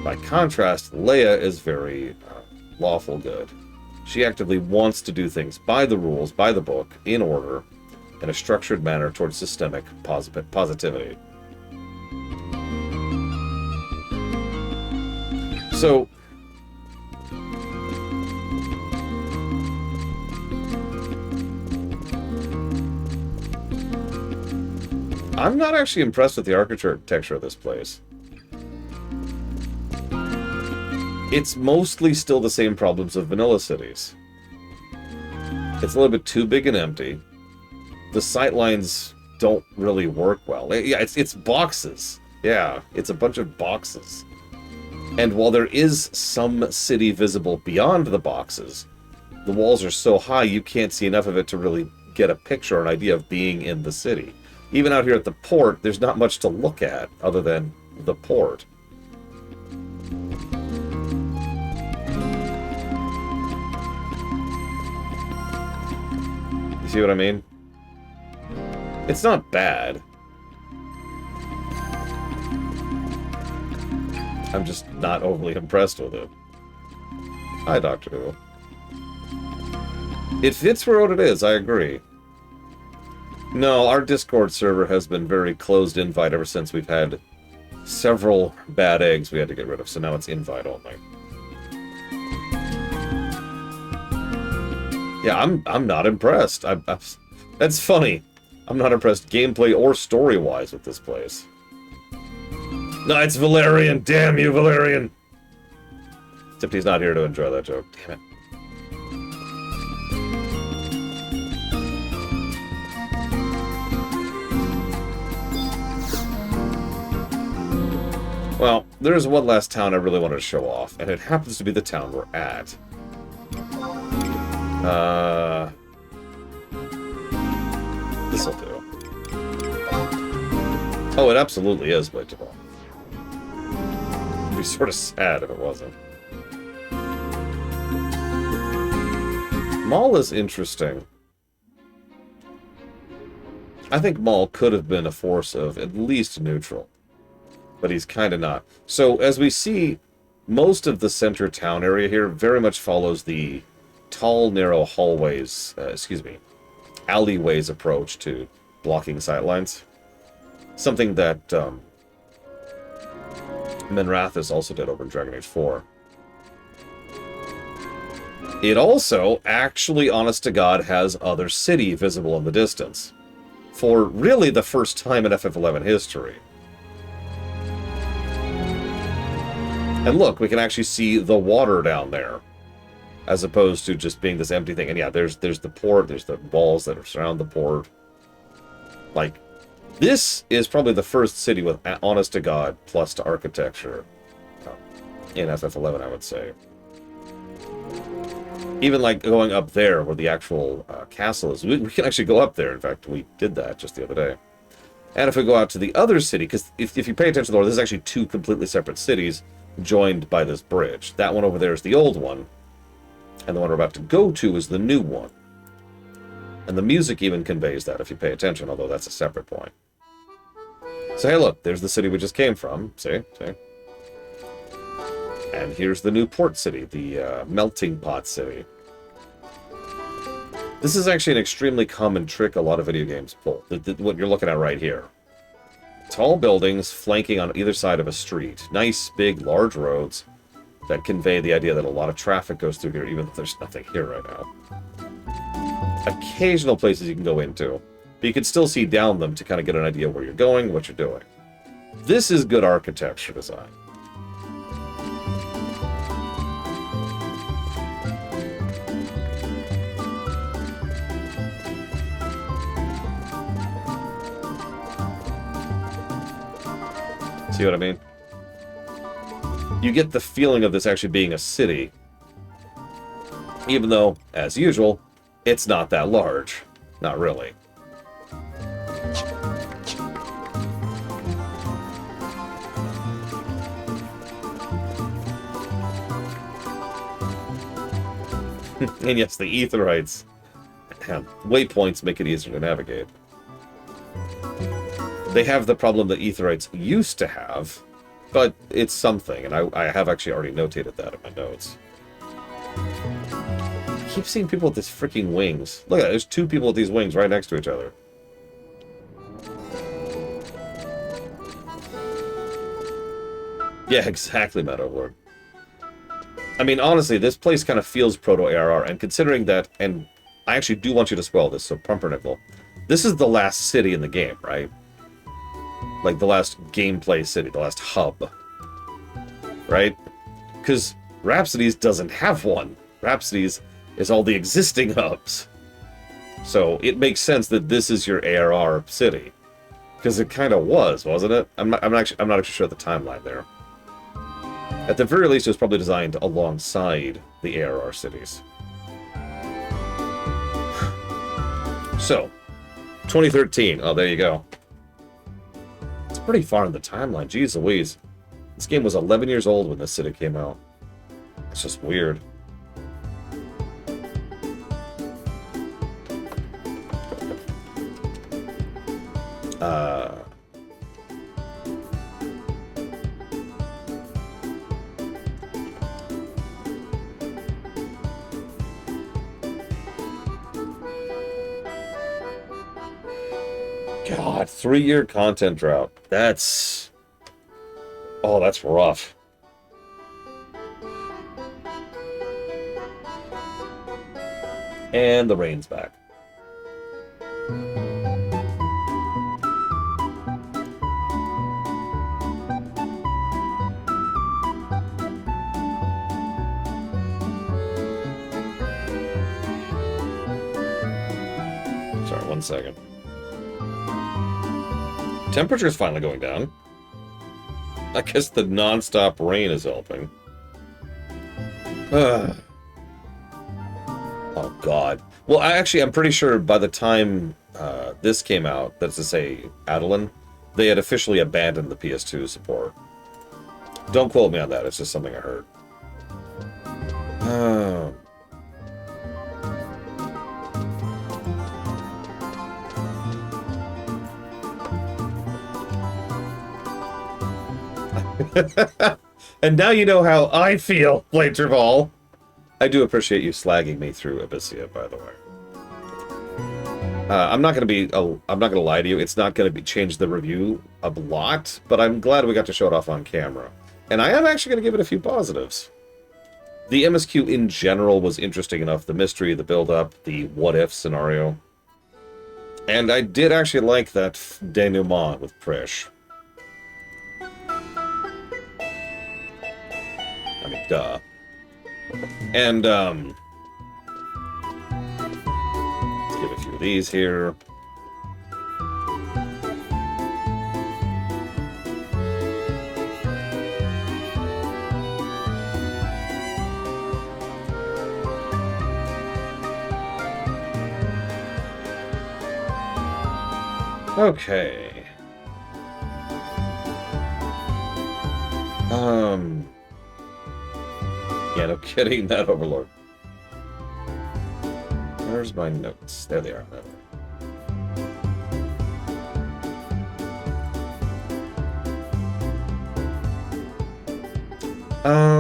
Speaker 1: By contrast, Leia is very lawful good. She actively wants to do things by the rules, by the book, in order, in a structured manner towards systemic positivity. So, I'm not actually impressed with the architecture of this place. It's mostly still the same problems of vanilla cities. It's a little bit too big and empty. The sightlines don't really work well. Yeah, it's boxes. Yeah, it's a bunch of boxes. And while there is some city visible beyond the boxes, the walls are so high you can't see enough of it to really get a picture or an idea of being in the city. Even out here at the port, there's not much to look at other than the port. You see what I mean? It's not bad. I'm just not overly impressed with it. Hi, Doctor Who. It fits for what it is, I agree. No, our Discord server has been very closed invite ever since we've had several bad eggs we had to get rid of, so now it's invite only. Yeah, I'm not impressed. That's funny. I'm not impressed gameplay or story-wise with this place. No, it's Valerian! Damn you, Valerian! Except he's not here to enjoy that joke. Damn it. Well, there's one last town I really wanted to show off, and it happens to be the town we're at. This'll do. Oh, it absolutely is Blade Trafall. It'd be sort of sad if it wasn't. Maul is interesting. I think Maul could have been a force of at least neutral. But he's kind of not. So, as we see, most of the center town area here very much follows the tall, narrow hallways, alleyways approach to blocking sightlines. Something that Minrathous also did over in Dragon Age 4. It also, actually, honest to God, has other city visible in the distance. For really the first time in FF11 history. And look, we can actually see the water down there. As opposed to just being this empty thing. And yeah, there's the port, there's the walls that surround the port. Like, this is probably the first city with honest to God plus to architecture in FF11, I would say. Even like going up there where the actual castle is. We can actually go up there. In fact, we did that just the other day. And if we go out to the other city, because if you pay attention to the lore, this is actually two completely separate cities. joined by this bridge. That one over there is the old one, and the one we're about to go to is the new one. And the music even conveys that if you pay attention, although that's a separate point. So hey, look, there's the city we just came from. See? And here's the new port city, the melting pot city. This is actually an extremely common trick a lot of video games pull. What you're looking at right here. Tall buildings flanking on either side of a street. Nice, big, large roads that convey the idea that a lot of traffic goes through here, even though there's nothing here right now. Occasional places you can go into, but you can still see down them to kind of get an idea where you're going, what you're doing. This is good architecture design. See what I mean? You get the feeling of this actually being a city, even though, as usual, it's not that large. Not really. And yes, the Aetherytes. Waypoints make it easier to navigate. They have the problem that Aetherytes used to have, but it's something, and I have actually already notated that in my notes. I keep seeing people with these freaking wings. Look at that, there's two people with these wings right next to each other. Yeah, exactly, Meadowlord. I mean, honestly, this place kind of feels proto-ARR, and considering that, and I actually do want you to spell this, so Pumpernickel, this is the last city in the game, right? Like the last gameplay city, the last hub. Right? Because Rhapsodies doesn't have one. Rhapsodies is all the existing hubs. So it makes sense that this is your ARR city. Because it kind of was, wasn't it? I'm not actually sure of the timeline there. At the very least, it was probably designed alongside the ARR cities. So, 2013. Oh, there you go. It's pretty far in the timeline. Jeez Louise. This game was 11 years old when this city came out. It's just weird. God, 3-year content drought. That's... Oh, that's rough. And the rain's back. Sorry, 1 second. Temperature's finally going down. I guess the non-stop rain is helping. Oh, God. Well, I'm pretty sure by the time this came out, that's to say, Adeline, they had officially abandoned the PS2 support. Don't quote me on that, it's just something I heard. And now you know how I feel, Blade Traval. I do appreciate you slagging me through Abyssia, by the way. I'm not gonna lie to you. It's not gonna change the review a lot, but I'm glad we got to show it off on camera. And I am actually gonna give it a few positives. The MSQ in general was interesting enough. The mystery, the build-up, the what-if scenario. And I did actually like that denouement with Prish. I mean, duh. And, let's give a few of these here. Okay. Yeah, no kidding, that Overlord. Where's my notes? There they are.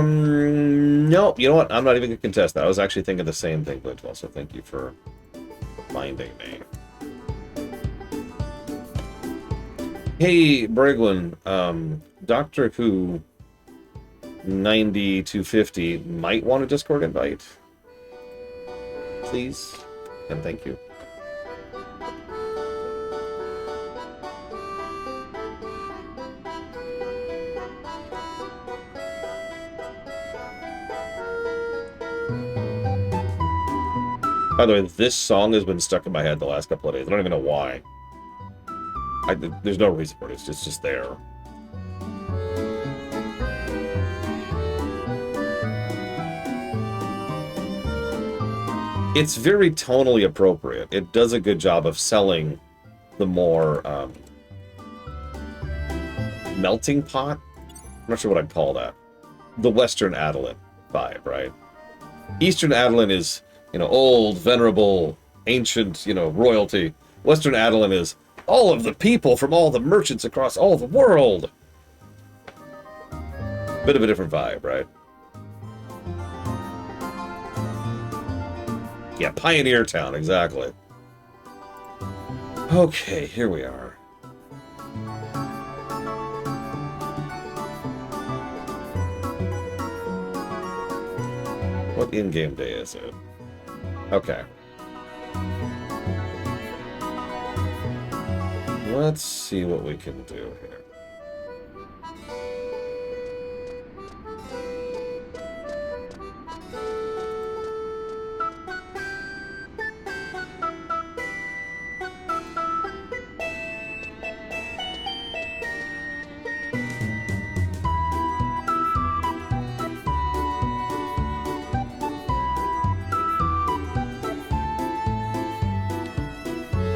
Speaker 1: No, you know what? I'm not even gonna contest that. I was actually thinking the same thing, Glitchwell, so thank you for reminding me. Hey, Briglin, Doctor Who 9250 might want a Discord invite. Please, and thank you. By the way, this song has been stuck in my head the last couple of days. I don't even know why. There's no reason for it. It's just there. It's very tonally appropriate. It does a good job of selling the more melting pot. I'm not sure what I'd call that. The Western Adeline vibe, right? Eastern Adeline is, you know, old, venerable, ancient, you know, royalty. Western Adeline is all of the people from all the merchants across all the world. Bit of a different vibe, right? Yeah, Pioneer Town, exactly. Okay, here we are. What in-game day is it? Okay. Let's see what we can do here.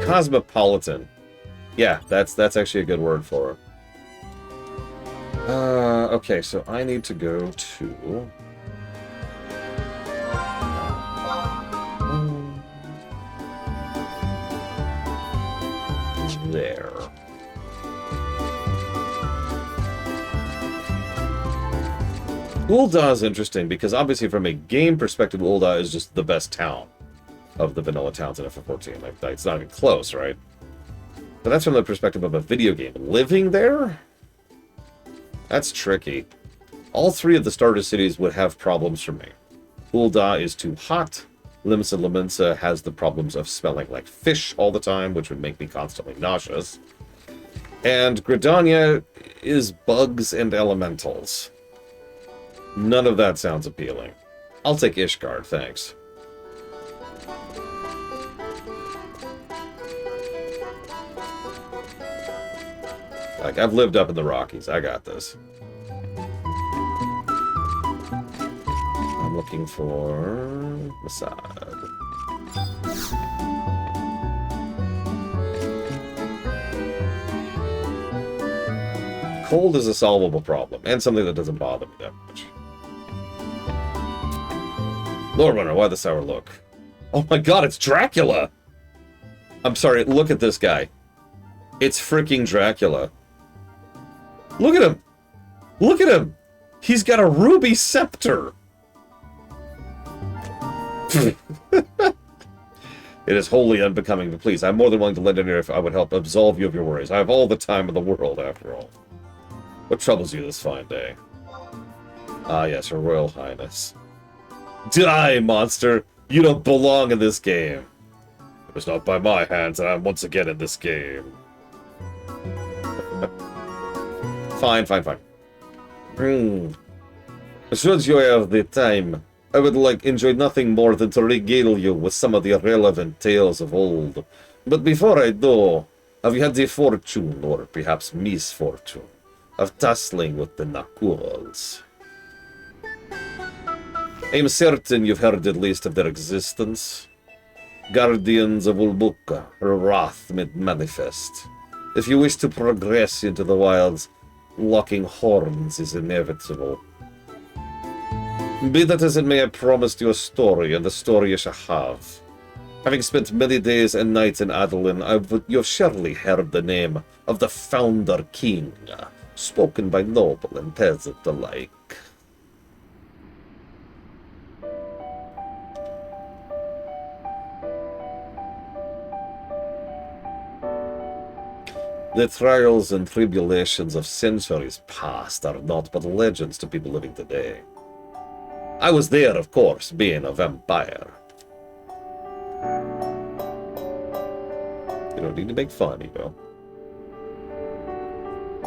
Speaker 1: Cosmopolitan. Yeah, that's actually a good word for it. Okay, so I need to go to... there. Ul'dah is interesting because obviously from a game perspective, Ul'dah is just the best town of the vanilla towns in FF14. Like, it's not even close, right? But that's from the perspective of a video game. Living there? That's tricky. All three of the starter cities would have problems for me. Ul'dah is too hot. Limsa Lominsa has the problems of smelling like fish all the time, which would make me constantly nauseous. And Gridania is bugs and elementals. None of that sounds appealing. I'll take Ishgard, thanks. Like, I've lived up in the Rockies. I got this. I'm looking for... Masad. Cold is a solvable problem, and something that doesn't bother me that much. Lord Runner, why the sour look? Oh my god, it's Dracula! I'm sorry, look at this guy. It's freaking Dracula. Look at him! Look at him! He's got a ruby scepter! It is wholly unbecoming, but please, I'm more than willing to lend an ear if I would help absolve you of your worries. I have all the time in the world, after all. What troubles you this fine day? Ah, yes, Her Royal Highness. Die, monster! You don't belong in this game! It was not by my hands, and I'm once again in this game. Fine. Should you have the time, I would enjoy nothing more than to regale you with some of the irrelevant tales of old. But before I do, have you had the fortune, or perhaps misfortune, of tussling with the Nakuls? I'm certain you've heard at least of their existence. Guardians of Ulbuka, her wrath made manifest. If you wish to progress into the wilds, locking horns is inevitable. Be that as it may, I promised you a story, and the story you shall have. Having spent many days and nights in Adolin, you have surely heard the name of the Founder King, spoken by noble and peasant alike. The trials and tribulations of centuries past are naught but legends to people living today. I was there, of course, being a vampire. You don't need to make fun, you know.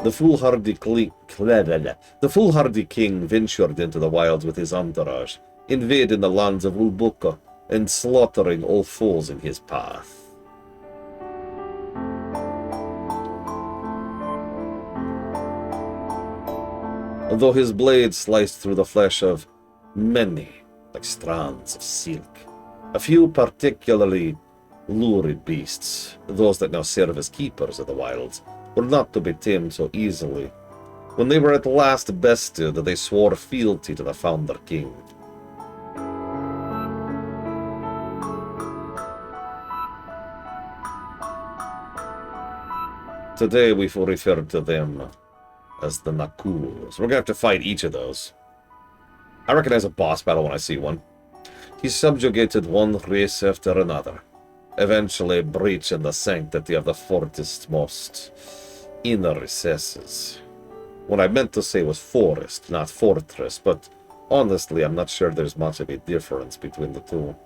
Speaker 1: The foolhardy king ventured into the wilds with his entourage, invading the lands of Ulbuka and slaughtering all foes in his path. Though his blade sliced through the flesh of many, like strands of silk, a few particularly lurid beasts, those that now serve as keepers of the wilds, were not to be tamed so easily. When they were at last bested, they swore fealty to the Founder King. Today we refer to them as the Nakuls. We're gonna have to fight each of those. I recognize a boss battle when I see one. He subjugated one race after another, eventually breaching the sanctity of the fort's most inner recesses. What I meant to say was forest, not fortress, but honestly, I'm not sure there's much of a difference between the two.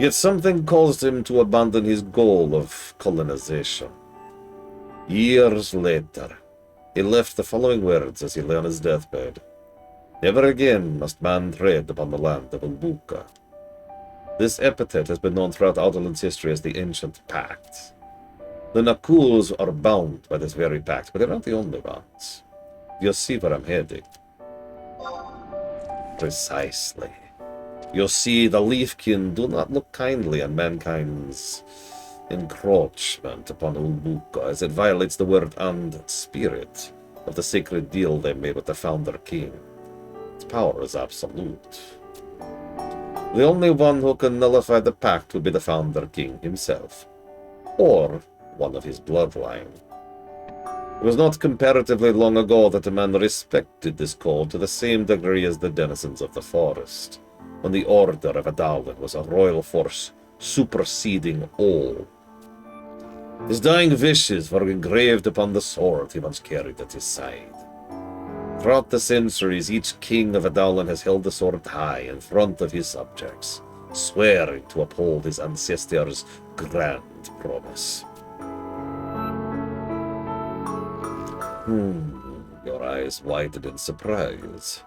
Speaker 1: Yet something caused him to abandon his goal of colonization. Years later, he left the following words as he lay on his deathbed. Never again must man tread upon the land of Ulbuka. This epithet has been known throughout Adolin's history as the Ancient Pact. The Nakuls are bound by this very pact, but they're not the only ones. You'll see where I'm heading. Precisely. You'll see the Leafkin do not look kindly on mankind's encroachment upon Ulbuka, as it violates the word and spirit of the sacred deal they made with the Founder King. Its power is absolute. The only one who can nullify the pact would be the Founder King himself, or one of his bloodline. It was not comparatively long ago that a man respected this code to the same degree as the denizens of the forest, when the Order of Adalin was a royal force superseding all. His dying wishes were engraved upon the sword he once carried at his side. Throughout the centuries, each king of Adalin has held the sword high in front of his subjects, swearing to uphold his ancestors' grand promise. Your eyes widened in surprise.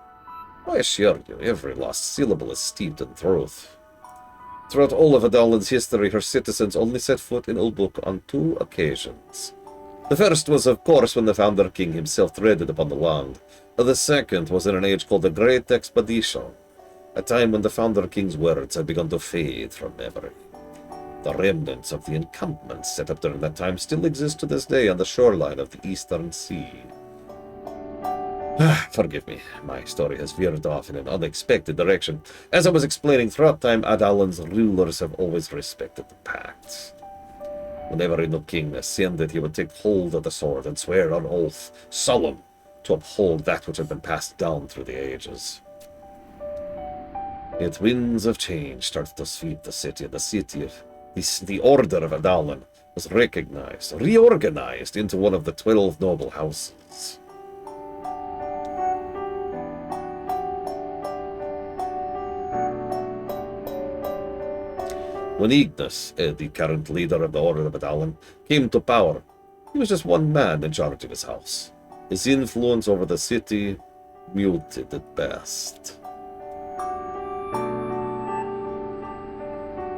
Speaker 1: I assure you, every lost syllable is steeped in truth. Throughout all of Adolin's history, her citizens only set foot in Ulbuka on 2 occasions. The first was, of course, when the Founder King himself treaded upon the land. The second was in an age called the Great Expedition, a time when the Founder King's words had begun to fade from memory. The remnants of the encampments set up during that time still exist to this day on the shoreline of the Eastern Sea. Forgive me, my story has veered off in an unexpected direction. As I was explaining, throughout time, Adolin's rulers have always respected the pact. Whenever a new king ascended, he would take hold of the sword and swear on oath, solemn, to uphold that which had been passed down through the ages. Yet winds of change started to sweep the city, and the Order of Adalin was reorganized into one of the 12 noble houses. When Ignis, the current leader of the Order of Adalin, came to power, he was just one man in charge of his house. His influence over the city muted at best.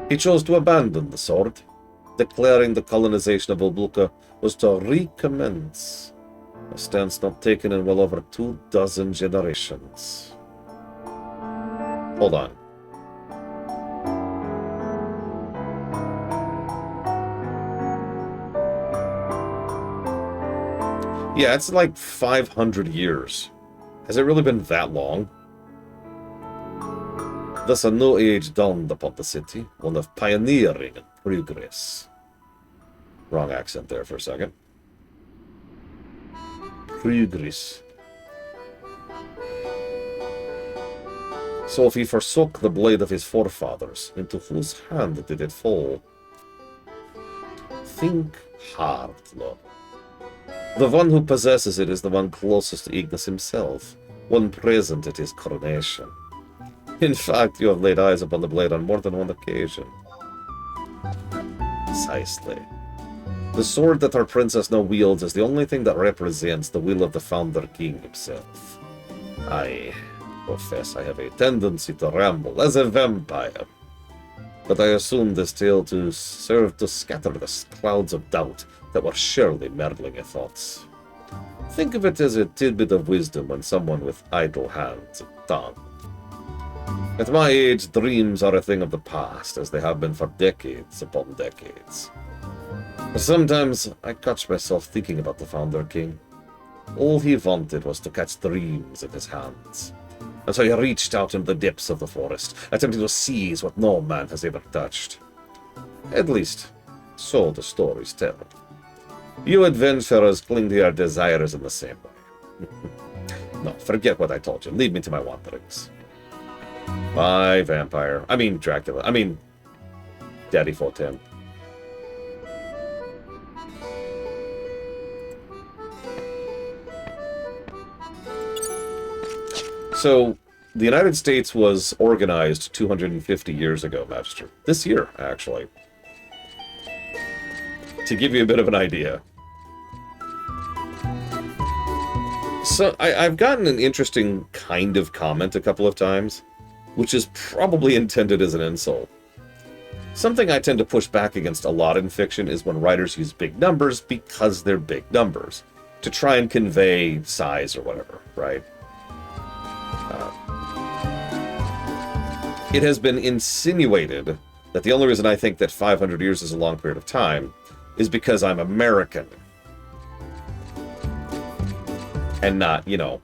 Speaker 1: He chose to abandon the sword, declaring the colonization of Ulbuka was to recommence, a stance not taken in well over 24 generations. Hold on. Yeah, it's like 500 years. Has it really been that long? Thus a new age dawned upon the city, one of pioneering and progress. Wrong accent there for a second. Progress. So if he forsook the blade of his forefathers, into whose hand did it fall? Think hard, Lord. The one who possesses it is the one closest to Ignis himself, one present at his coronation. In fact, you have laid eyes upon the blade on more than one occasion. Precisely. The sword that our princess now wields is the only thing that represents the will of the Founder King himself. I profess I have a tendency to ramble as a vampire, but I assume this tale to serve to scatter the clouds of doubt that were surely meddling your thoughts. Think of it as a tidbit of wisdom on someone with idle hands and tongue. At my age, dreams are a thing of the past, as they have been for decades upon decades. But sometimes I catch myself thinking about the Founder King. All he wanted was to catch dreams in his hands. And so he reached out into the depths of the forest, attempting to seize what no man has ever touched. At least, so the stories tell. You adventurers cling to your desires in the same way. No, forget what I told you. Lead me to my wanderings. Bye, vampire. I mean, Dracula. I mean, Daddy Fortin. So, the United States was organized 250 years ago, Magister. This year, actually. To give you a bit of an idea. So, I've gotten an interesting kind of comment a couple of times, which is probably intended as an insult. Something I tend to push back against a lot in fiction is when writers use big numbers because they're big numbers, to try and convey size or whatever, right? It has been insinuated that the only reason I think that 500 years is a long period of time is because I'm American. And not, you know,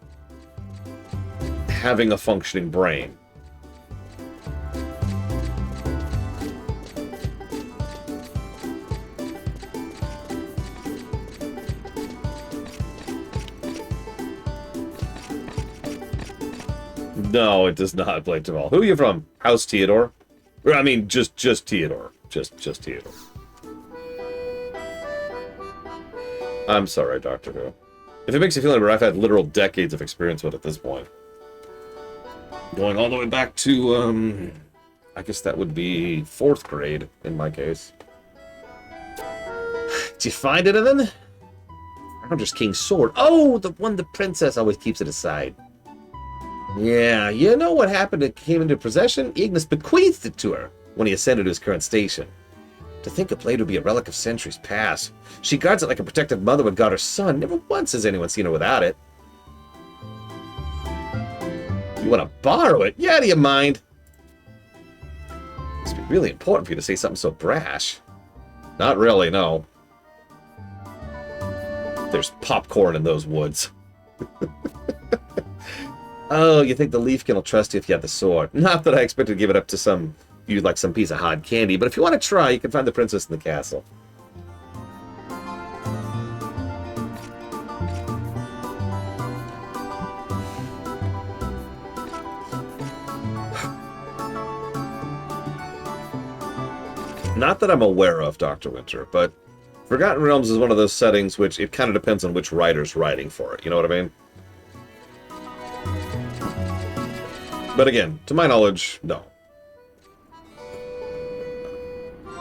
Speaker 1: having a functioning brain. No, it does not, Blade Taval. Who are you from? House Theodore? I mean, just Theodore. Just Theodore. I'm sorry, Doctor Who. If it makes you feel any better, I've had literal decades of experience with it at this point. Going all the way back to, I guess that would be 4th grade, in my case. Did you find it, then? Founder's King's sword. Oh, the one the princess always keeps at his side. Yeah, you know what happened? It came into possession? Ignis bequeathed it to her when he ascended to his current station. To think a blade would be a relic of centuries past. She guards it like a protective mother would guard her son. Never once has anyone seen her without it. You want to borrow it? Yeah, do you mind? Must be really important for you to say something so brash. Not really, no. There's popcorn in those woods. Oh, you think the Leafkin will trust you if you have the sword. Not that I expect to give it up to some piece of hard candy, but if you want to try, you can find the princess in the castle. Not that I'm aware of, Dr. Winter, but Forgotten Realms is one of those settings which it kind of depends on which writer's writing for it, you know what I mean? But again, to my knowledge, no.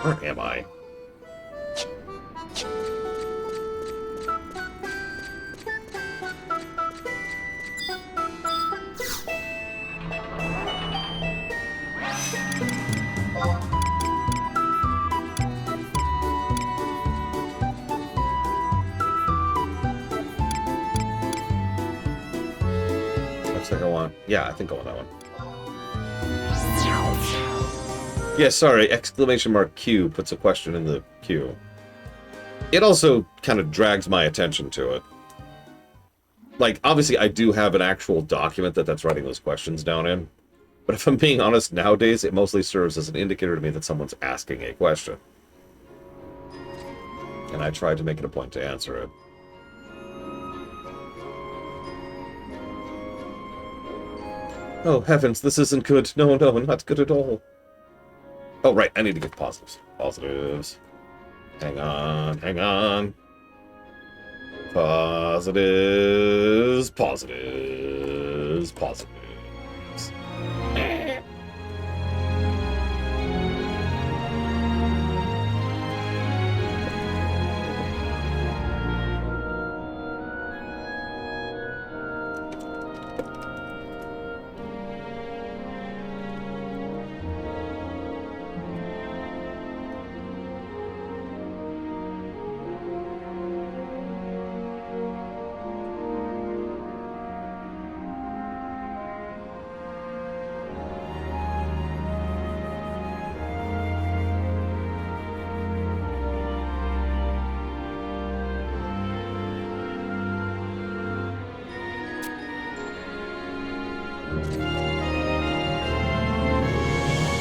Speaker 1: Where am I? Looks like I want... Yeah, I think I want that one. Yeah, sorry, exclamation mark Q puts a question in the queue. It also kind of drags my attention to it. Like, obviously I do have an actual document that's writing those questions down in, But if I'm being honest, nowadays it mostly serves as an indicator to me that someone's asking a question. And I try to make it a point to answer it. Oh, heavens, this isn't good. No, no, not good at all. Oh, right, I need to get positives. Positives. Hang on, hang on. Positives, positives, positives.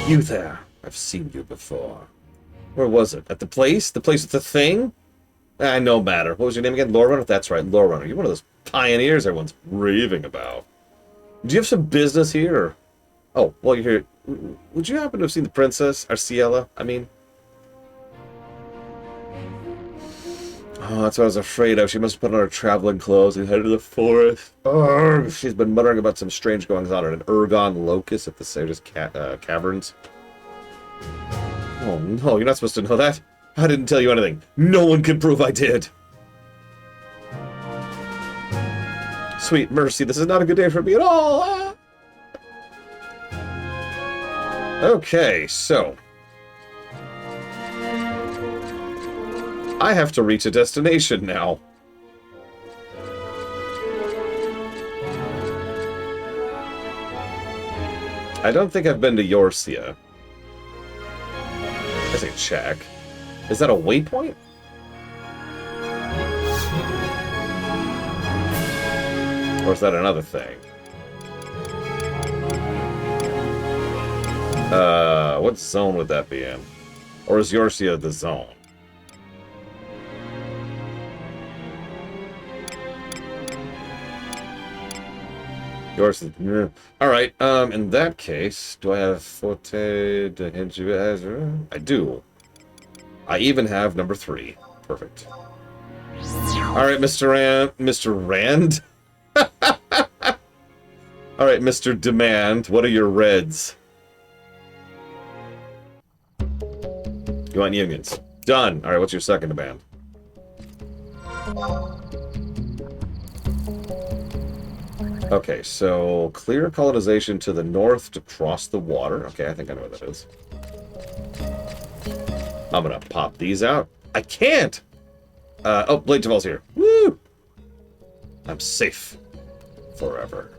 Speaker 1: You there. I've seen you before. Where was it? At the place? The place with the thing? Ah, no matter. What was your name again? Lore Runner? That's right, Lore Runner. You're one of those pioneers everyone's raving about. Do you have some business here? Or... Oh, well, you're here. Would you happen to have seen the princess? Arciela, I mean? Oh, that's what I was afraid of. She must have put on her traveling clothes and headed to the forest. Oh, she's been muttering about some strange goings on at an Urgon locus at the Sages caverns. Oh, no, you're not supposed to know that. I didn't tell you anything. No one can prove I did. Sweet mercy, this is not a good day for me at all. Ah. Okay, so... I have to reach a destination now. I don't think I've been to Yorcia. I say check. Is that a waypoint? Or is that another thing? What zone would that be in? Or is Yorcia the zone? Yours is... Alright, in that case, do I have Forte de Hinju? I do. I even have number 3. Perfect. Alright, Mr. Rand... Mr. Rand? Alright, Mr. Demand, what are your reds? You want unions. Done! Alright, what's your second demand? Okay, so clear colonization to the north to cross the water. Okay, I think I know what that is. I'm gonna pop these out. I can't! Oh, Blade Javal's here. Woo! I'm safe. Forever.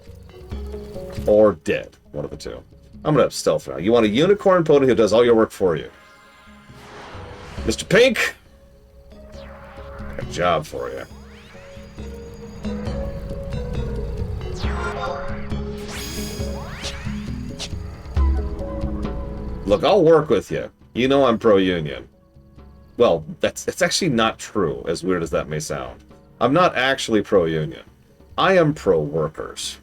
Speaker 1: Or dead. One of the two. I'm gonna stealth now. You want a unicorn pony who does all your work for you. Mr. Pink! I got a job for you. Look, I'll work with you. You know I'm pro-union. Well, it's actually not true, as weird as that may sound. I'm not actually pro-union. I am pro-workers.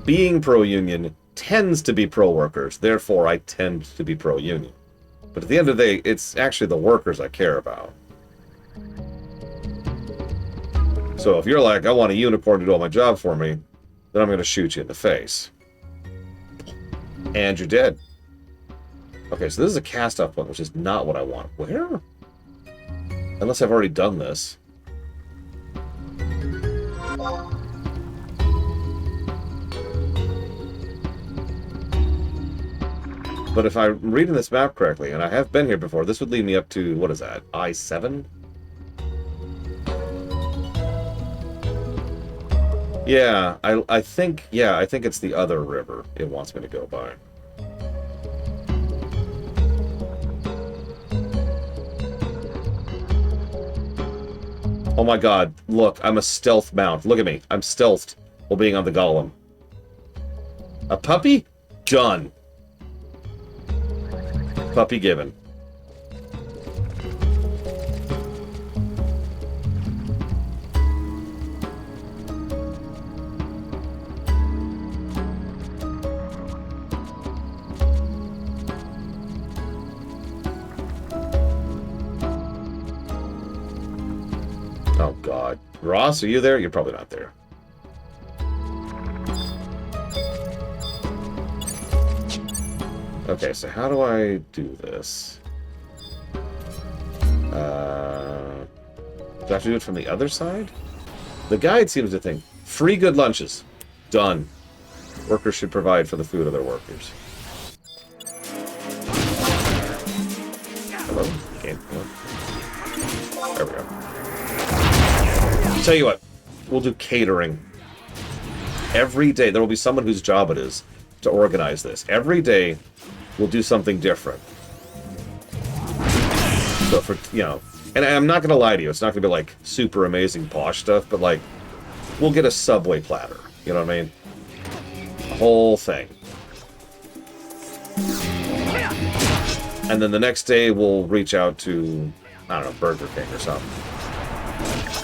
Speaker 1: Being pro-union tends to be pro-workers, therefore I tend to be pro-union. But at the end of the day, it's actually the workers I care about. So if you're like, I want a unicorn to do all my job for me, then I'm going to shoot you in the face. And you're dead. Okay, so this is a cast-off point, which is not what I want. Where? Unless I've already done this. But if I'm reading this map correctly, and I have been here before, this would lead me up to, what is that, I-7? Yeah, I think it's the other river it wants me to go by. Oh my god, look, I'm a stealth mount. Look at me, I'm stealthed while being on the golem. A puppy? Done. Puppy given. Oh, God. Ross, are you there? You're probably not there. Okay, so how do I do this? Do I have to do it from the other side? The guide seems to think, free good lunches. Done. Workers should provide for the food of their workers. Hello? Game. Hello? There we go. Tell you what, we'll do catering. Every day, there will be someone whose job it is to organize this. Every day, we'll do something different. So for, you know, and I'm not going to lie to you, it's not going to be like super amazing posh stuff, but like, we'll get a Subway platter. You know what I mean? The whole thing. And then the next day, we'll reach out to, I don't know, Burger King or something.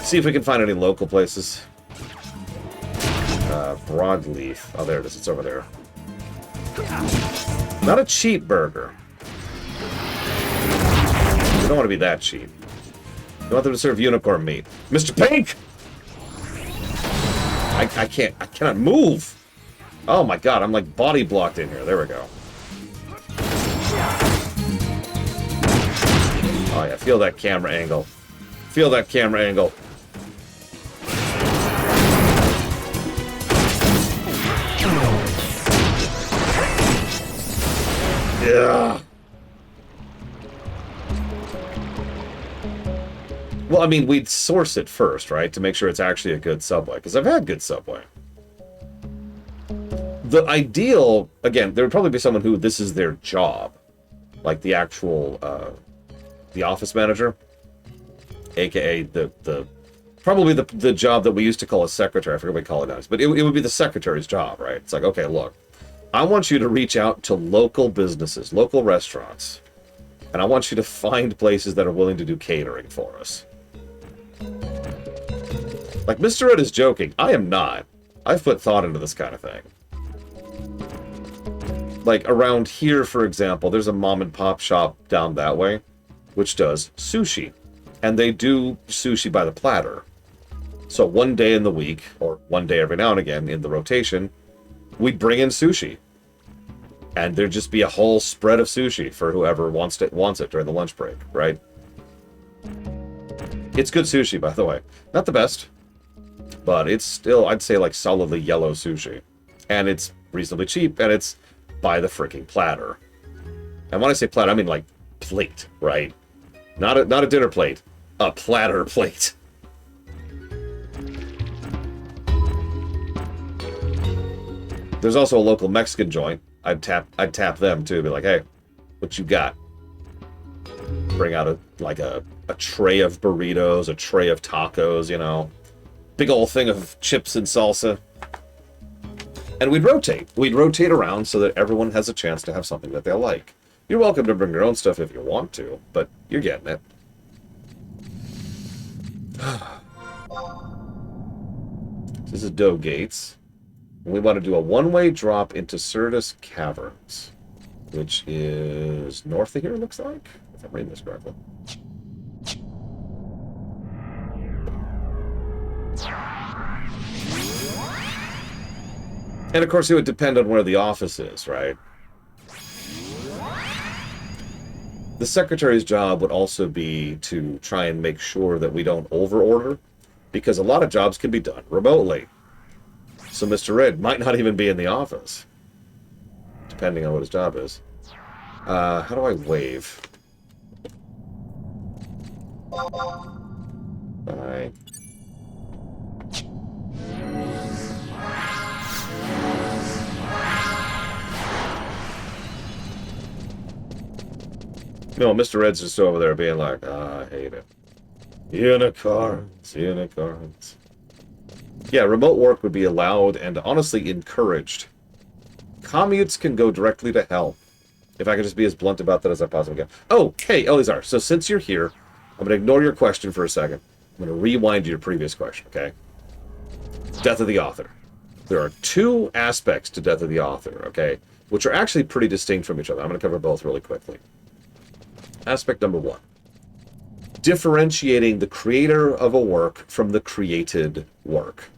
Speaker 1: See if we can find any local places. Broadleaf. Oh, there it is. It's over there. Not a cheap burger. You don't want to be that cheap. You want them to serve unicorn meat. Mr. Pink! I cannot move! Oh my god, I'm like body blocked in here. There we go. Oh yeah, feel that camera angle. Feel that camera angle. Yeah. Well, I mean, we'd source it first, right? To make sure it's actually a good Subway. Because I've had good Subway. The ideal, again, there would probably be someone who this is their job. Like the actual, the office manager. AKA probably the job that we used to call a secretary. I forget what we call it now. But it would be the secretary's job, right? It's like, okay, look. I want you to reach out to local businesses, local restaurants. And I want you to find places that are willing to do catering for us. Like, Mr. Ed is joking. I am not. I've put thought into this kind of thing. Like, around here, for example, there's a mom and pop shop down that way, which does sushi. And they do sushi by the platter. So one day in the week, or one day every now and again in the rotation, we'd bring in sushi. And there'd just be a whole spread of sushi for whoever wants it during the lunch break, right? It's good sushi, by the way. Not the best, but it's still, I'd say, like, solidly yellow sushi. And it's reasonably cheap, and it's by the freaking platter. And when I say platter, I mean, like, plate, right? Not a dinner plate. A platter plate. There's also a local Mexican joint. I'd tap them too. Be like, hey, what you got? Bring out a tray of burritos, a tray of tacos, you know, big old thing of chips and salsa. And we'd rotate. We'd rotate around so that everyone has a chance to have something that they'll like. You're welcome to bring your own stuff if you want to, but you're getting it. This is Doe Gates. We want to do a one-way drop into Certus Caverns, which is north of here, it looks like, if I'm reading this correctly. And of course, it would depend on where the office is, right? The secretary's job would also be to try and make sure that we don't over-order, because a lot of jobs can be done remotely. So Mr. Red might not even be in the office, depending on what his job is. How do I wave? Bye. No, Mr. Red's just over there being like, I hate it. Unicorns, unicorns. Yeah, remote work would be allowed and honestly encouraged. Commutes can go directly to hell. If I could just be as blunt about that as I possibly can. Oh, hey, Eleazar, so since you're here, I'm going to ignore your question for a second. I'm going to rewind to your previous question, okay? Death of the author. There are two aspects to Death of the author, okay, which are actually pretty distinct from each other. I'm going to cover both really quickly. Aspect number one. Differentiating the creator of a work from the created work.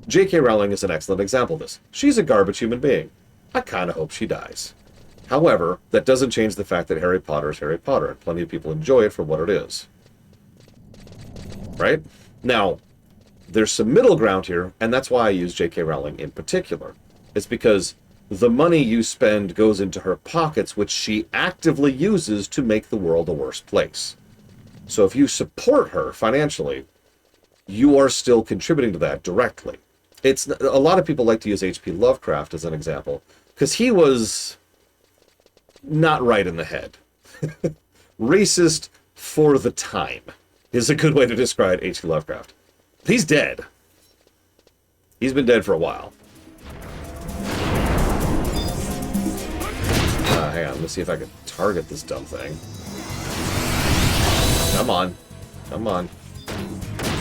Speaker 1: J.K. Rowling is an excellent example of this. She's a garbage human being. I kind of hope she dies. However, that doesn't change the fact that Harry Potter is Harry Potter, and plenty of people enjoy it for what it is. Right? Now, there's some middle ground here, and that's why I use J.K. Rowling in particular. It's because the money you spend goes into her pockets, which she actively uses to make the world a worse place. So if you support her financially, you are still contributing to that directly. It's a lot of people like to use H.P. Lovecraft as an example, because he was not right in the head. Racist for the time is a good way to describe H.P. Lovecraft. He's dead. He's been dead for a while. Hang on, let me see if I can target this dumb thing. Come on. Come on.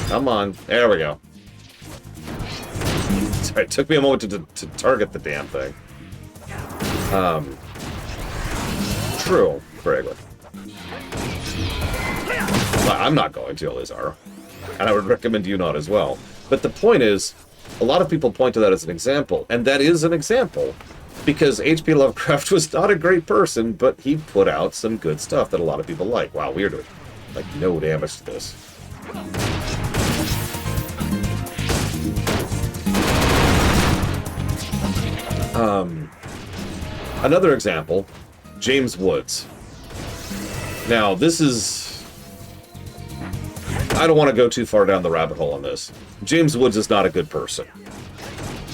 Speaker 1: Come on. There we go. Sorry, it took me a moment to target the damn thing. True, Craig. I'm not going to, Eleazar. And I would recommend you not as well. But the point is, a lot of people point to that as an example, and that is an example, because H.P. Lovecraft was not a great person, but he put out some good stuff that a lot of people like. Wow, we're doing, like, no damage to this. Another example, James Woods. Now, this is... I don't want to go too far down the rabbit hole on this. James Woods is not a good person.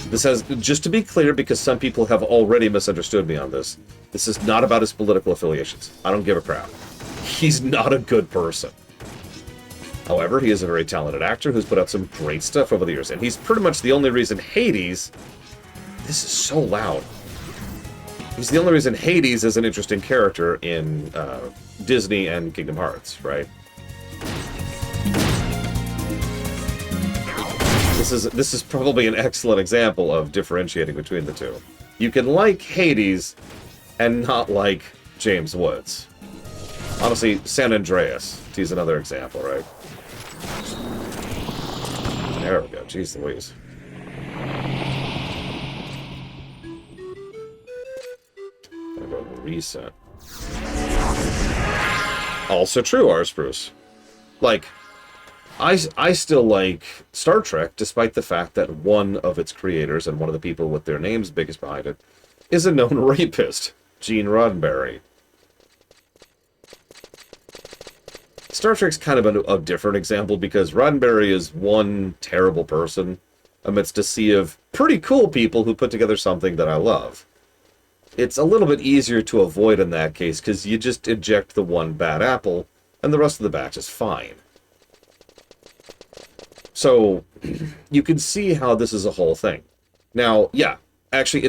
Speaker 1: This has, just to be clear, because some people have already misunderstood me on this, this is not about his political affiliations. I don't give a crap. He's not a good person. However, he is a very talented actor who's put out some great stuff over the years, and he's pretty much the only reason Hades... This is so loud. He's the only reason Hades is an interesting character in Disney and Kingdom Hearts, right? This is probably an excellent example of differentiating between the two. You can like Hades and not like James Woods. Honestly, San Andreas, to use another example, right? There we go. Jeez Louise. I'm gonna go to reset. Also true, Arspruce. Like, I still like Star Trek, despite the fact that one of its creators and one of the people with their names biggest behind it is a known rapist, Gene Roddenberry. Star Trek's kind of a different example because Roddenberry is one terrible person amidst a sea of pretty cool people who put together something that I love. It's a little bit easier to avoid in that case because you just eject the one bad apple and the rest of the batch is fine. So you can see how this is a whole thing. Now, yeah, actually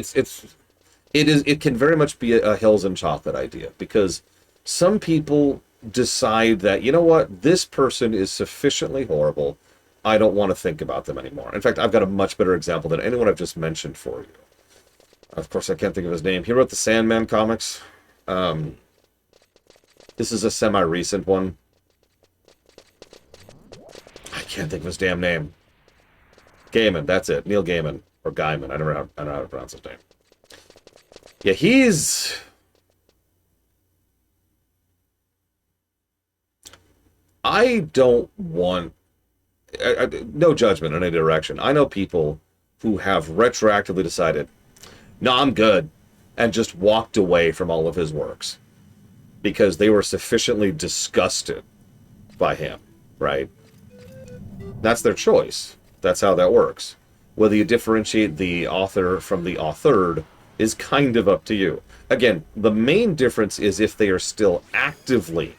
Speaker 1: it can very much be a Hills and Chocolate idea because some people decide that, you know what, this person is sufficiently horrible, I don't want to think about them anymore. In fact, I've got a much better example than anyone I've just mentioned for you. Of course, I can't think of his name. He wrote the Sandman comics. This is a semi-recent one. I can't think of his damn name. Gaiman, that's it. Neil Gaiman. Or Gaiman. I don't know how to pronounce his name. Yeah, he's... I don't want... no judgment in any direction. I know people who have retroactively decided, no, I'm good, and just walked away from all of his works because they were sufficiently disgusted by him, right? That's their choice. That's how that works. Whether you differentiate the author from the authored is kind of up to you. Again, the main difference is if they are still actively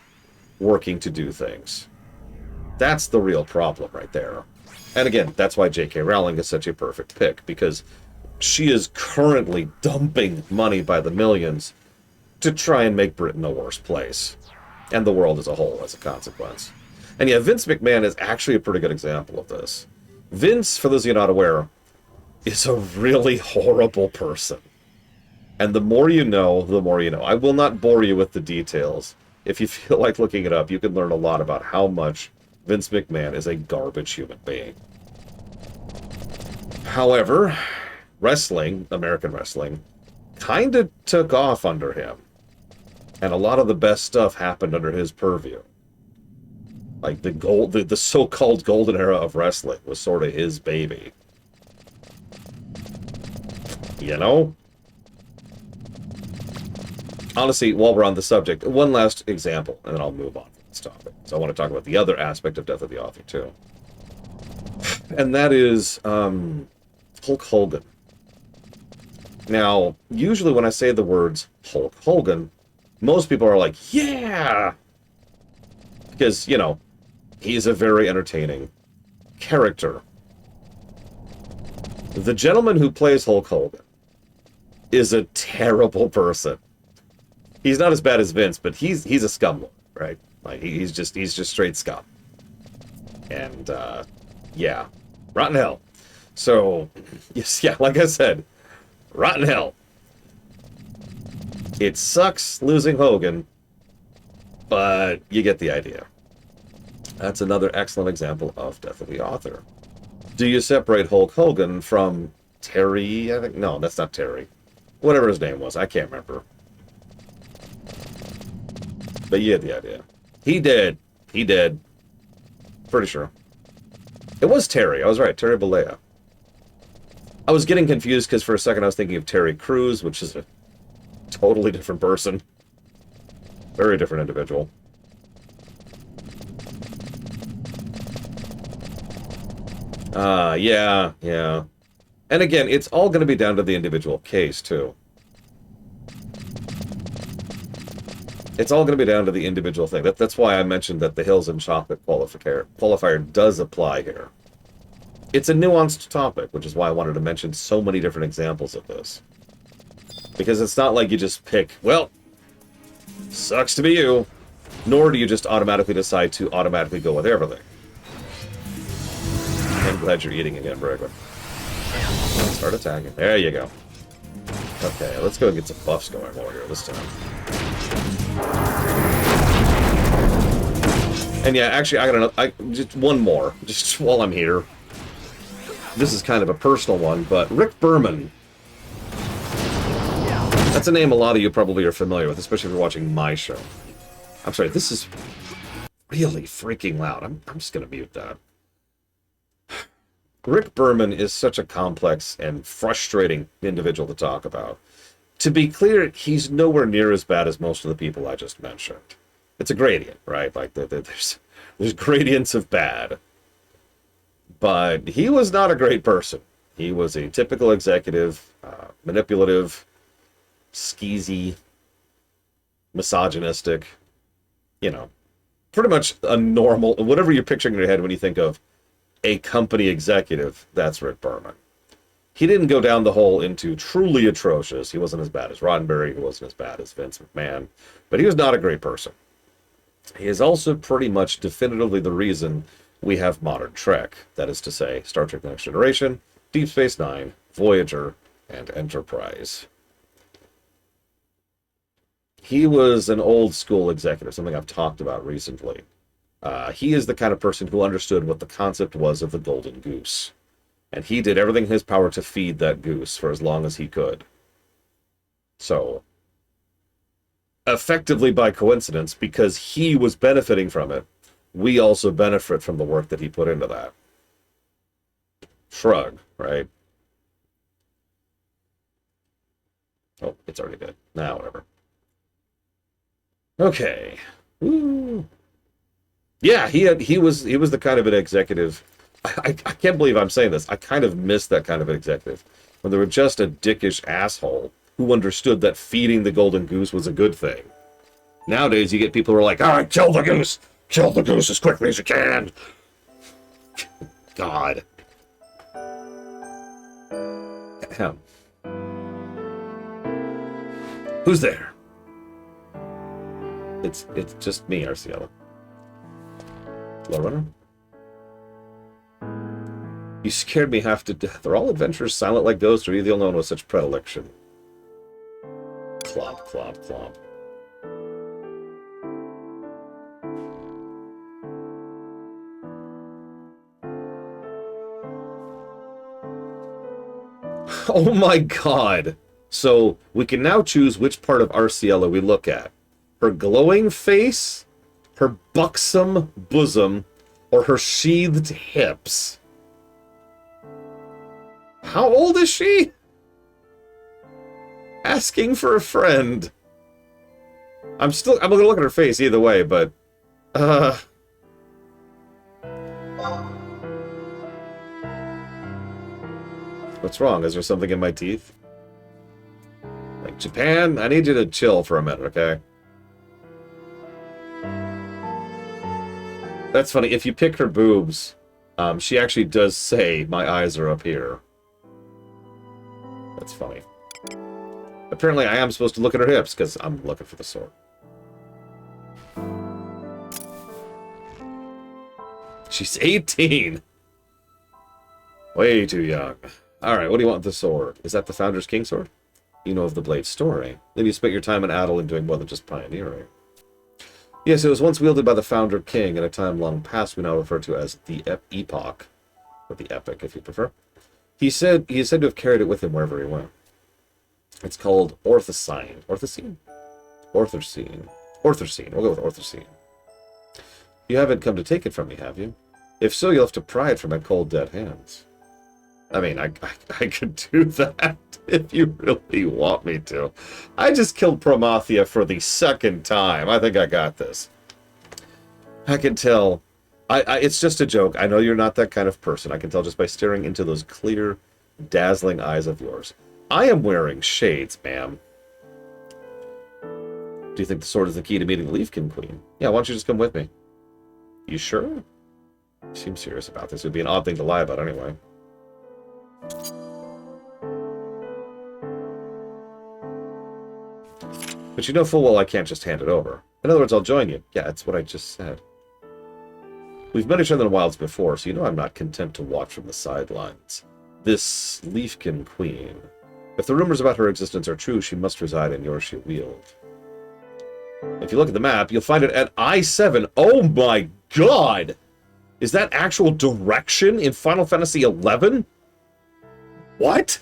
Speaker 1: working to do things. That's the real problem right there. And again, that's why J.K. Rowling is such a perfect pick, because she is currently dumping money by the millions to try and make Britain a worse place. And the world as a whole as a consequence. And yeah, Vince McMahon is actually a pretty good example of this. Vince, for those of you not aware, is a really horrible person. And the more you know, the more you know. I will not bore you with the details. If you feel like looking it up, you can learn a lot about how much Vince McMahon is a garbage human being. However, wrestling, American wrestling, kind of took off under him. And a lot of the best stuff happened under his purview. Like the so-called golden era of wrestling was sort of his baby. You know? Honestly, while we're on the subject, one last example, and then I'll move on from this topic. So I want to talk about the other aspect of Death of the Author, too. And that is Hulk Hogan. Now, usually when I say the words Hulk Hogan, most people are like, yeah! Because, you know, he's a very entertaining character. The gentleman who plays Hulk Hogan is a terrible person. He's not as bad as Vince, but he's a scumlord, right? Like he's just straight scum. And yeah, rotten hell. So yes, yeah, like I said, rotten hell. It sucks losing Hogan, but you get the idea. That's another excellent example of Death of the Author. Do you separate Hulk Hogan from Terry? I think no, that's not Terry. Whatever his name was, I can't remember. But you get the idea. He did. He did. Pretty sure. It was Terry. I was right. Terry Bollea. I was getting confused because for a second I was thinking of Terry Crews, which is a totally different person. Very different individual. Yeah. And again, it's all going to be down to the individual case, too. It's all going to be down to the individual thing. That's why I mentioned that the Hills and Chocolate qualifier does apply here. It's a nuanced topic, which is why I wanted to mention so many different examples of this. Because it's not like you just pick, well, sucks to be you, nor do you just automatically decide to automatically go with everything. I'm glad you're eating again, Bregman. Start attacking. There you go. Okay, let's go get some buffs going more here this time. And yeah, actually, just one more, just while I'm here. This is kind of a personal one, but Rick Berman. That's a name a lot of you probably are familiar with, especially if you're watching my show. I'm sorry, this is really freaking loud. I'm just going to mute that. Rick Berman is such a complex and frustrating individual to talk about. To be clear, he's nowhere near as bad as most of the people I just mentioned. It's a gradient, right? Like, there's gradients of bad. But he was not a great person. He was a typical executive, manipulative, skeezy, misogynistic, you know, pretty much a normal, whatever you're picturing in your head when you think of a company executive, that's Rick Berman. He didn't go down the hole into truly atrocious. He wasn't as bad as Roddenberry. He wasn't as bad as Vince McMahon. But he was not a great person. He is also pretty much definitively the reason we have modern Trek. That is to say, Star Trek The Next Generation, Deep Space Nine, Voyager, and Enterprise. He was an old school executive, something I've talked about recently. He is the kind of person who understood what the concept was of the golden goose. And he did everything in his power to feed that goose for as long as he could. So, effectively by coincidence, because he was benefiting from it, we also benefit from the work that he put into that. Shrug, right? Oh, it's already dead. Nah, whatever. Okay. Woo. Yeah, he was the kind of an executive. I can't believe I'm saying this. I kind of miss that kind of an executive. When they were just a dickish asshole who understood that feeding the golden goose was a good thing. Nowadays, you get people who are like, all right, kill the goose! Kill the goose as quickly as you can! God. Who's there? It's just me, Arciela. Low runner? You scared me half to death. Are all adventurers silent like ghosts, or are you the only one with such predilection? Clomp, clomp, clomp. Oh my god! So, we can now choose which part of Arciela we look at. Her glowing face, her buxom bosom, or her sheathed hips. How old is she? Asking for a friend. I'm gonna look at her face either way, but... What's wrong? Is there something in my teeth? Like, Japan, I need you to chill for a minute, okay? That's funny. If you pick her boobs, she actually does say, my eyes are up here. That's funny. Apparently, I am supposed to look at her hips, because I'm looking for the sword. She's 18! Way too young. Alright, what do you want with the sword? Is that the Founder's King sword? You know of the Blade's story. Then you spent your time in Adel doing more than just pioneering. Yes, it was once wielded by the Founder King in a time long past we now refer to as the Epoch. Or the Epic, if you prefer. He is said to have carried it with him wherever he went. It's called Orthocene. Orthocene? Orthocene. Orthocene. We'll go with Orthocene. You haven't come to take it from me, have you? If so, you'll have to pry it from my cold, dead hands. I mean, I could do that if you really want me to. I just killed Promathia for the second time. I think I got this. I can tell. It's just a joke. I know you're not that kind of person. I can tell just by staring into those clear, dazzling eyes of yours. I am wearing shades, ma'am. Do you think the sword is the key to meeting the Leafkin Queen? Yeah, why don't you just come with me? You sure? You seem serious about this. It would be an odd thing to lie about anyway. But you know full well I can't just hand it over. In other words, I'll join you. Yeah, that's what I just said. We've met each other in the wilds before, so you know I'm not content to watch from the sidelines. This Leafkin Queen. If the rumors about her existence are true, she must reside in Yorshire Weald. If you look at the map, you'll find it at I-7. Oh my god! Is that actual direction in Final Fantasy XI? What?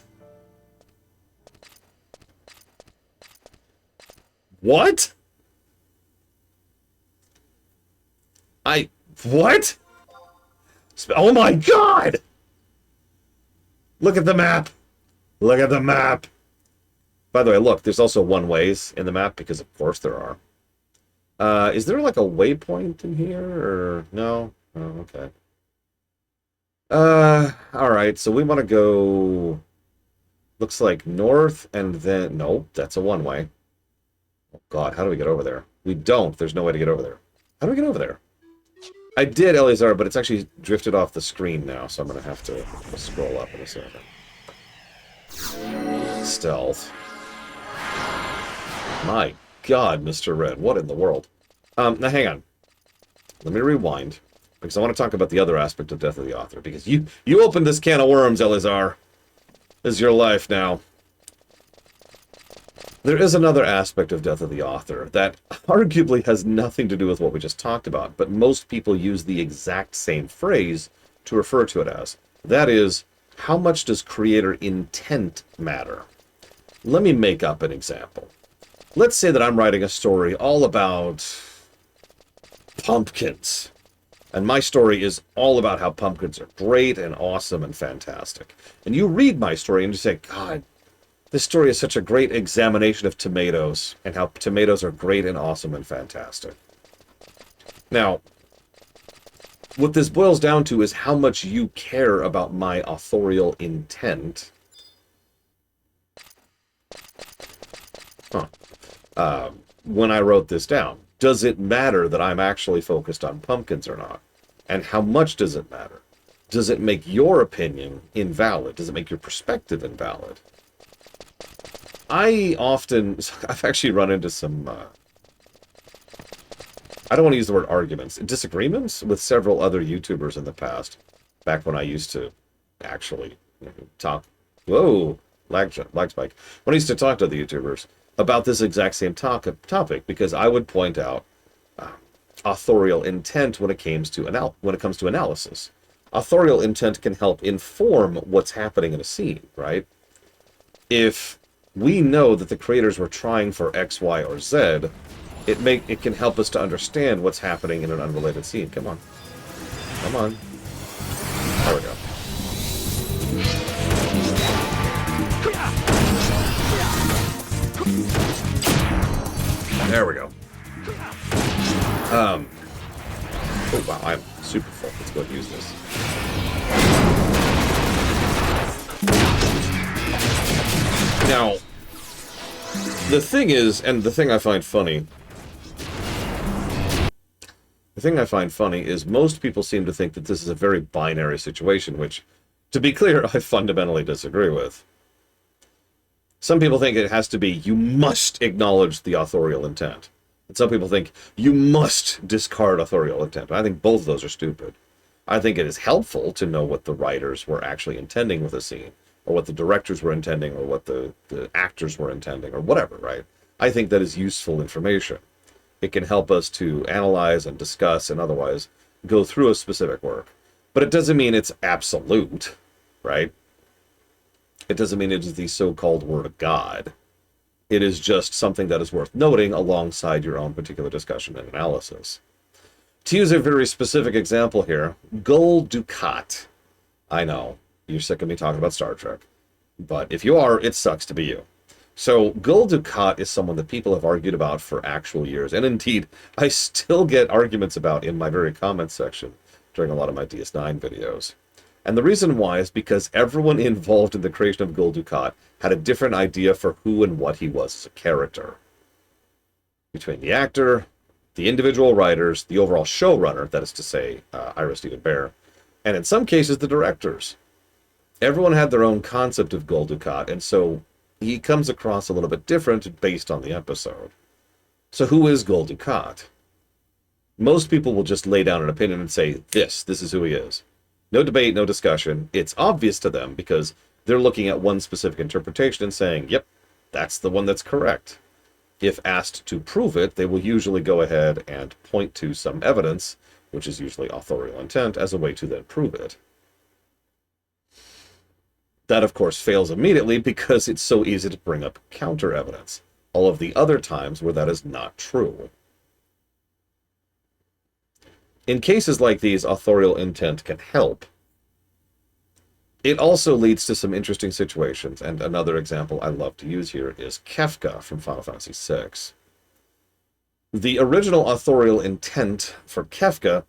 Speaker 1: What? What? Oh my god! Look at the map! Look at the map! By the way, look, there's also one-ways in the map, because of course there are. Is there like a waypoint in here, or no? Oh, okay. Alright, so we want to go... Looks like north, and then... Nope, that's a one-way. Oh god, how do we get over there? We don't. There's no way to get over there. How do we get over there? I did, Eleazar, but it's actually drifted off the screen now, so I'm going to have to scroll up in a second. Stealth. My god, Mr. Red, what in the world? Now hang on. Let me rewind, because I want to talk about the other aspect of Death of the Author, because you opened this can of worms, Eleazar. This is your life now. There is another aspect of Death of the Author that arguably has nothing to do with what we just talked about, but most people use the exact same phrase to refer to it as. That is, how much does creator intent matter? Let me make up an example. Let's say that I'm writing a story all about pumpkins. And my story is all about how pumpkins are great and awesome and fantastic. And you read my story and you say, God, this story is such a great examination of tomatoes and how tomatoes are great and awesome and fantastic. Now, what this boils down to is how much you care about my authorial intent. When I wrote this down. Does it matter that I'm actually focused on pumpkins or not? And how much does it matter? Does it make your opinion invalid? Does it make your perspective invalid? I often, I've actually run into some, I don't want to use the word arguments, disagreements with several other YouTubers in the past, back when I used to actually talk, whoa, lag spike, when I used to talk to the YouTubers about this exact same topic, because I would point out authorial intent when it comes to analysis. Authorial intent can help inform what's happening in a scene, right? If we know that the creators were trying for X, Y, or Z, it can help us to understand what's happening in an unrelated scene. Come on. Come on. There we go. There we go. Oh wow, I'm super full. Let's go ahead and use this. Now, the thing is, and the thing I find funny, is most people seem to think that this is a very binary situation, which, to be clear, I fundamentally disagree with. Some people think it has to be, you must acknowledge the authorial intent. And some people think you must discard authorial intent. I think both of those are stupid. I think it is helpful to know what the writers were actually intending with a scene, or what the directors were intending, or what the actors were intending, or whatever, right? I think that is useful information. It can help us to analyze and discuss and otherwise go through a specific work. But it doesn't mean it's absolute, right? It doesn't mean it is the so-called Word of God. It is just something that is worth noting alongside your own particular discussion and analysis. To use a very specific example here, Gul Dukat. I know, you're sick of me talking about Star Trek. But if you are, it sucks to be you. So, Gul Dukat is someone that people have argued about for actual years. And indeed, I still get arguments about in my very comments section during a lot of my DS9 videos. And the reason why is because everyone involved in the creation of Gul Dukat had a different idea for who and what he was as a character. Between the actor, the individual writers, the overall showrunner, that is to say, Ira Steven Behr, and in some cases, the directors. Everyone had their own concept of Gul Dukat, and so he comes across a little bit different based on the episode. So who is Gul Dukat? Most people will just lay down an opinion and say, this is who he is. No debate, no discussion. It's obvious to them because they're looking at one specific interpretation and saying, yep, that's the one that's correct. If asked to prove it, they will usually go ahead and point to some evidence, which is usually authorial intent, as a way to then prove it. That, of course, fails immediately because it's so easy to bring up counter evidence. All of the other times where that is not true. In cases like these, authorial intent can help. It also leads to some interesting situations, and another example I love to use here is Kefka from Final Fantasy VI. The original authorial intent for Kefka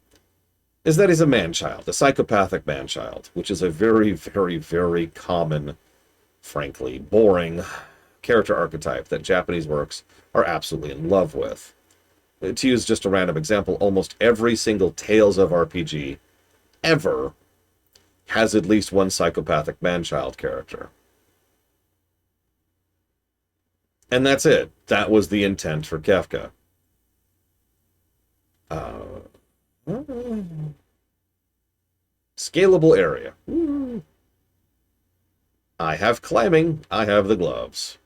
Speaker 1: is that he's a man-child, a psychopathic man-child, which is a very, very, very common, frankly, boring character archetype that Japanese works are absolutely in love with. To use just a random example, almost every single Tales of RPG ever has at least one psychopathic man-child character. And that's it. That was the intent for Kefka. Scalable area. I have climbing. I have the gloves.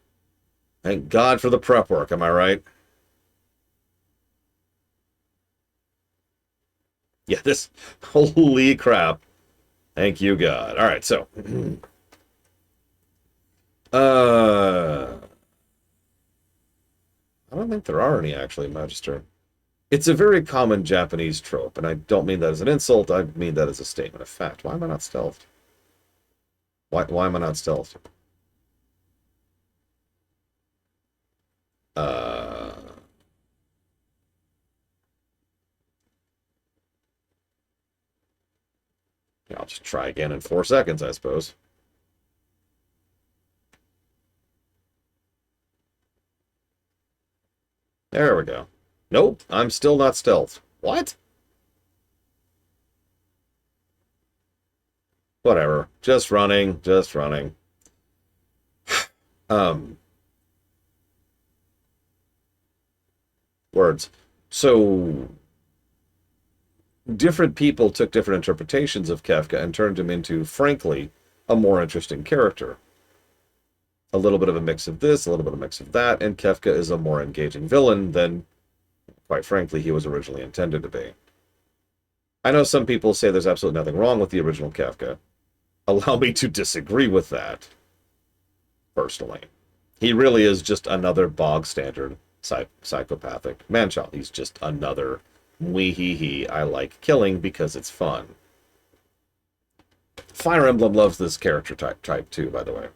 Speaker 1: Thank God for the prep work, am I right? Yeah, this... Holy crap. Thank you, God. Alright, so... I don't think there are any, actually, Magister. It's a very common Japanese trope, and I don't mean that as an insult, I mean that as a statement of fact. Why am I not stealthed? Why am I not stealthed? Yeah, I'll just try again in 4 seconds, I suppose. There we go. Nope, I'm still not stealthed. What? Whatever. Just running, just running. words. So different people took different interpretations of Kafka and turned him into, frankly, a more interesting character. A little bit of a mix of this, a little bit of a mix of that, and Kafka is a more engaging villain than, quite frankly, he was originally intended to be. I know some people say there's absolutely nothing wrong with the original Kafka. Allow me to disagree with that, personally. He really is just another bog standard psychopathic manchild. He's just another wee hee hee. I like killing because it's fun. Fire Emblem loves this character type too, by the way.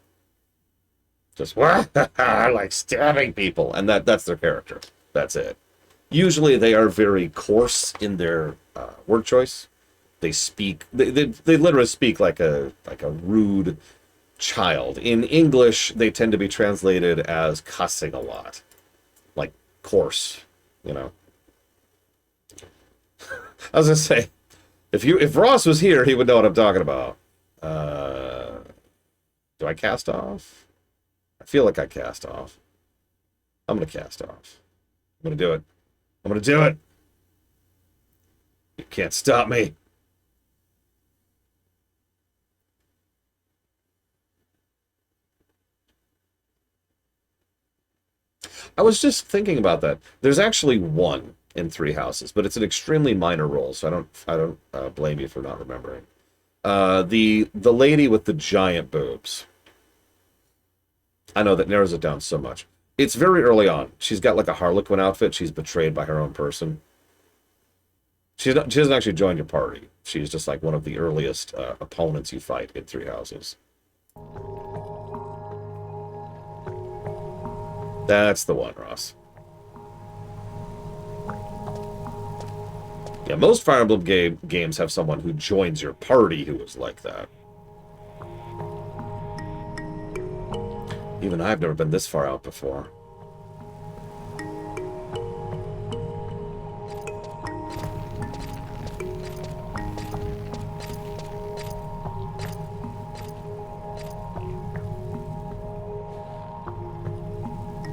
Speaker 1: Just, I like stabbing people. And that's their character. That's it. Usually they are very coarse in their word choice. They speak, they literally speak like a rude child. In English, they tend to be translated as cussing a lot. Like coarse, you know. I was gonna say, if Ross was here, he would know what I'm talking about. Do I cast off? I feel like I cast off. I'm gonna cast off. I'm gonna do it. I'm gonna do it. You can't stop me. I was just thinking about that. There's actually one in Three Houses, but it's an extremely minor role, so I don't blame you for not remembering. The lady with the giant boobs. I know that narrows it down so much. It's very early on. She's got like a Harlequin outfit. She's betrayed by her own person. She doesn't actually join your party. She's just like one of the earliest opponents you fight in Three Houses. That's the one, Ross. Yeah, most Fire Emblem games have someone who joins your party who is like that. Even I've never been this far out before.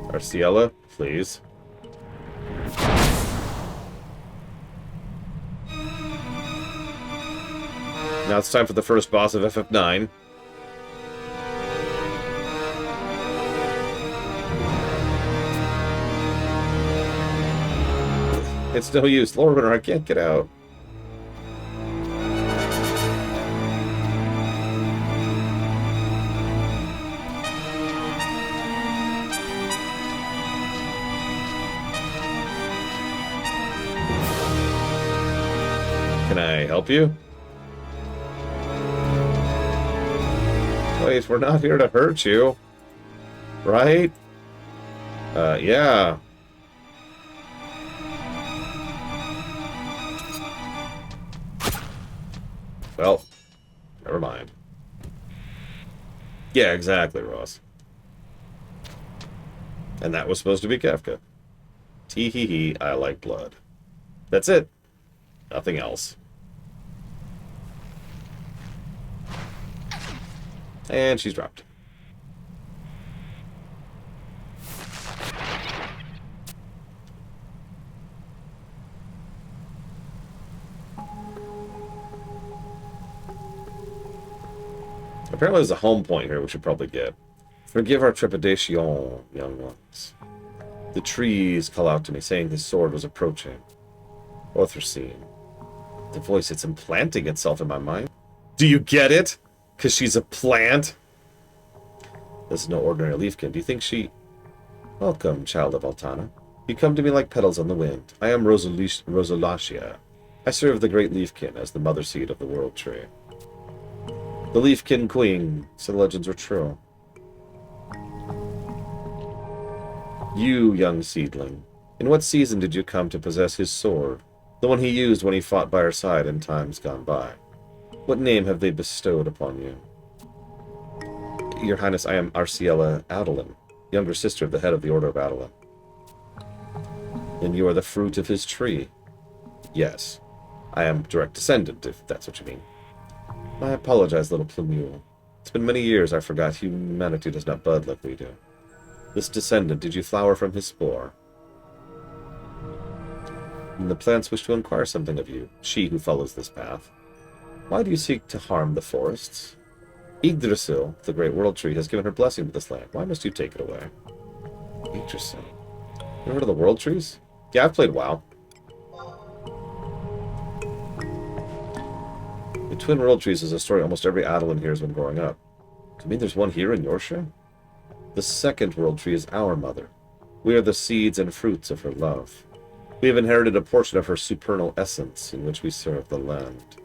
Speaker 1: Arciella, please. Now it's time for the first boss of FF9. It's no use. Lorbener, I can't get out. Can I help you? Wait, we're not here to hurt you. Right? Yeah. Well, never mind. Yeah, exactly, Ross. And that was supposed to be Kafka. Tee-hee-hee, I like blood. That's it. Nothing else. And she's dropped. Apparently there's a home point here we should probably get. Forgive our trepidation, young ones. The trees call out to me, saying the sword was approaching. Orthosine. The voice, it's implanting itself in my mind. Do you get it? Because she's a plant? This is no ordinary leafkin. Do you think she... Welcome, child of Altana. You come to me like petals on the wind. I am Rosalachia. I serve the great leafkin as the mother seed of the world tree. The leafkin queen, so the legends were true. You, young seedling, in what season did you come to possess his sword? The one he used when he fought by her side in times gone by. What name have they bestowed upon you? Your Highness, I am Arciella Adolin, younger sister of the head of the Order of Adolin. And you are the fruit of his tree? Yes. I am direct descendant, if that's what you mean. I apologize, little plumule. It's been many years I forgot humanity does not bud like we do. This descendant, did you flower from his spore? And the plants wish to inquire something of you, she who follows this path. Why do you seek to harm the forests? Yggdrasil, the great world tree, has given her blessing to this land. Why must you take it away? Yggdrasil. You heard of the world trees? Yeah, I've played WoW. The Twin World Trees is a story almost every Adeline hears when growing up. Do you mean there's one here in Yorkshire? The second World Tree is our mother. We are the seeds and fruits of her love. We have inherited a portion of her supernal essence in which we serve the land.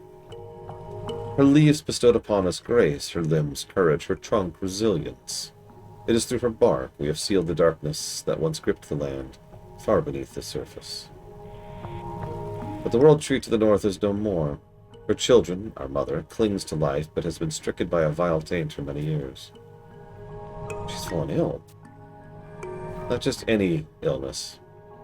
Speaker 1: Her leaves bestowed upon us grace, her limbs courage, her trunk resilience. It is through her bark we have sealed the darkness that once gripped the land, far beneath the surface. But the World Tree to the north is no more. Her children, our mother, clings to life, but has been stricken by a vile taint for many years. She's fallen ill. Not just any illness.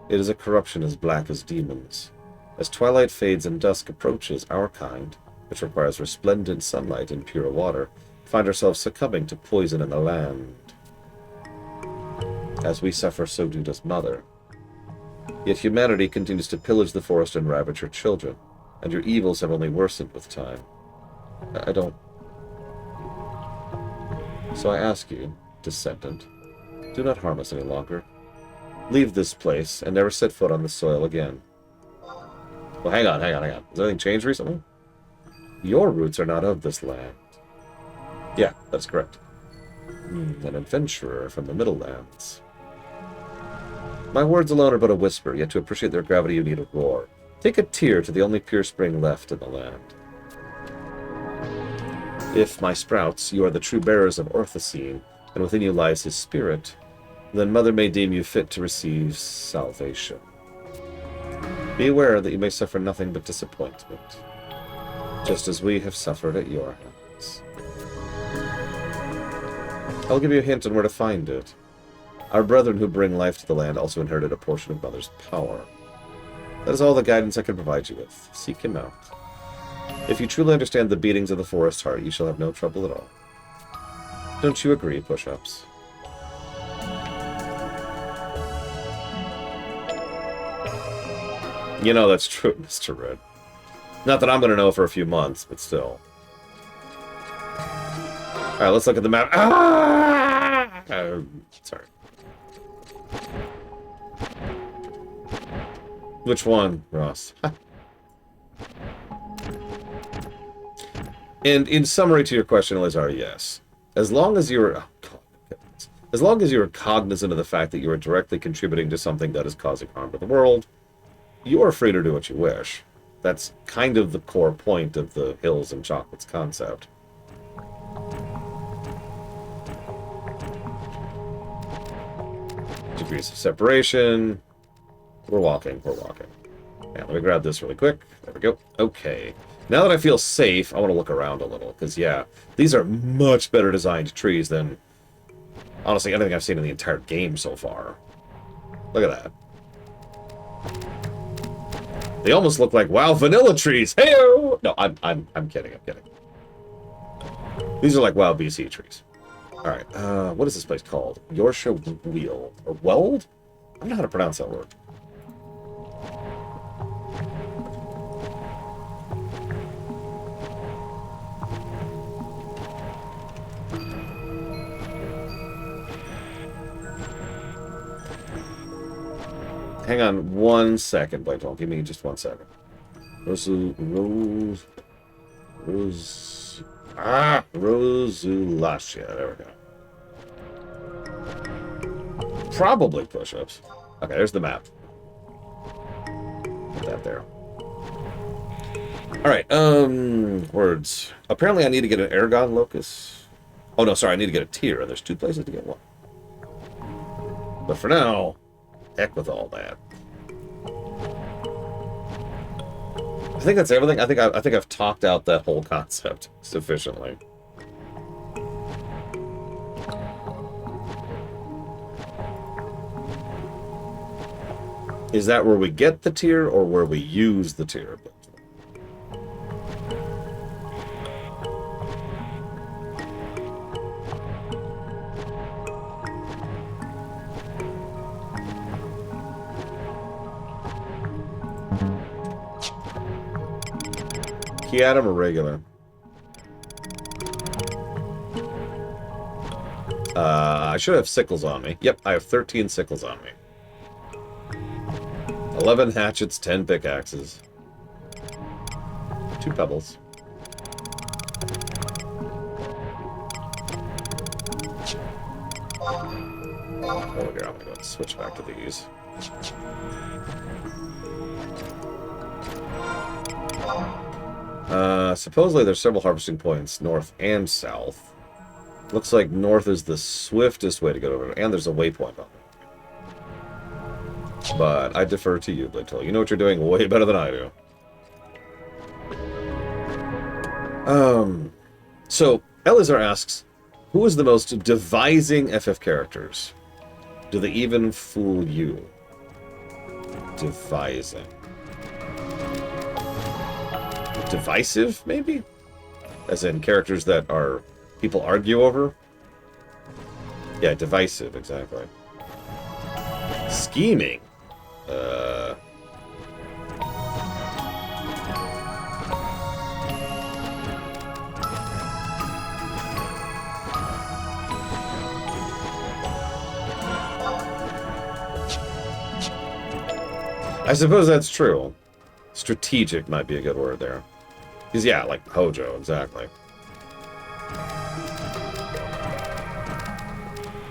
Speaker 1: It is a corruption as black as demons. As twilight fades and dusk approaches, our kind, which requires resplendent sunlight and pure water, find ourselves succumbing to poison in the land. As we suffer, so do does Mother. Yet humanity continues to pillage the forest and ravage her children, and your evils have only worsened with time. I don't... So I ask you, descendant, do not harm us any longer. Leave this place, and never set foot on the soil again. Well, hang on. Has anything changed recently? Your roots are not of this land. Yeah, that's correct. An adventurer from the Middle Lands. My words alone are but a whisper, yet to appreciate their gravity you need a roar. Take a tear to the only pure spring left in the land. If, my sprouts, you are the true bearers of Orthocene, and within you lies his spirit, then Mother may deem you fit to receive salvation. Be aware that you may suffer nothing but disappointment, just as we have suffered at your hands. I'll give you a hint on where to find it. Our brethren who bring life to the land also inherited a portion of Mother's power. That is all the guidance I can provide you with. Seek him out. If you truly understand the beatings of the forest heart, you shall have no trouble at all. Don't you agree, Push-Ups? You know that's true, Mr. Red. Not that I'm going to know for a few months, but still. Alright, let's look at the map. Ah! Sorry. Which one, Ross? And in summary to your question, Elazar, yes. As long as you're... Oh, God, as long as you're cognizant of the fact that you are directly contributing to something that is causing harm to the world, you are free to do what you wish. That's kind of the core point of the Hills and Chocolates concept. Degrees of separation. We're walking. Yeah, let me grab this really quick. There we go. Okay. Now that I feel safe, I want to look around a little. Because, yeah, these are much better designed trees than, honestly, anything I've seen in the entire game so far. Look at that. They almost look like WoW vanilla trees. Hey-o! No, I'm kidding. These are like WoW BC trees. Alright, what is this place called? Yorkshire Wheel. Or Weld? I don't know how to pronounce that word. Hang on 1 second, Blaytol. Give me just 1 second. Rosulachia. There we go. Probably push-ups. Okay, there's the map. Put that there. Alright, words. Apparently I need to get an Ergon Locus. Oh no, sorry, I need to get a tier, and there's 2 places to get one. But for now, heck with all that. I think that's everything. I think I've talked out that whole concept sufficiently. Is that where we get the tier or where we use the tier? Key item or regular? I should have sickles on me. Yep, I have 13 sickles on me. 11 hatchets, 10 pickaxes. 2 pebbles. Oh, here, I'm gonna go switch back to these. Supposedly there's several harvesting points north and south. Looks like north is the swiftest way to get over, and there's a waypoint on it. But I defer to you, Blintel. You know what you're doing way better than I do. So Elizar asks, who is the most devising FF characters? Do they even fool you? Devising. Divisive, maybe? As in characters that are people argue over? Yeah, divisive, exactly. Scheming. I suppose that's true. Strategic might be a good word there. Because, yeah, like Hojo, exactly.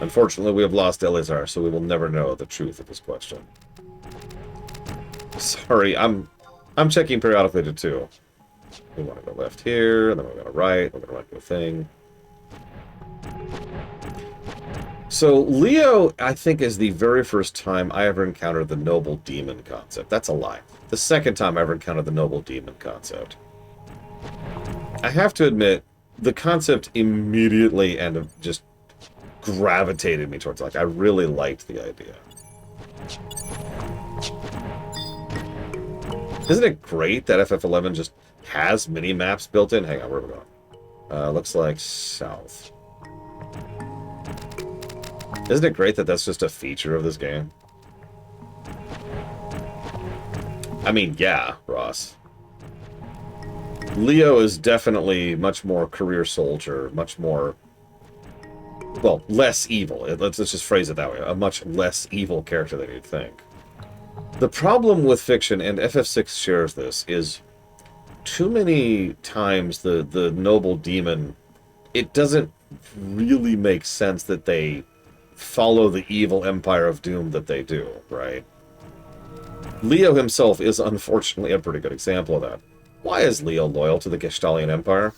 Speaker 1: Unfortunately, we have lost Elizar, so we will never know the truth of this question. Sorry, I'm checking periodically to 2. We want to go left here, and then we're going to right, we're going to do a thing. So, Leo, I think, is the very first time I ever encountered the noble demon concept. That's a lie. The second time I ever encountered the noble demon concept. I have to admit, the concept immediately and just gravitated me towards, like, I really liked the idea. Isn't it great that FF11 just has mini-maps built in? Hang on, where are we going? Looks like south. Isn't it great that that's just a feature of this game? I mean, yeah, Ross. Leo is definitely much more career soldier, much more, well, less evil. Let's just phrase it that way. A much less evil character than you'd think. The problem with fiction, and FF6 shares this, is too many times the noble demon, it doesn't really make sense that they follow the evil Empire of Doom that they do, right? Leo himself is unfortunately a pretty good example of that. Why is Leo loyal to the Gestalian Empire?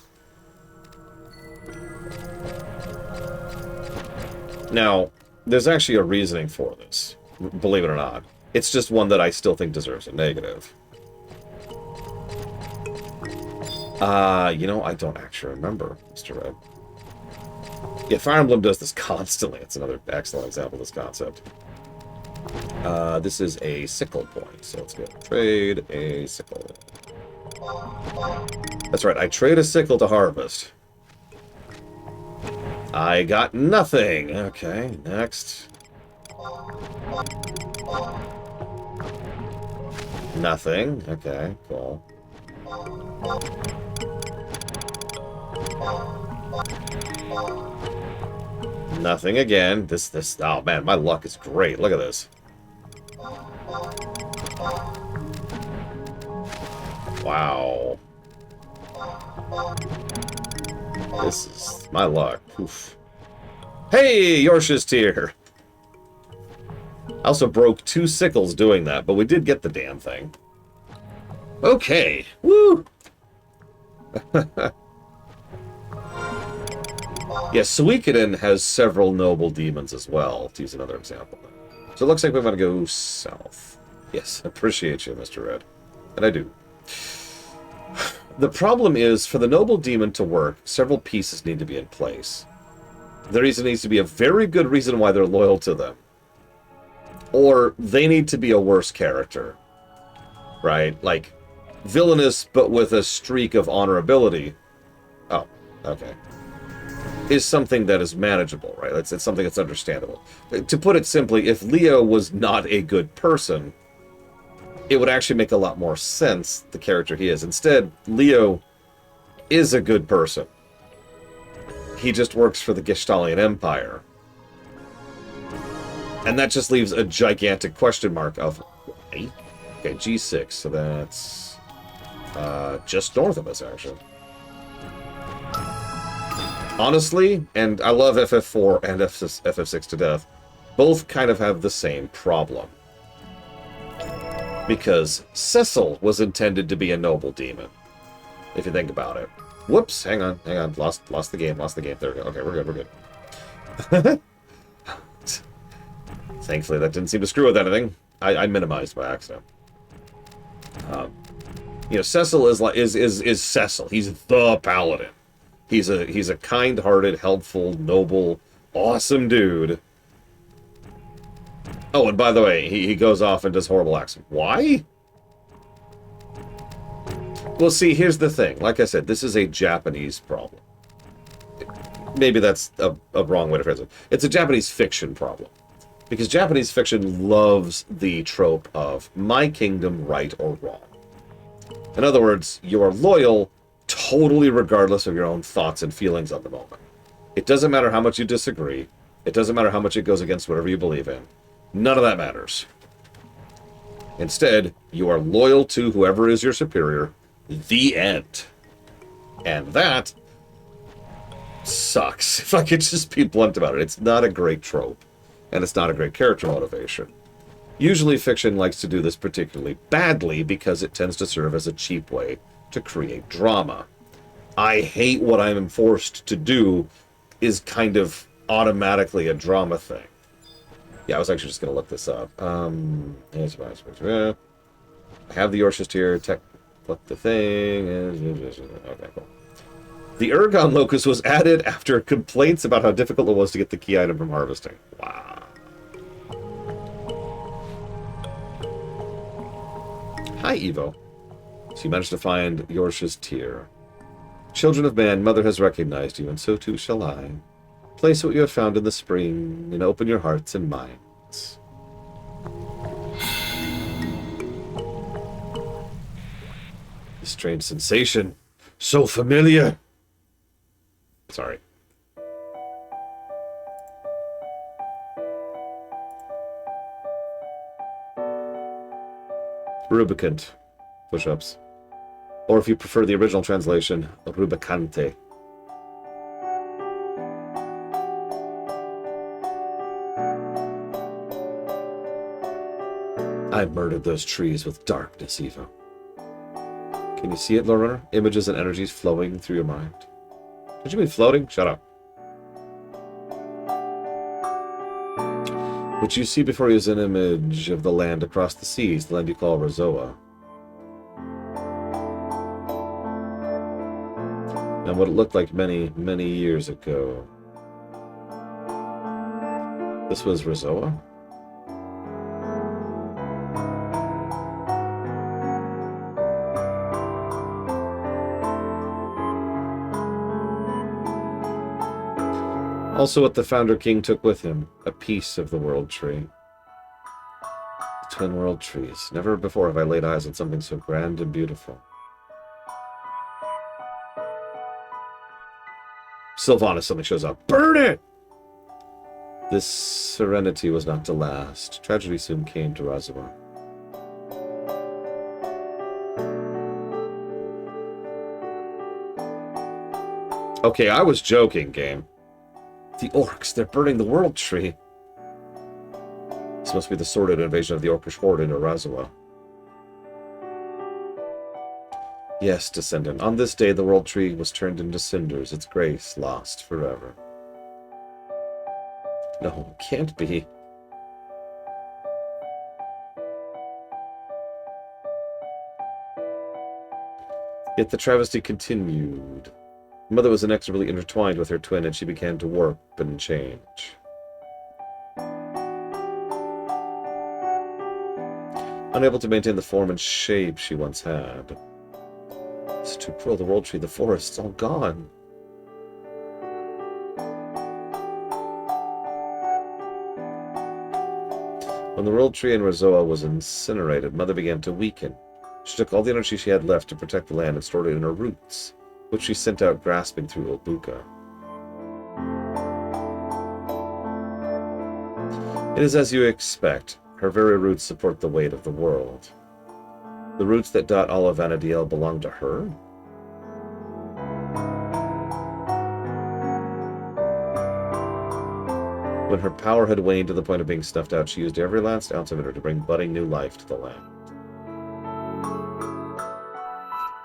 Speaker 1: Now, there's actually a reasoning for this, believe it or not. It's just one that I still think deserves a negative. You know, I don't actually remember, Mr. Red. Yeah, Fire Emblem does this constantly. It's another excellent example of this concept. This is a sickle point, so let's go trade a sickle. That's right, I trade a sickle to harvest. I got nothing. Okay, next. Nothing. Okay, cool. Nothing again. This, oh man, my luck is great. Look at this. Wow. This is my luck. Oof. Hey, Yorsh's tier. I also broke 2 sickles doing that, but we did get the damn thing. Okay. Woo! Yeah, Suikoden has several noble demons as well, to use another example. So it looks like we want to go south. Yes, appreciate you, Mr. Red. And I do. The problem is, for the noble demon to work, several pieces need to be in place. There either needs to be a very good reason why they're loyal to them, or they need to be a worse character. Right? Like, villainous, but with a streak of honorability. Oh, okay. Is something that is manageable, right? It's something that's understandable. To put it simply, if Leo was not a good person, it would actually make a lot more sense, the character he is. Instead, Leo is a good person. He just works for the Gestalian Empire. And that just leaves a gigantic question mark of why? Okay, G6, so that's just north of us, actually. Honestly, and I love FF4 and FF6 to death, both kind of have the same problem. Because Cecil was intended to be a noble demon, if you think about it. Whoops, hang on. Lost the game. There we go. Okay, we're good. Thankfully, that didn't seem to screw with anything. I minimized by accident. You know, Cecil is Cecil. He's the paladin. He's a kind-hearted, helpful, noble, awesome dude. Oh, and by the way, he goes off and does horrible acts. Why? Well, see, here's the thing. Like I said, this is a Japanese problem. Maybe that's a wrong way to phrase it. It's a Japanese fiction problem. Because Japanese fiction loves the trope of my kingdom, right or wrong. In other words, you are loyal totally regardless of your own thoughts and feelings at the moment. It doesn't matter how much you disagree. It doesn't matter how much it goes against whatever you believe in. None of that matters. Instead, you are loyal to whoever is your superior. The end. And that sucks. If I could just be blunt about it. It's not a great trope. And it's not a great character motivation. Usually fiction likes to do this particularly badly because it tends to serve as a cheap way to create drama. I hate what I'm forced to do is kind of automatically a drama thing. Yeah, I was actually just going to look this up. I have the Yorshist here. What the thing is. Okay, cool. The Ergon Locus was added after complaints about how difficult it was to get the key item from harvesting. Wow. Hi, Evo. So you managed to find Yorsh's tear. Children of man, Mother has recognized you, and so too shall I. Place what you have found in the spring, and open your hearts and minds. A strange sensation. So familiar. Sorry. Rubicant. Push-ups. Or if you prefer the original translation, Rubicante. I murdered those trees with darkness, Eva. Can you see it, Lord Runner? Images and energies flowing through your mind. Did you mean floating? Shut up. What you see before you is an image of the land across the seas, the land you call Razoa. And what it looked like many, many years ago. This was Razoa? Also what the Founder King took with him, a piece of the World Tree. The Twin World Trees. Never before have I laid eyes on something so grand and beautiful. Sylvanas suddenly shows up. Burn it! This serenity was not to last. Tragedy soon came to Razoa. Okay, I was joking, game. The orcs, they're burning the World Tree. This must be the sordid invasion of the Orcish horde into Razoa. Yes, descendant. On this day, the World Tree was turned into cinders, its grace lost forever. No, it can't be. Yet the travesty continued. Mother was inexorably intertwined with her twin, and she began to warp and change. Unable to maintain the form and shape she once had. It's too cruel. The World Tree, the forest's all gone. When the World Tree in Razoa was incinerated, Mother began to weaken. She took all the energy she had left to protect the land and stored it in her roots, which she sent out grasping through Ulbuka. It is as you expect. Her very roots support the weight of the world. The roots that dot all of Vana'diel belong to her? When her power had waned to the point of being snuffed out, she used every last ounce of it to bring budding new life to the land.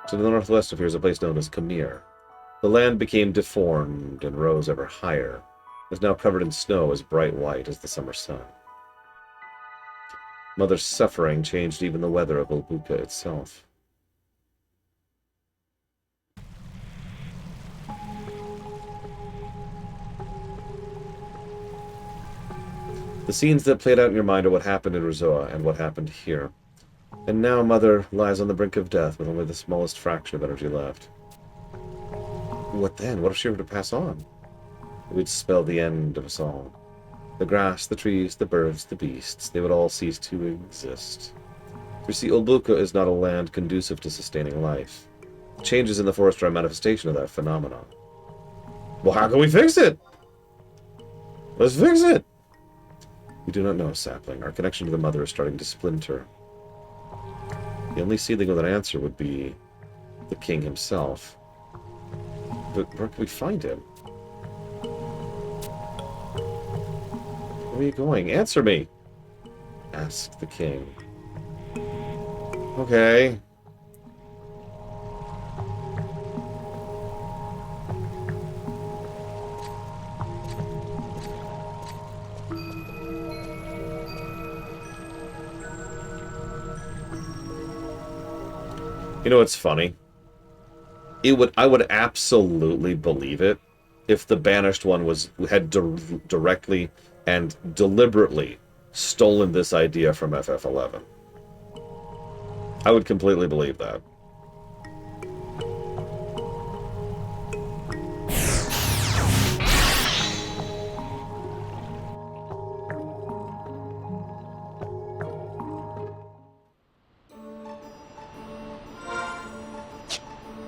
Speaker 1: To the northwest of here is a place known as Khemir. The land became deformed and rose ever higher. It is now covered in snow as bright white as the summer sun. Mother's suffering changed even the weather of Ulbuka itself. The scenes that played out in your mind are what happened in Rizoa and what happened here. And now Mother lies on the brink of death with only the smallest fraction of energy left. What then? What if she were to pass on? It would spell the end of us all. The grass, the trees, the birds, the beasts, they would all cease to exist. You see, Ulbuka is not a land conducive to sustaining life. Changes in the forest are a manifestation of that phenomenon. Well, how can we fix it? Let's fix it! We do not know, Sapling. Our connection to the Mother is starting to splinter. The only seedling with an answer would be the king himself. But where can we find him? Where are you going? Answer me! Asked the king. Okay. You know what's funny? I would absolutely believe it if the Banished One had directly and deliberately stolen this idea from FF11. I would completely believe that.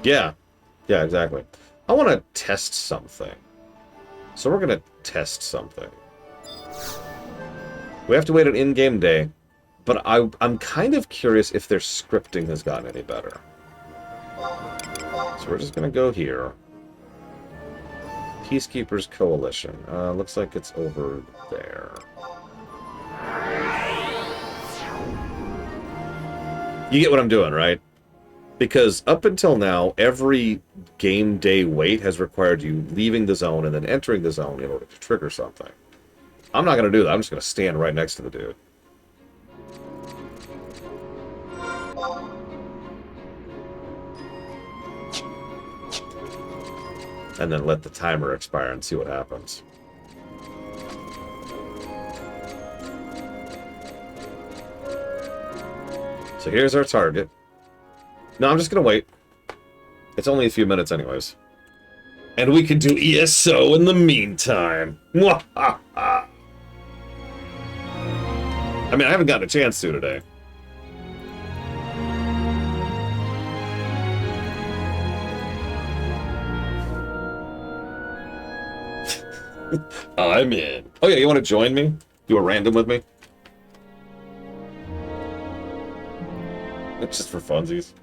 Speaker 1: Yeah. Yeah, exactly. I want to test something. So we're going to test something. We have to wait an in-game day, but I'm kind of curious if their scripting has gotten any better. So we're just going to go here. Peacekeepers Coalition. Looks like it's over there. You get what I'm doing, right? Because up until now, every game day wait has required you leaving the zone and then entering the zone in order to trigger something. I'm not going to do that. I'm just going to stand right next to the dude. And then let the timer expire and see what happens. So here's our target. No, I'm just going to wait. It's only a few minutes anyways. And we can do ESO in the meantime. I mean, I haven't gotten a chance to today. I'm in. Oh yeah, you want to join me? Do a random with me? It's just for funsies.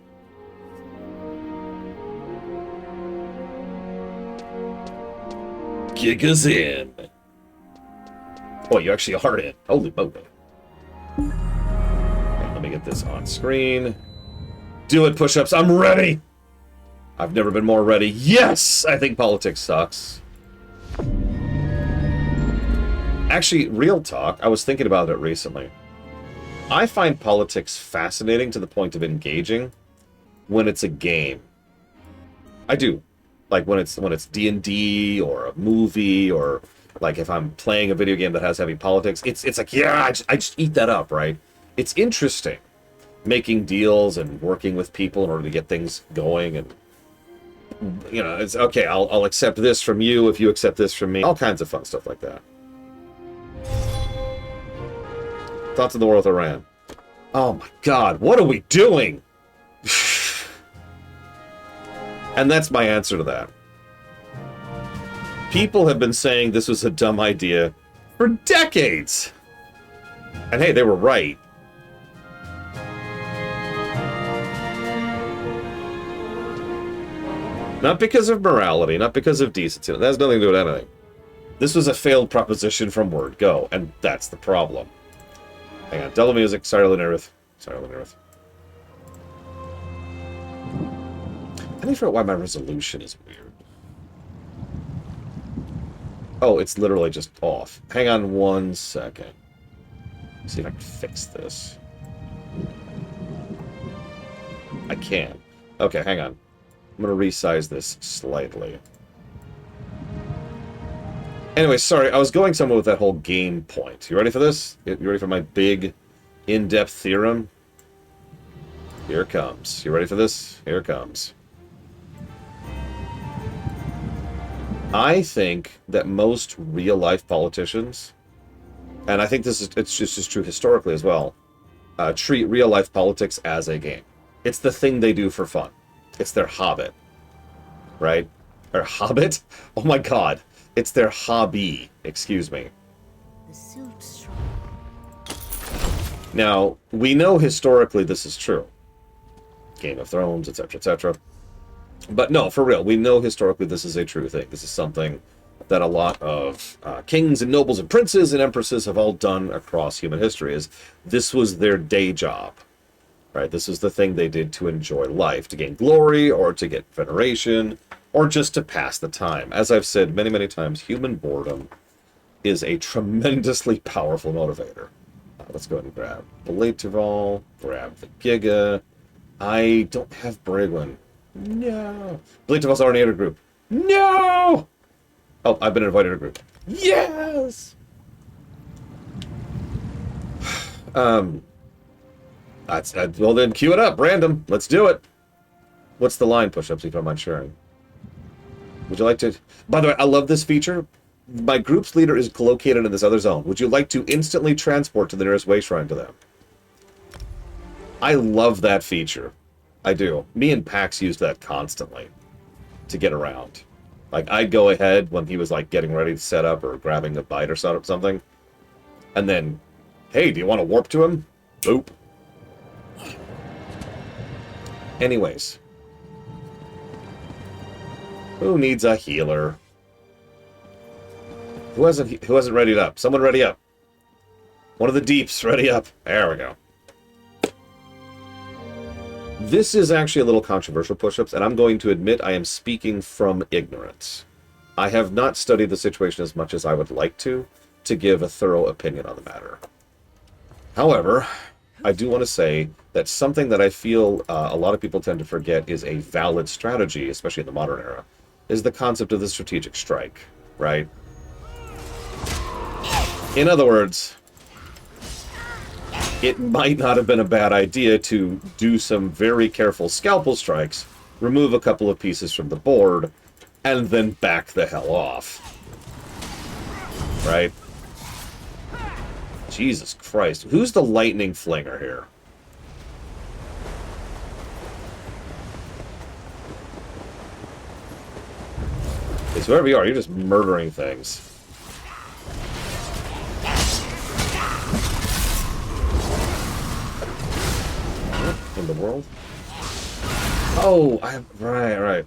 Speaker 1: Kick us in. Oh, you actually are in. Holy moly. Okay, let me get this on screen. Do it, push-ups. I'm ready. I've never been more ready. Yes! I think politics sucks. Actually, real talk, I was thinking about it recently. I find politics fascinating to the point of engaging when it's a game. I do. Like when it's D&D or a movie, or like if I'm playing a video game that has heavy politics, it's like, yeah, I just eat that up, right? It's interesting making deals and working with people in order to get things going, and you know, it's okay, I'll accept this from you if you accept this from me. All kinds of fun stuff like that. Thoughts of the War with Iran. Oh my god, what are we doing? And that's my answer to that. People have been saying this was a dumb idea for decades. And hey, they were right. Not because of morality, not because of decency. That has nothing to do with anything. This was a failed proposition from word go, and that's the problem. Hang on, Devil Music, Silent Earth. Silent Earth. I need to figure out why my resolution is weird. Oh, it's literally just off. Hang on 1 second. Let's see if I can fix this. I can. Okay, hang on. I'm going to resize this slightly. Anyway, sorry, I was going somewhere with that whole game point. You ready for this? You ready for my big, in-depth theorem? Here it comes. You ready for this? Here it comes. I think that most real-life politicians, and I think it's just as true historically as well, treat real-life politics as a game. It's the thing they do for fun. It's their hobbit, right? Or hobbit? Oh my god. It's their hobby. Excuse me. Now, we know historically this is true. Game of Thrones, etc., etc. But no, for real, we know historically this is a true thing. This is something that a lot of kings and nobles and princes and empresses have all done across human history. Is this was their day job. Right? This is the thing they did to enjoy life, to gain glory, or to get veneration, or just to pass the time. As I've said many, many times, human boredom is a tremendously powerful motivator. Let's go ahead and grab Belatval, grab the Giga. I don't have Brigwin. No. Belatval's already in a group. No! Oh, I've been invited to a group. Yes! Well then, cue it up, random. Let's do it. What's the line push-ups, if you don't mind sharing? Would you like to... By the way, I love this feature. My group's leader is located in this other zone. Would you like to instantly transport to the nearest way shrine to them? I love that feature. I do. Me and Pax used that constantly to get around. Like, I'd go ahead when he was, like, getting ready to set up or grabbing a bite or something. And then, hey, do you want to warp to him? Boop. Anyways. Who needs a healer? Who hasn't readied up? Someone ready up. One of the deeps, ready up. There we go. This is actually a little controversial, push-ups, and I'm going to admit I am speaking from ignorance. I have not studied the situation as much as I would like to give a thorough opinion on the matter. However, I do want to say that something that I feel a lot of people tend to forget is a valid strategy, especially in the modern era, is the concept of the strategic strike, right? In other words, it might not have been a bad idea to do some very careful scalpel strikes, remove a couple of pieces from the board, and then back the hell off. Right? Jesus Christ. Who's the lightning flinger here? Okay, so wherever you are, you're just murdering things. What in the world? Oh, right.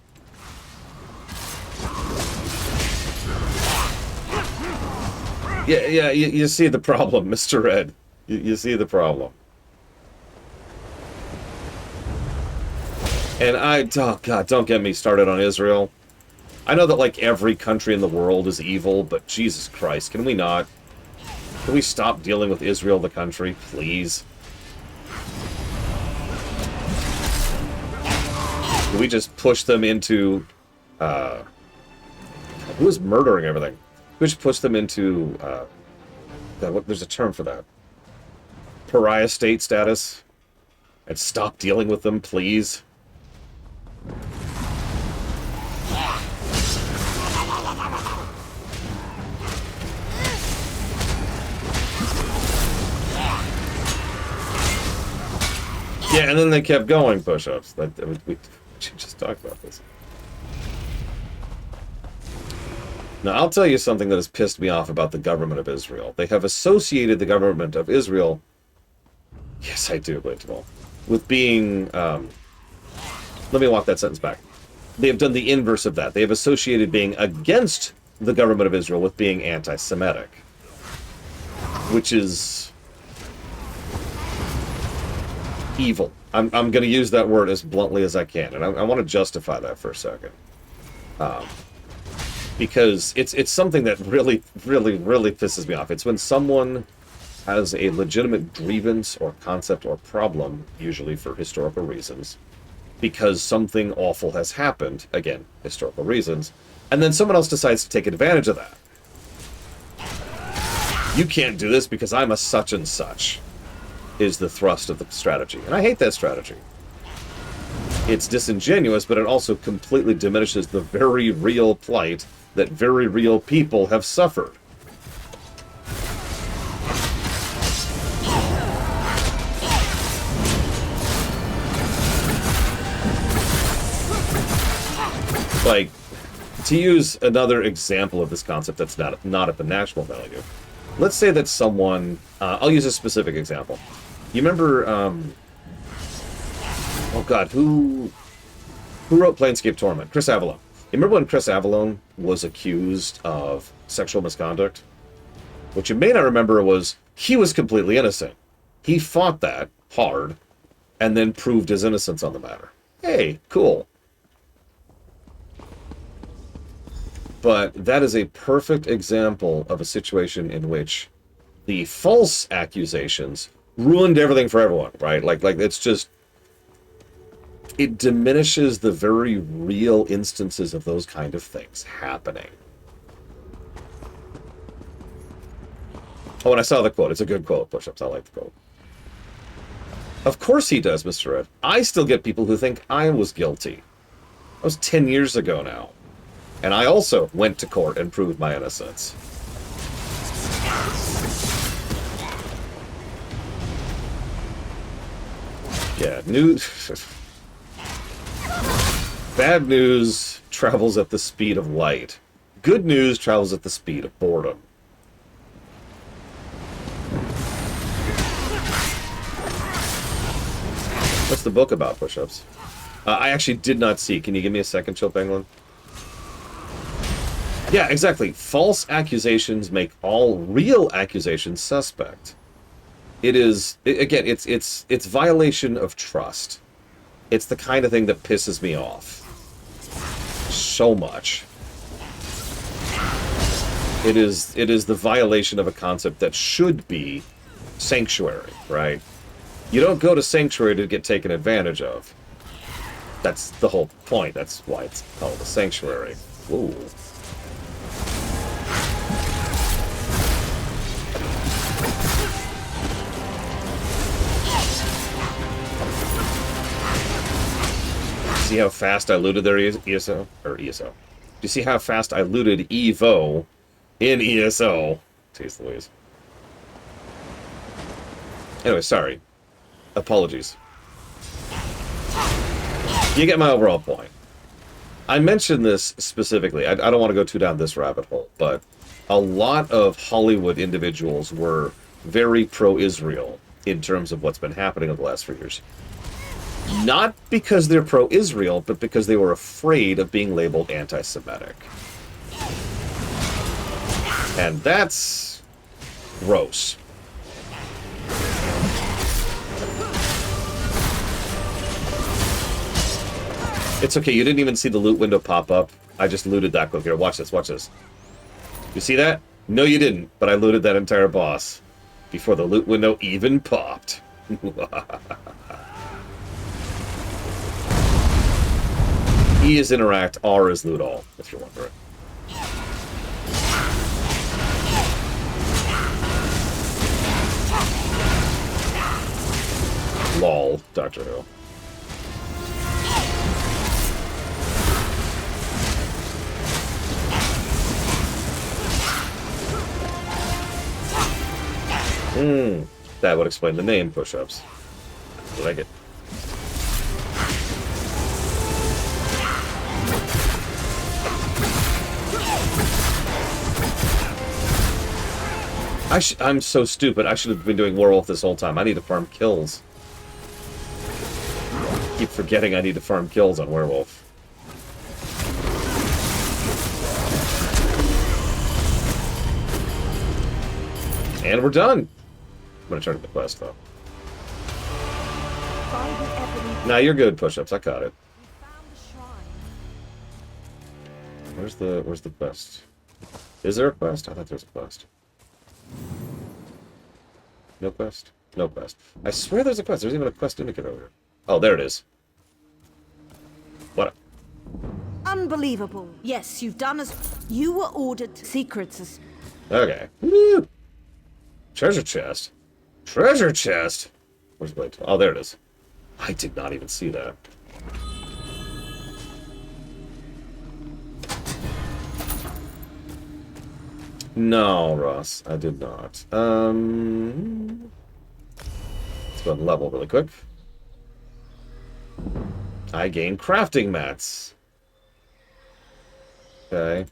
Speaker 1: Yeah, you see the problem, Mr. Red. You see the problem. And oh God, don't get me started on Israel. I know that, like, every country in the world is evil, but Jesus Christ, can we not? Can we stop dealing with Israel, the country, please? Can we just push them into, who is murdering everything? We just push them into, there's a term for that. Pariah state status. And stop dealing with them, please. Yeah, and then they kept going push-ups. We just talked about this. Now, I'll tell you something that has pissed me off about the government of Israel. They have associated the government of Israel, yes, I do, Blatable, with being, let me walk that sentence back. They have done the inverse of that. They have associated being against the government of Israel with being anti-Semitic, which is evil. I'm going to use that word as bluntly as I can, and I want to justify that for a second. Because it's something that really, really, really pisses me off. It's when someone has a legitimate grievance or concept or problem, usually for historical reasons, because something awful has happened, again, historical reasons, and then someone else decides to take advantage of that. You can't do this because I'm a such and such, is the thrust of the strategy. And I hate that strategy. It's disingenuous, but it also completely diminishes the very real plight that very real people have suffered. Like, to use another example of this concept that's not at the national value, let's say that someone, I'll use a specific example. You remember, oh god, who wrote Planescape Torment? Chris Avellone. You remember when Chris Avellone was accused of sexual misconduct? What you may not remember was he was completely innocent. He fought that hard and then proved his innocence on the matter. Hey, cool. But that is a perfect example of a situation in which the false accusations ruined everything for everyone, right? Like it's just, it diminishes the very real instances of those kind of things happening. Oh, and I saw the quote. It's a good quote, Push-Ups. I like the quote. Of course he does, Mr. Ed. I still get people who think I was guilty. That was 10 years ago now. And I also went to court and proved my innocence. Yeah, news... Bad news travels at the speed of light. Good news travels at the speed of boredom. What's the book about, Push-Ups? I actually did not see. Can you give me a second, Chill Penguin? Yeah, exactly. False accusations make all real accusations suspect. It is, again, it's violation of trust. It's the kind of thing that pisses me off so much. It is the violation of a concept that should be sanctuary, right? You don't go to sanctuary to get taken advantage of. That's the whole point. That's why it's called a sanctuary. Ooh. See how fast I looted their ESO? Or ESO. Do you see how fast I looted Evo in ESO? Jeez Louise. Anyway, sorry. Apologies. You get my overall point. I mentioned this specifically. I don't want to go too down this rabbit hole, but a lot of Hollywood individuals were very pro-Israel in terms of what's been happening over the last few years. Not because they're pro-Israel, but because they were afraid of being labeled anti-Semitic. And that's gross. It's okay, you didn't even see the loot window pop up. I just looted that quick. Here, watch this, watch this. You see that? No, you didn't, but I looted that entire boss before the loot window even popped. E is interact, R is loot all, if you're wondering. Lol, Doctor Who. That would explain the name, Push-Ups. I like it. I'm so stupid. I should have been doing Werewolf this whole time. I need to farm kills. Keep forgetting I need to farm kills on Werewolf. And we're done. I'm gonna turn to the quest though. Nah, you're good, push-ups. I caught it. Where's the quest? Is there a quest? I thought there was a quest. No quest? No quest. I swear there's a quest. There's even a quest indicator over here. Oh, there it is. What?
Speaker 2: Unbelievable. Yes, you've done as... You were ordered to secrets.
Speaker 1: Okay. Woo! Treasure chest. Treasure chest! Where's Blade? Oh, there it is. I did not even see that. No, Ross, I did not. Let's go and level really quick. I gain crafting mats. Okay.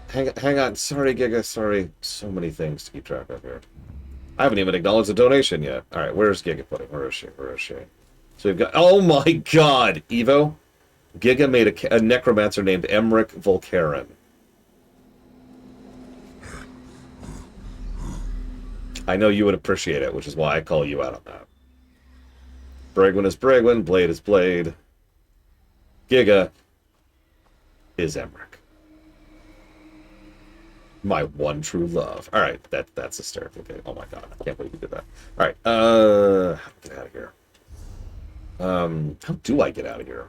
Speaker 1: Hang on. Sorry, Giga. Sorry. So many things to keep track of here. I haven't even acknowledged the donation yet. All right, where's Giga Pudding? Where is she? Where is she? So we've got... Oh my god! Evo? Giga made a necromancer named Emric Volcaren. I know you would appreciate it, which is why I call you out on that. Bragwin is Bragwin, Blade is Blade. Giga is Emric. My one true love. Alright, that's hysterical. Okay. Oh my god, I can't believe you did that. Alright, get out of here. How do I get out of here?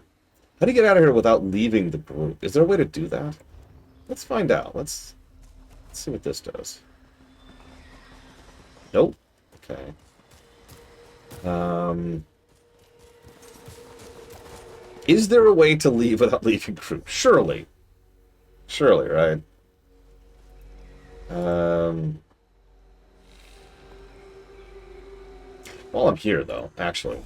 Speaker 1: How do you get out of here without leaving the group? Is there a way to do that? Let's find out. Let's see what this does. Nope. Okay. Is there a way to leave without leaving group? Surely. Surely, right? While I'm here, though, actually.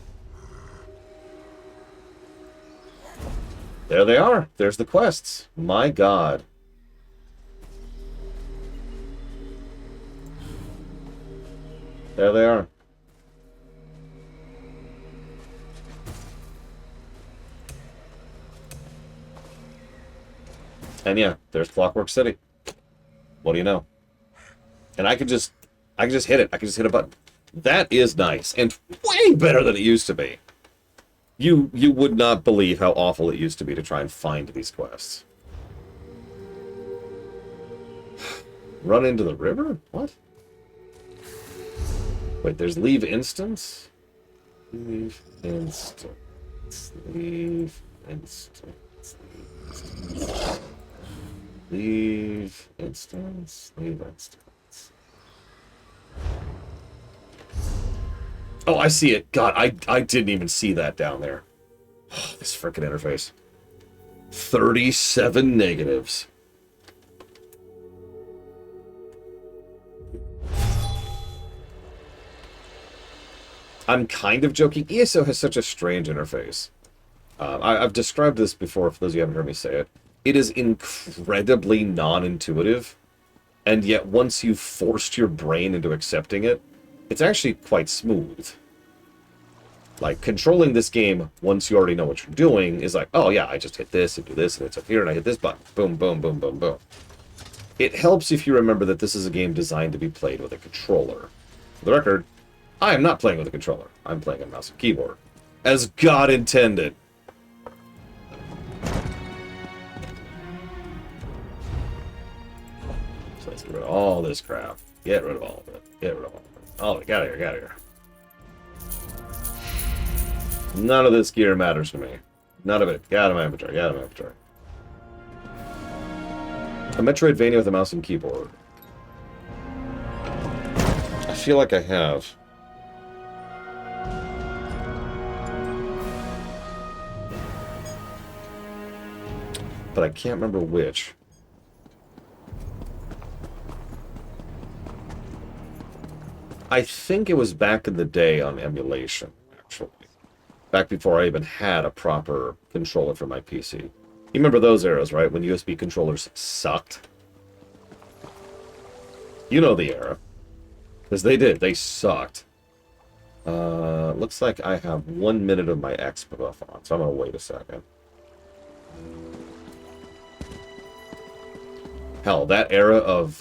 Speaker 1: There they are. There's the quests. My god. There they are. And yeah, there's Clockwork City. What do you know? And I can just hit it. I can just hit a button. That is nice and way better than it used to be. You would not believe how awful it used to be to try and find these quests. Run into the river? What? Wait, there's leave instance? Leave instance. Leave instance. Leave instance. Leave instance. Oh, I see it. God, I didn't even see that down there. Oh, this frickin' interface. 37 negatives. I'm kind of joking. ESO has such a strange interface. I've described this before, for those of you who haven't heard me say it. It is incredibly non-intuitive, and yet once you've forced your brain into accepting it, it's actually quite smooth. Like, controlling this game, once you already know what you're doing, is like, oh yeah, I just hit this and do this, and it's up here, and I hit this button. Boom, boom, boom, boom, boom. It helps if you remember that this is a game designed to be played with a controller. For the record, I am not playing with a controller. I'm playing a mouse and keyboard. As God intended. So let's get rid of all this crap. Get rid of all of it. Get rid of all of it. Oh, get out of here, get out of here. None of this gear matters to me. None of it. Get out of my inventory, get out of my inventory. A Metroidvania with a mouse and keyboard. I feel like I have. But I can't remember which. I think it was back in the day on emulation, actually. Back before I even had a proper controller for my PC. You remember those eras, right? When USB controllers sucked? You know the era. Because they did. They sucked. Looks like I have 1 minute of my X buff on, so I'm going to wait a second. Hell, that era of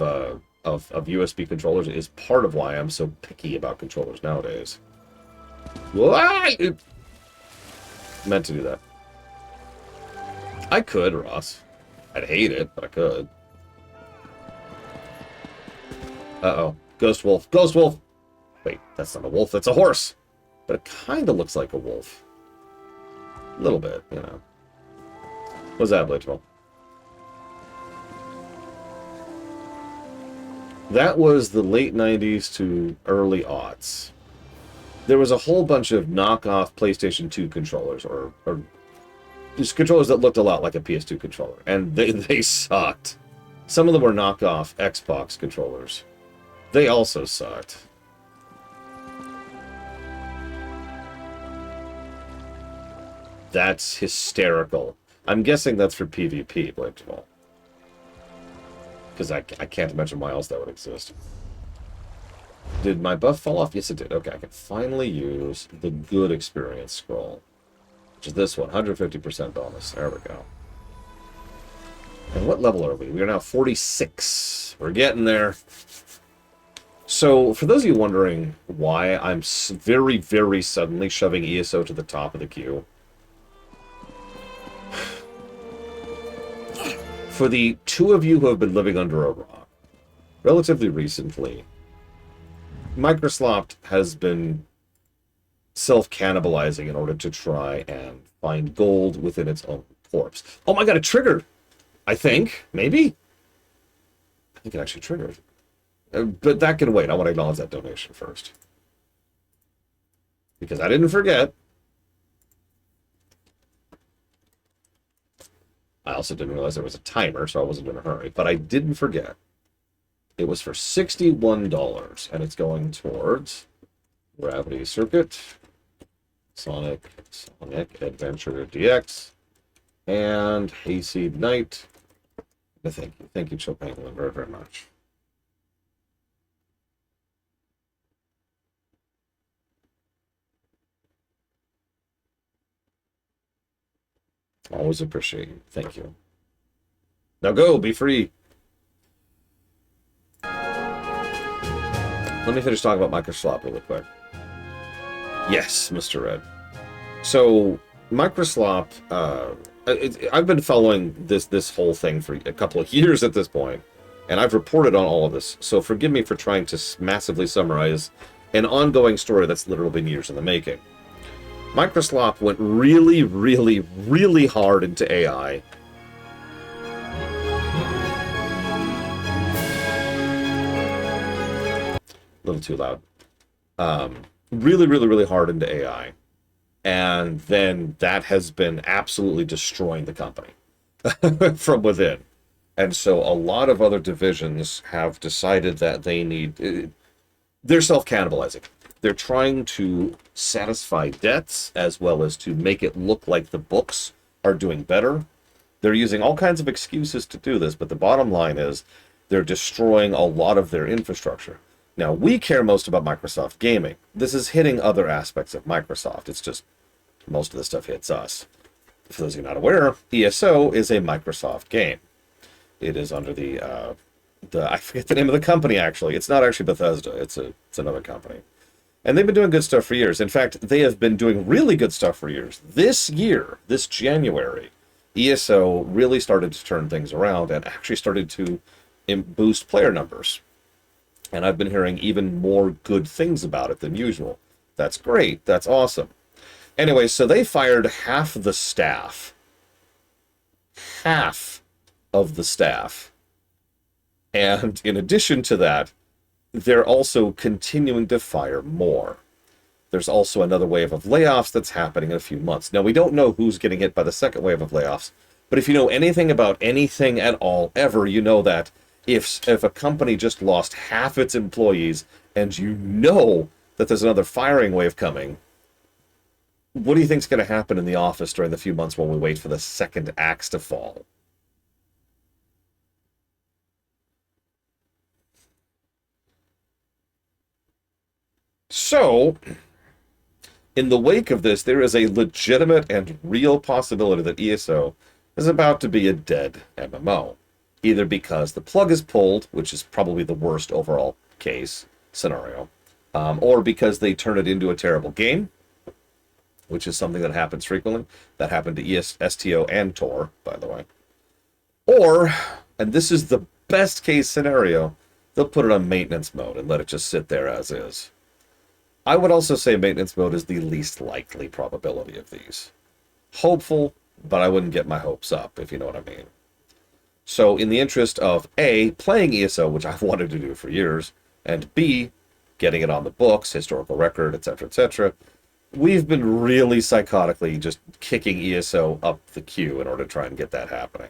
Speaker 1: USB controllers is part of why I'm so picky about controllers nowadays. Why? Meant to do that. I could, Ross. I'd hate it, but I could. Uh-oh. Ghost wolf. Ghost wolf! Wait, that's not a wolf. That's a horse. But it kind of looks like a wolf. A little bit, you know. What's that, Blitchwell? That was the late 90s to early aughts. There was a whole bunch of knockoff PlayStation 2 controllers, or just controllers that looked a lot like a PS2 controller, and they sucked. Some of them were knockoff Xbox controllers. They also sucked. That's hysterical. I'm guessing that's for PvP, Blitchwell. Because I can't imagine why else that would exist. Did my buff fall off? Yes, it did. Okay, I can finally use the good experience scroll. Which is this one, 150% bonus. There we go. And what level are we? We are now 46. We're getting there. So, for those of you wondering why I'm very, very suddenly shoving ESO to the top of the queue, for the two of you who have been living under a rock, relatively recently, Microsoft has been self-cannibalizing in order to try and find gold within its own corpse. Oh my god, it triggered! I think. Maybe? I think it actually triggered. But that can wait. I want to acknowledge that donation first. Because I didn't forget. I also didn't realize there was a timer, so I wasn't in a hurry. But I didn't forget. It was for $61, and it's going towards Gravity Circuit, Sonic Adventure DX, and Hayseed Knight. Thank you. Thank you, Chopin, very, very much. Always appreciate you. Thank you. Now go, be free. Let me finish talking about Microsoft really quick. Yes, Mr. Red. So, Microsoft, I've been following this whole thing for a couple of years at this point, and I've reported on all of this, so forgive me for trying to massively summarize an ongoing story that's literally been years in the making. Microsoft went really, really, really hard into AI. A little too loud. Really, really, really hard into AI. And then that has been absolutely destroying the company from within. And so a lot of other divisions have decided that they need... They're self-cannibalizing. They're trying to satisfy debts as well as to make it look like the books are doing better. They're using all kinds of excuses to do this, but the bottom line is they're destroying a lot of their infrastructure. Now, we care most about Microsoft gaming. This is hitting other aspects of Microsoft. It's just most of the stuff hits us. For those of you not aware, ESO is a Microsoft game. It is under the I forget the name of the company, actually. It's not actually Bethesda. It's another company. And they've been doing good stuff for years. In fact, they have been doing really good stuff for years. This year, this January, ESO really started to turn things around and actually started to boost player numbers. And I've been hearing even more good things about it than usual. That's great. That's awesome. Anyway, so they fired half the staff. Half of the staff. And in addition to that, they're also continuing to fire more. There's also another wave of layoffs that's happening in a few months. Now, we don't know who's getting hit by the second wave of layoffs, but if you know anything about anything at all, ever, you know that if a company just lost half its employees and you know that there's another firing wave coming, what do you think's going to happen in the office during the few months while we wait for the second axe to fall? So, in the wake of this, there is a legitimate and real possibility that ESO is about to be a dead MMO. Either because the plug is pulled, which is probably the worst overall case scenario, or because they turn it into a terrible game, which is something that happens frequently. That happened to STO and Tor, by the way. Or, and this is the best case scenario, they'll put it on maintenance mode and let it just sit there as is. I would also say maintenance mode is the least likely probability of these. Hopeful, but I wouldn't get my hopes up, if you know what I mean. So in the interest of A, playing ESO, which I've wanted to do for years, and B, getting it on the books, historical record, etc., we've been really psychotically just kicking ESO up the queue in order to try and get that happening.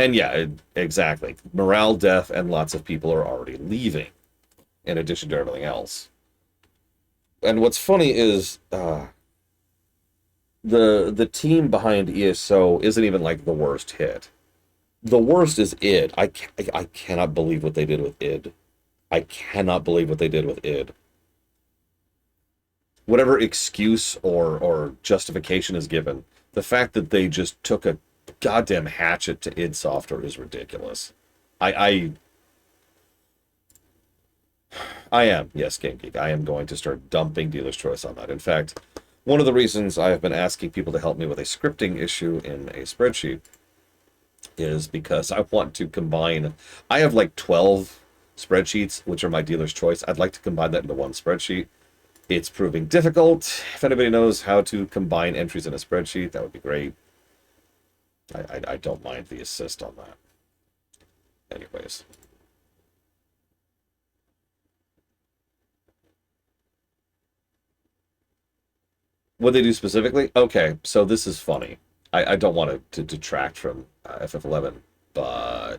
Speaker 1: And yeah, exactly. Morale death, and lots of people are already leaving, in addition to everything else. And what's funny is the team behind ESO isn't even like the worst hit. The worst is id. I cannot believe what they did with id. I cannot believe what they did with id. Whatever excuse or justification is given, the fact that they just took a goddamn hatchet to id Software is ridiculous. I am, yes, Game Geek, I am going to start dumping Dealer's Choice on that. In fact, one of the reasons I have been asking people to help me with a scripting issue in a spreadsheet is because I want to combine, I have like 12 spreadsheets, which are my Dealer's Choice. I'd like to combine that into one spreadsheet. It's proving difficult. If anybody knows how to combine entries in a spreadsheet, that would be great. I don't mind the assist on that. Anyways. What they do specifically? Okay, so this is funny. I don't want to detract from FF11, but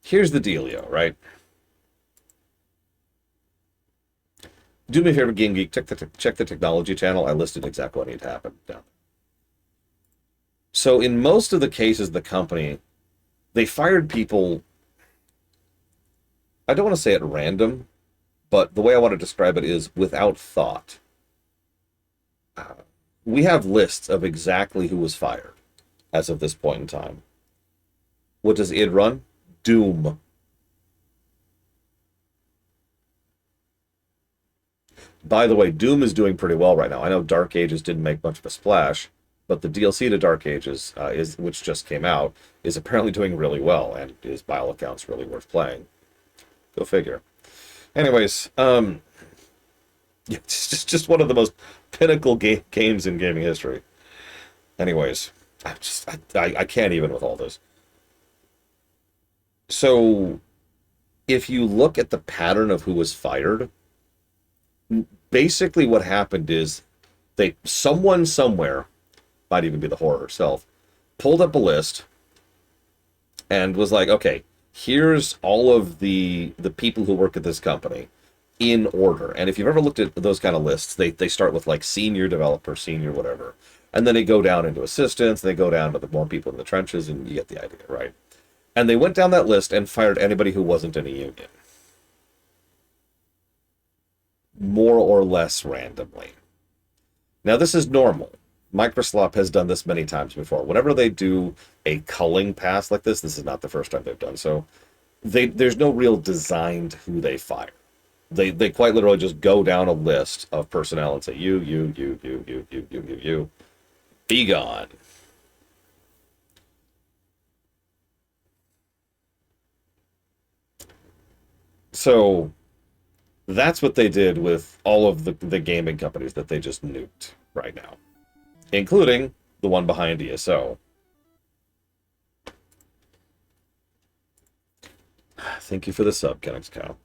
Speaker 1: here's the dealio, right? Do me a favor, Game Geek, check the technology channel. I listed exactly what needed to happen down there. So in most of the cases, the company, they fired people, I don't want to say at random, but the way I want to describe it is without thought. We have lists of exactly who was fired as of this point in time. What does id run? Doom. By the way, Doom is doing pretty well right now. I know Dark Ages didn't make much of a splash, but the DLC to Dark Ages, which just came out, is apparently doing really well, and is, by all accounts, really worth playing. Go figure. Anyways, it's just one of the most pinnacle games in gaming history. Anyways, I can't even with all this. So, if you look at the pattern of who was fired, basically what happened is someone somewhere, might even be the horror herself, pulled up a list and was like, okay, here's all of the people who work at this company in order. And if you've ever looked at those kind of lists, they start with like senior developer, senior whatever, and then they go down into assistants, they go down to the more people in the trenches, and you get the idea, right? And they went down that list and fired anybody who wasn't in a union. More or less randomly. Now, this is normal. Microsoft has done this many times before. Whenever they do a culling pass like this is not the first time they've done so. There's no real design to who they fire. They quite literally just go down a list of personnel and say, you, be gone. So that's what they did with all of the gaming companies that they just nuked right now, including the one behind ESO. Thank you for the sub, Kennex Cow.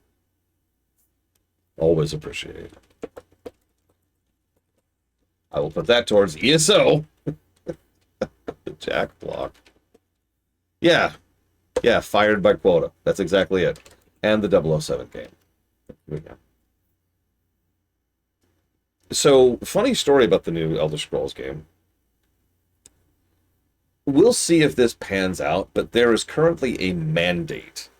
Speaker 1: Always appreciate it. I will put that towards ESO. The Jack block. Yeah, fired by quota. That's exactly it. And the 007 game. Here we go. So, funny story about the new Elder Scrolls game. We'll see if this pans out, but there is currently a mandate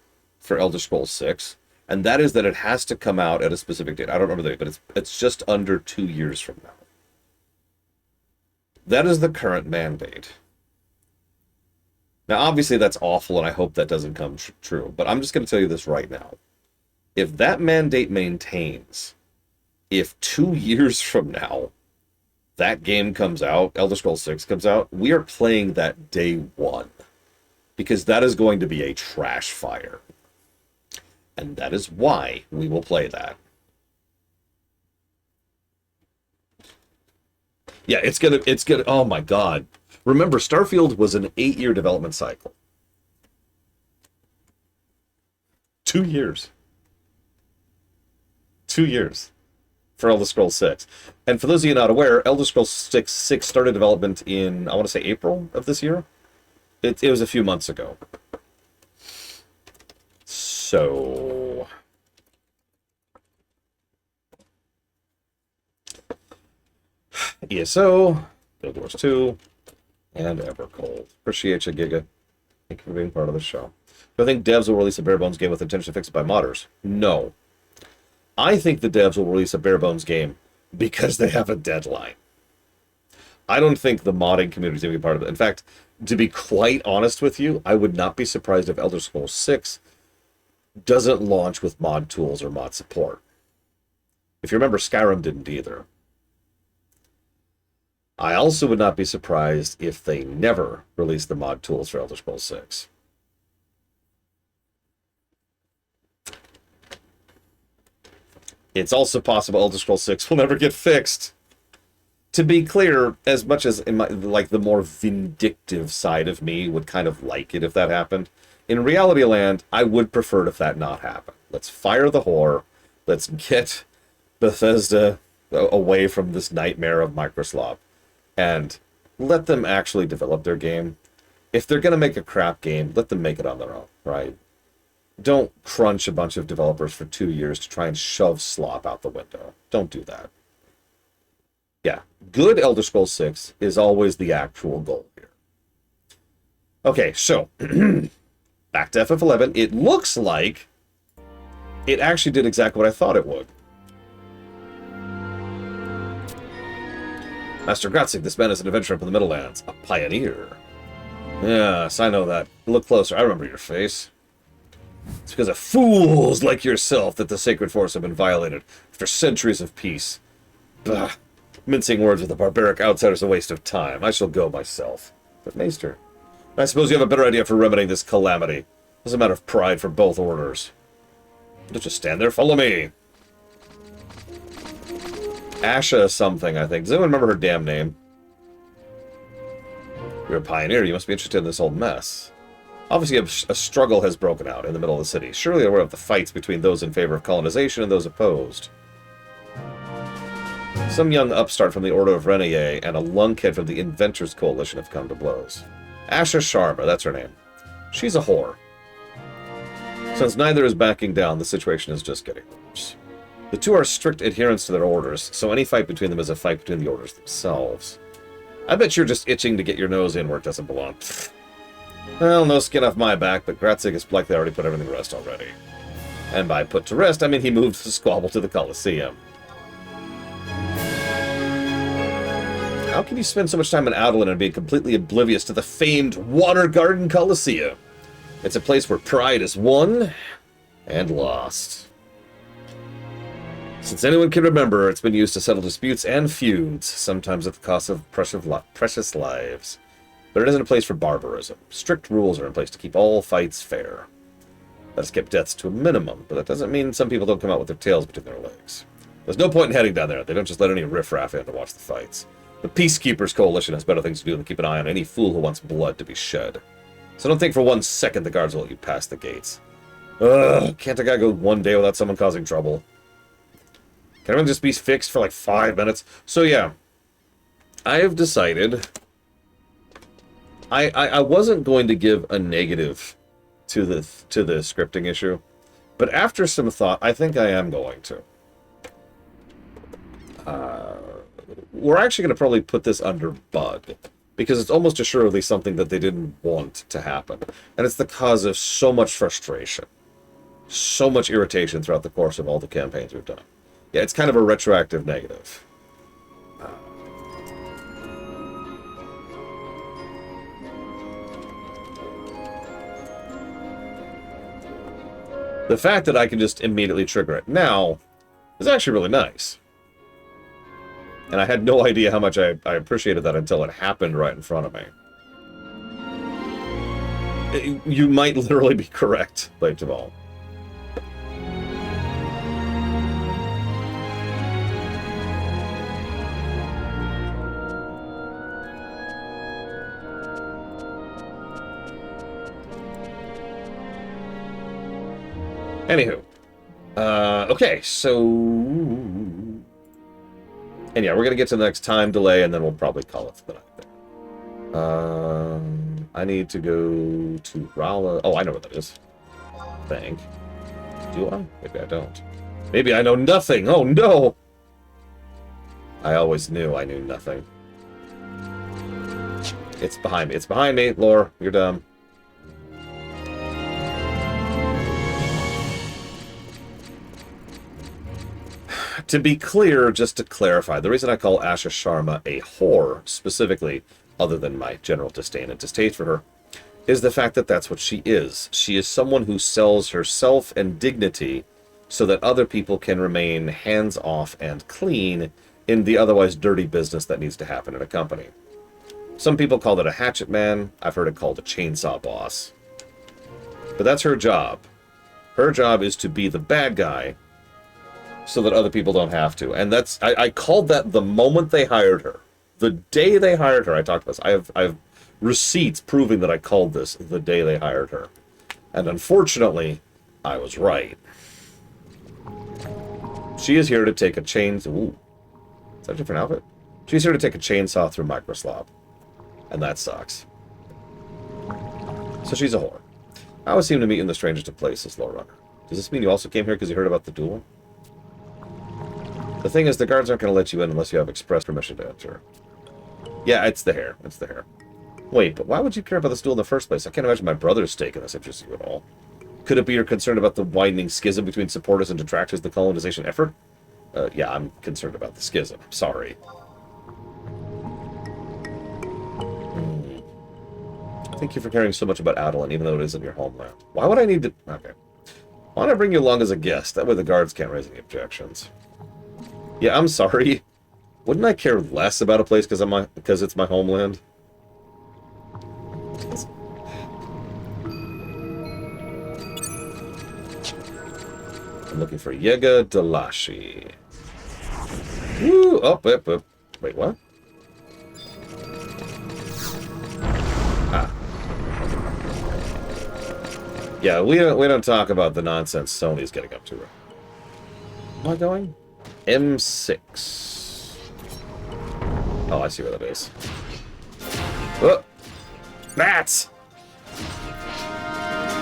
Speaker 1: for Elder Scrolls 6, and that is that it has to come out at a specific date. I don't remember the date, but it's just under 2 years from now. That is the current mandate. Now, obviously, that's awful, and I hope that doesn't come true, but I'm just going to tell you this right now. If that mandate maintains, if 2 years from now that game comes out, Elder Scrolls 6 comes out, we are playing that day one. Because that is going to be a trash fire. And that is why we will play that. Yeah, it's gonna, oh my god. Remember, Starfield was an 8-year development cycle. 2 years. 2 years for Elder Scrolls 6. And for those of you not aware, Elder Scrolls 6 started development in, I want to say April of this year. It was a few months ago. So... ESO, Guild Wars 2, and Evercold. Appreciate you, Giga. Thank you for being part of the show. Do I think devs will release a bare bones game with intention to fix it by modders? No. I think the devs will release a bare bones game because they have a deadline. I don't think the modding community is going to be part of it. In fact, to be quite honest with you, I would not be surprised if Elder Scrolls 6 doesn't launch with mod tools or mod support. If you remember, Skyrim didn't either. I also would not be surprised if they never release the mod tools for Elder Scrolls 6. It's also possible Elder Scrolls 6 will never get fixed. To be clear, as much as in my, like the more vindictive side of me would kind of like it if that happened, in reality land, I would prefer it if that not happen. Let's fire the whore. Let's get Bethesda away from this nightmare of Microsoft and let them actually develop their game. If they're going to make a crap game, let them make it on their own, right? Don't crunch a bunch of developers for 2 years to try and shove slop out the window. Don't do that. Yeah, good Elder Scrolls 6 is always the actual goal here. Okay, so, back to FF11. It looks like it actually did exactly what I thought it would. Master Gratzig, this man is an adventurer from the Middlelands. A pioneer. Yes, I know that. Look closer, I remember your face. It's because of fools like yourself that the Sacred Force have been violated after centuries of peace. Bah. Mincing words with a barbaric outsider is a waste of time. I shall go myself. But Maester, I suppose you have a better idea for remedying this calamity. It's a matter of pride for both orders. Don't just stand there, follow me. Asha something, I think. Does anyone remember her damn name? You're a pioneer, you must be interested in this old mess. Obviously, a struggle has broken out in the middle of the city. Surely you're aware of the fights between those in favor of colonization and those opposed. Some young upstart from the Order of Renier and a lunkhead from the Inventors Coalition have come to blows. Asha Sharma, that's her name. She's a whore. Since neither is backing down, the situation is just getting worse. The two are strict adherents to their orders, so any fight between them is a fight between the orders themselves. I bet you're just itching to get your nose in where it doesn't belong. Well, no skin off my back, but Gratzig has likely already put everything to rest already. And by put to rest, I mean he moved the squabble to the Colosseum. How can you spend so much time in Adoulin and be completely oblivious to the famed Water Garden Colosseum? It's a place where pride is won and lost. Since anyone can remember, it's been used to settle disputes and feuds, sometimes at the cost of precious lives. But it isn't a place for barbarism. Strict rules are in place to keep all fights fair. That has kept deaths to a minimum, but that doesn't mean some people don't come out with their tails between their legs. There's no point in heading down there. They don't just let any riffraff in to watch the fights. The Peacekeepers Coalition has better things to do than keep an eye on any fool who wants blood to be shed. So don't think for 1 second the guards will let you pass the gates. Ugh, can't a guy go 1 day without someone causing trouble? Can everyone just be fixed for like 5 minutes? So yeah, I have decided I wasn't going to give a negative to the scripting issue, but after some thought, I think I am going to. We're actually going to probably put this under bug, because it's almost assuredly something that they didn't want to happen, and it's the cause of so much frustration. so much irritation throughout the course of all the campaigns we've done. Yeah, it's kind of a retroactive negative. The fact that I can just immediately trigger it now is actually really nice. And I had no idea how much I appreciated that until it happened right in front of me. You might literally be correct, Blade Jamal. Anywho. Okay, so... And yeah, we're going to get to the next time delay, and then we'll probably call it for the night there. I need to go to Rala. Oh, I know where that is. I think. Do I? Maybe I don't. Maybe I know nothing. Oh, no! I always knew I knew nothing. It's behind me. It's behind me. Lore, you're dumb. To be clear, just to clarify, the reason I call Asha Sharma a whore, specifically, other than my general disdain and distaste for her, is the fact that that's what she is. She is someone who sells herself and dignity so that other people can remain hands-off and clean in the otherwise dirty business that needs to happen in a company. Some people call it a hatchet man. I've heard it called a chainsaw boss. But that's her job. Her job is to be the bad guy so that other people don't have to. And that's I called that the moment they hired her. The day they hired her, I talked about this. I have receipts proving that I called this the day they hired her. And unfortunately, I was right. She is here to take a chainsaw. Ooh. Is that a different outfit? She's here to take a chainsaw through Microslop. And that sucks. So she's a whore. I always seem to meet in the strangest of places, Lore Runner. Does this mean you also came here because you heard about the duel? The thing is, the guards aren't going to let you in unless you have express permission to enter. Yeah, it's the hair. It's the hair. Wait, but why would you care about this duel in the first place? I can't imagine my brother's stake in this interests you at all. Could it be you're concerned about the widening schism between supporters and detractors of the colonization effort? Yeah, I'm concerned about the schism. Sorry. Thank you for caring so much about Adeline, even though it isn't your homeland. Why would I need to... Okay. Why don't I bring you along as a guest? That way the guards can't raise any objections. Yeah, I'm sorry. Wouldn't I care less about a place because it's my homeland? I'm looking for Yega Dalashi. Woo! Oh, wait, what? Ah. Yeah, we don't talk about the nonsense Sony's getting up to. Where am I going? M6. Oh, I see where that is. Oh! Bats!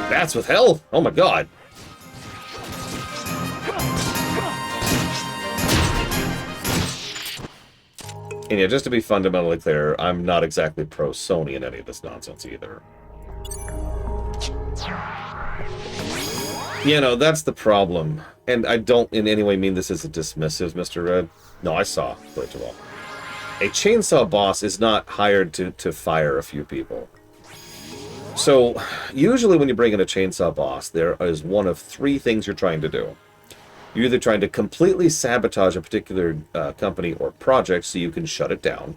Speaker 1: Bats with hell? Oh my god. And yeah, just to be fundamentally clear, I'm not exactly pro-Sony in any of this nonsense either. You know, that's the problem. And I don't in any way mean this as a dismissive, Mr. Red. No, I saw, first of all. A chainsaw boss is not hired to fire a few people. So, usually when you bring in a chainsaw boss, there is one of three things you're trying to do. You're either trying to completely sabotage a particular company or project so you can shut it down.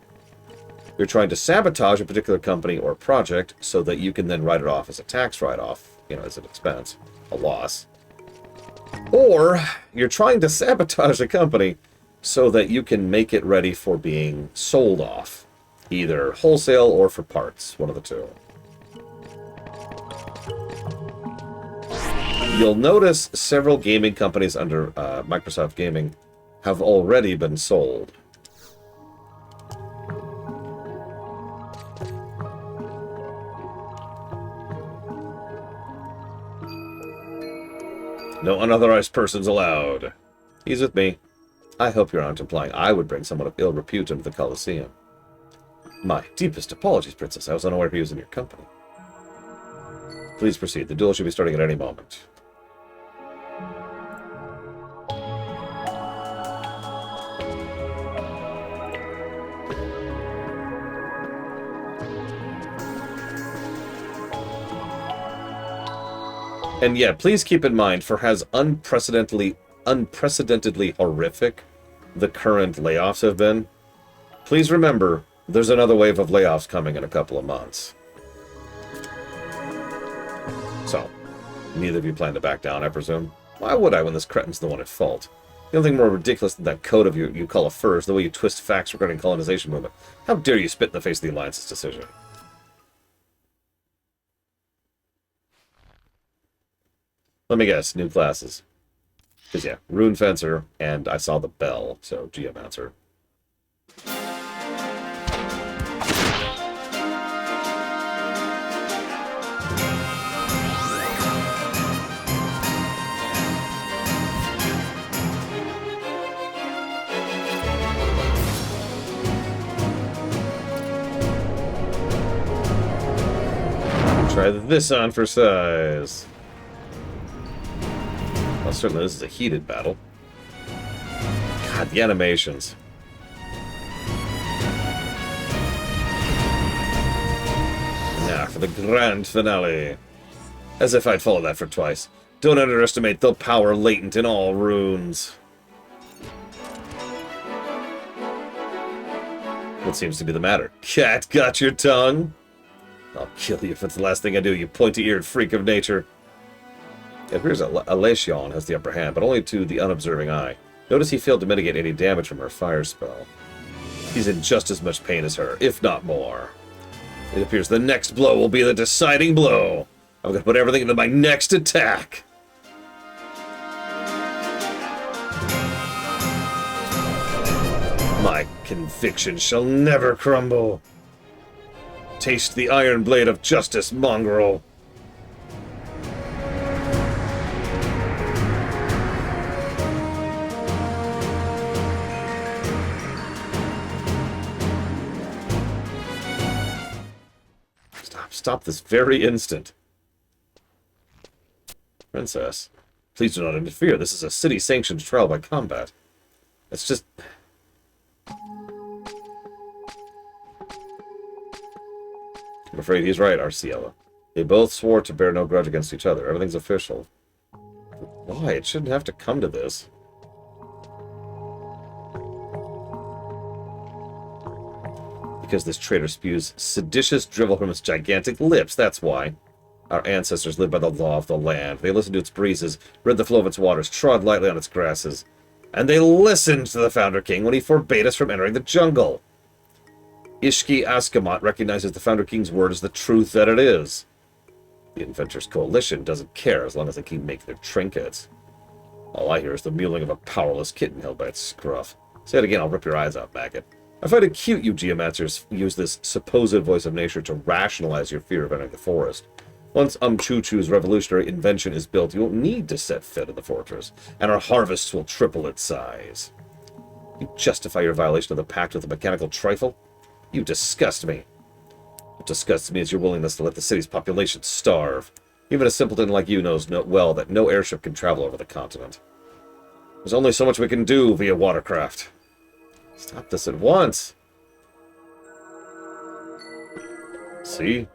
Speaker 1: You're trying to sabotage a particular company or project so that you can then write it off as a tax write-off, you know, as an expense, a loss. Or you're trying to sabotage a company so that you can make it ready for being sold off, either wholesale or for parts, one of the two. You'll notice several gaming companies under Microsoft Gaming have already been sold. No unauthorized persons allowed. He's with me. I hope you aren't implying I would bring someone of ill repute into the Colosseum. My deepest apologies, Princess. I was unaware he was in your company. Please proceed. The duel should be starting at any moment. And yeah, please keep in mind, for as unprecedentedly horrific the current layoffs have been, please remember, there's another wave of layoffs coming in a couple of months. So, neither of you plan to back down, I presume? Why would I when this cretin's the one at fault? The only thing more ridiculous than that code of you call a fur is the way you twist facts regarding colonization movement. How dare you spit in the face of the Alliance's decision? Let me guess, new classes. Because yeah, Rune Fencer, and I saw the bell, so Geomancer. Try this on for size. Well, certainly this is a heated battle. God, the animations. Now for the grand finale. As if I'd follow that for twice. Don't underestimate the power latent in all runes. What seems to be the matter? Cat got your tongue? I'll kill you if it's the last thing I do, you pointy-eared freak of nature. It appears that Alacion has the upper hand, but only to the unobserving eye. Notice he failed to mitigate any damage from her fire spell. He's in just as much pain as her, if not more. It appears the next blow will be the deciding blow. I'm going to put everything into my next attack. My conviction shall never crumble. Taste the iron blade of justice, mongrel. Stop this very instant. Princess, please do not interfere. This is a city-sanctioned trial by combat. It's just... I'm afraid he's right, Arciella. They both swore to bear no grudge against each other. Everything's official. Why? It shouldn't have to come to this. Because this traitor spews seditious drivel from its gigantic lips, that's why. Our ancestors lived by the law of the land. They listened to its breezes, read the flow of its waters, trod lightly on its grasses. And they listened to the Founder King when he forbade us from entering the jungle. Ishki Askamot recognizes the Founder King's word as the truth that it is. The Inventors' Coalition doesn't care as long as they keep making their trinkets. All I hear is the mewling of a powerless kitten held by its scruff. Say it again, I'll rip your eyes out, maggot. I find it cute you geomancers use this supposed voice of nature to rationalize your fear of entering the forest. Once Choo-Choo's revolutionary invention is built, you won't need to set foot in the fortress, and our harvests will triple its size. You justify your violation of the pact with a mechanical trifle? You disgust me. What disgusts me is your willingness to let the city's population starve. Even a simpleton like you knows well that no airship can travel over the continent. There's only so much we can do via watercraft. Stop this at once. See?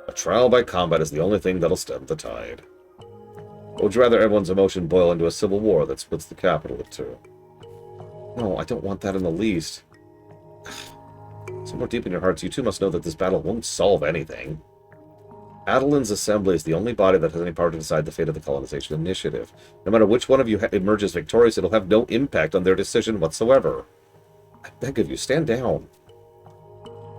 Speaker 1: A trial by combat is the only thing that'll stem the tide. Or would you rather everyone's emotion boil into a civil war that splits the capital in two? No, I don't want that in the least. Somewhere deep in your hearts, you two must know that this battle won't solve anything. Adelin's Assembly is the only body that has any power to decide the fate of the colonization initiative. No matter which one of you emerges victorious, it'll have no impact on their decision whatsoever. I beg of you, stand down.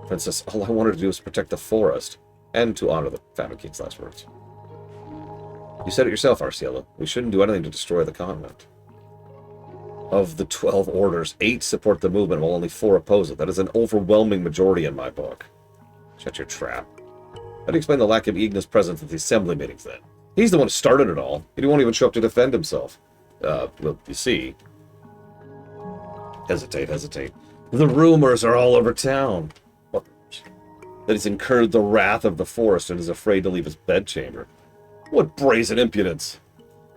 Speaker 1: Princess, all I wanted to do was protect the forest, and to honor the Founder King's last words. You said it yourself, Arciella. We shouldn't do anything to destroy the continent. Of the 12 orders, 8 support the movement while only 4 oppose it. That is an overwhelming majority in my book. Shut your trap. How do you explain the lack of Igna's presence at the assembly meetings, then? He's the one who started it all. He won't even show up to defend himself. Well, you see. Hesitate. The rumors are all over town. What? That he's incurred the wrath of the forest and is afraid to leave his bedchamber. What brazen impudence!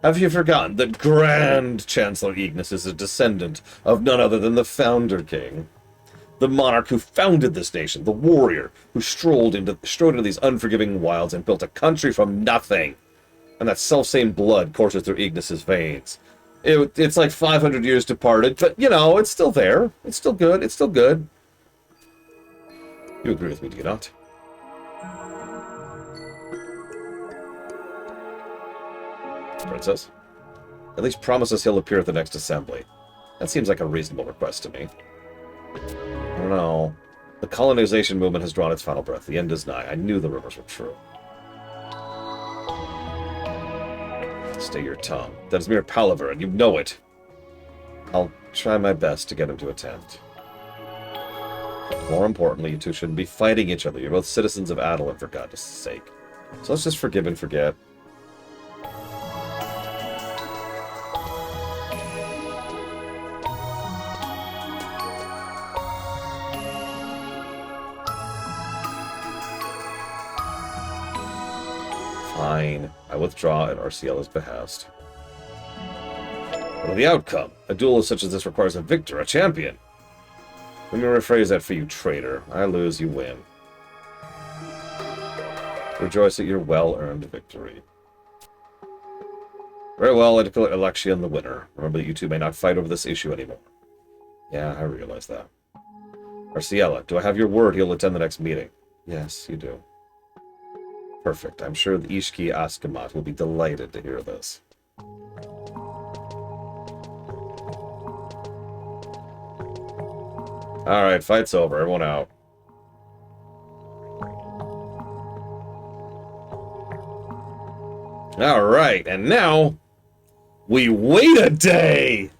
Speaker 1: Have you forgotten that Grand Chancellor Ignis is a descendant of none other than the Founder King? The monarch who founded this nation, the warrior who strode into these unforgiving wilds and built a country from nothing. and that self-same blood courses through Ignis's veins. It's like 500 years departed, but, you know, it's still there. It's still good. It's still good. You agree with me, do you not? Princess? At least promise us he'll appear at the next assembly. That seems like a reasonable request to me. I don't know. The colonization movement has drawn its final breath. The end is nigh. I knew the rumors were true. Stay your tongue. That is mere palaver, and you know it. I'll try my best to get him to attend. More importantly, you two shouldn't be fighting each other. You're both citizens of Adeline, for God's sake. So let's just forgive and forget. Fine. I withdraw at Arciela's behest. What of the outcome? A duel such as this requires a victor, a champion. Let me rephrase that for you, traitor. I lose, you win. Rejoice at your well-earned victory. Very well, I declare Alexian the winner. Remember that you two may not fight over this issue anymore. Yeah, I realize that. Arciela, do I have your word he'll attend the next meeting? Yes, you do. Perfect. I'm sure the Ishki Askamat will be delighted to hear this. Alright, fight's over. Everyone out. Alright, and now we wait a day!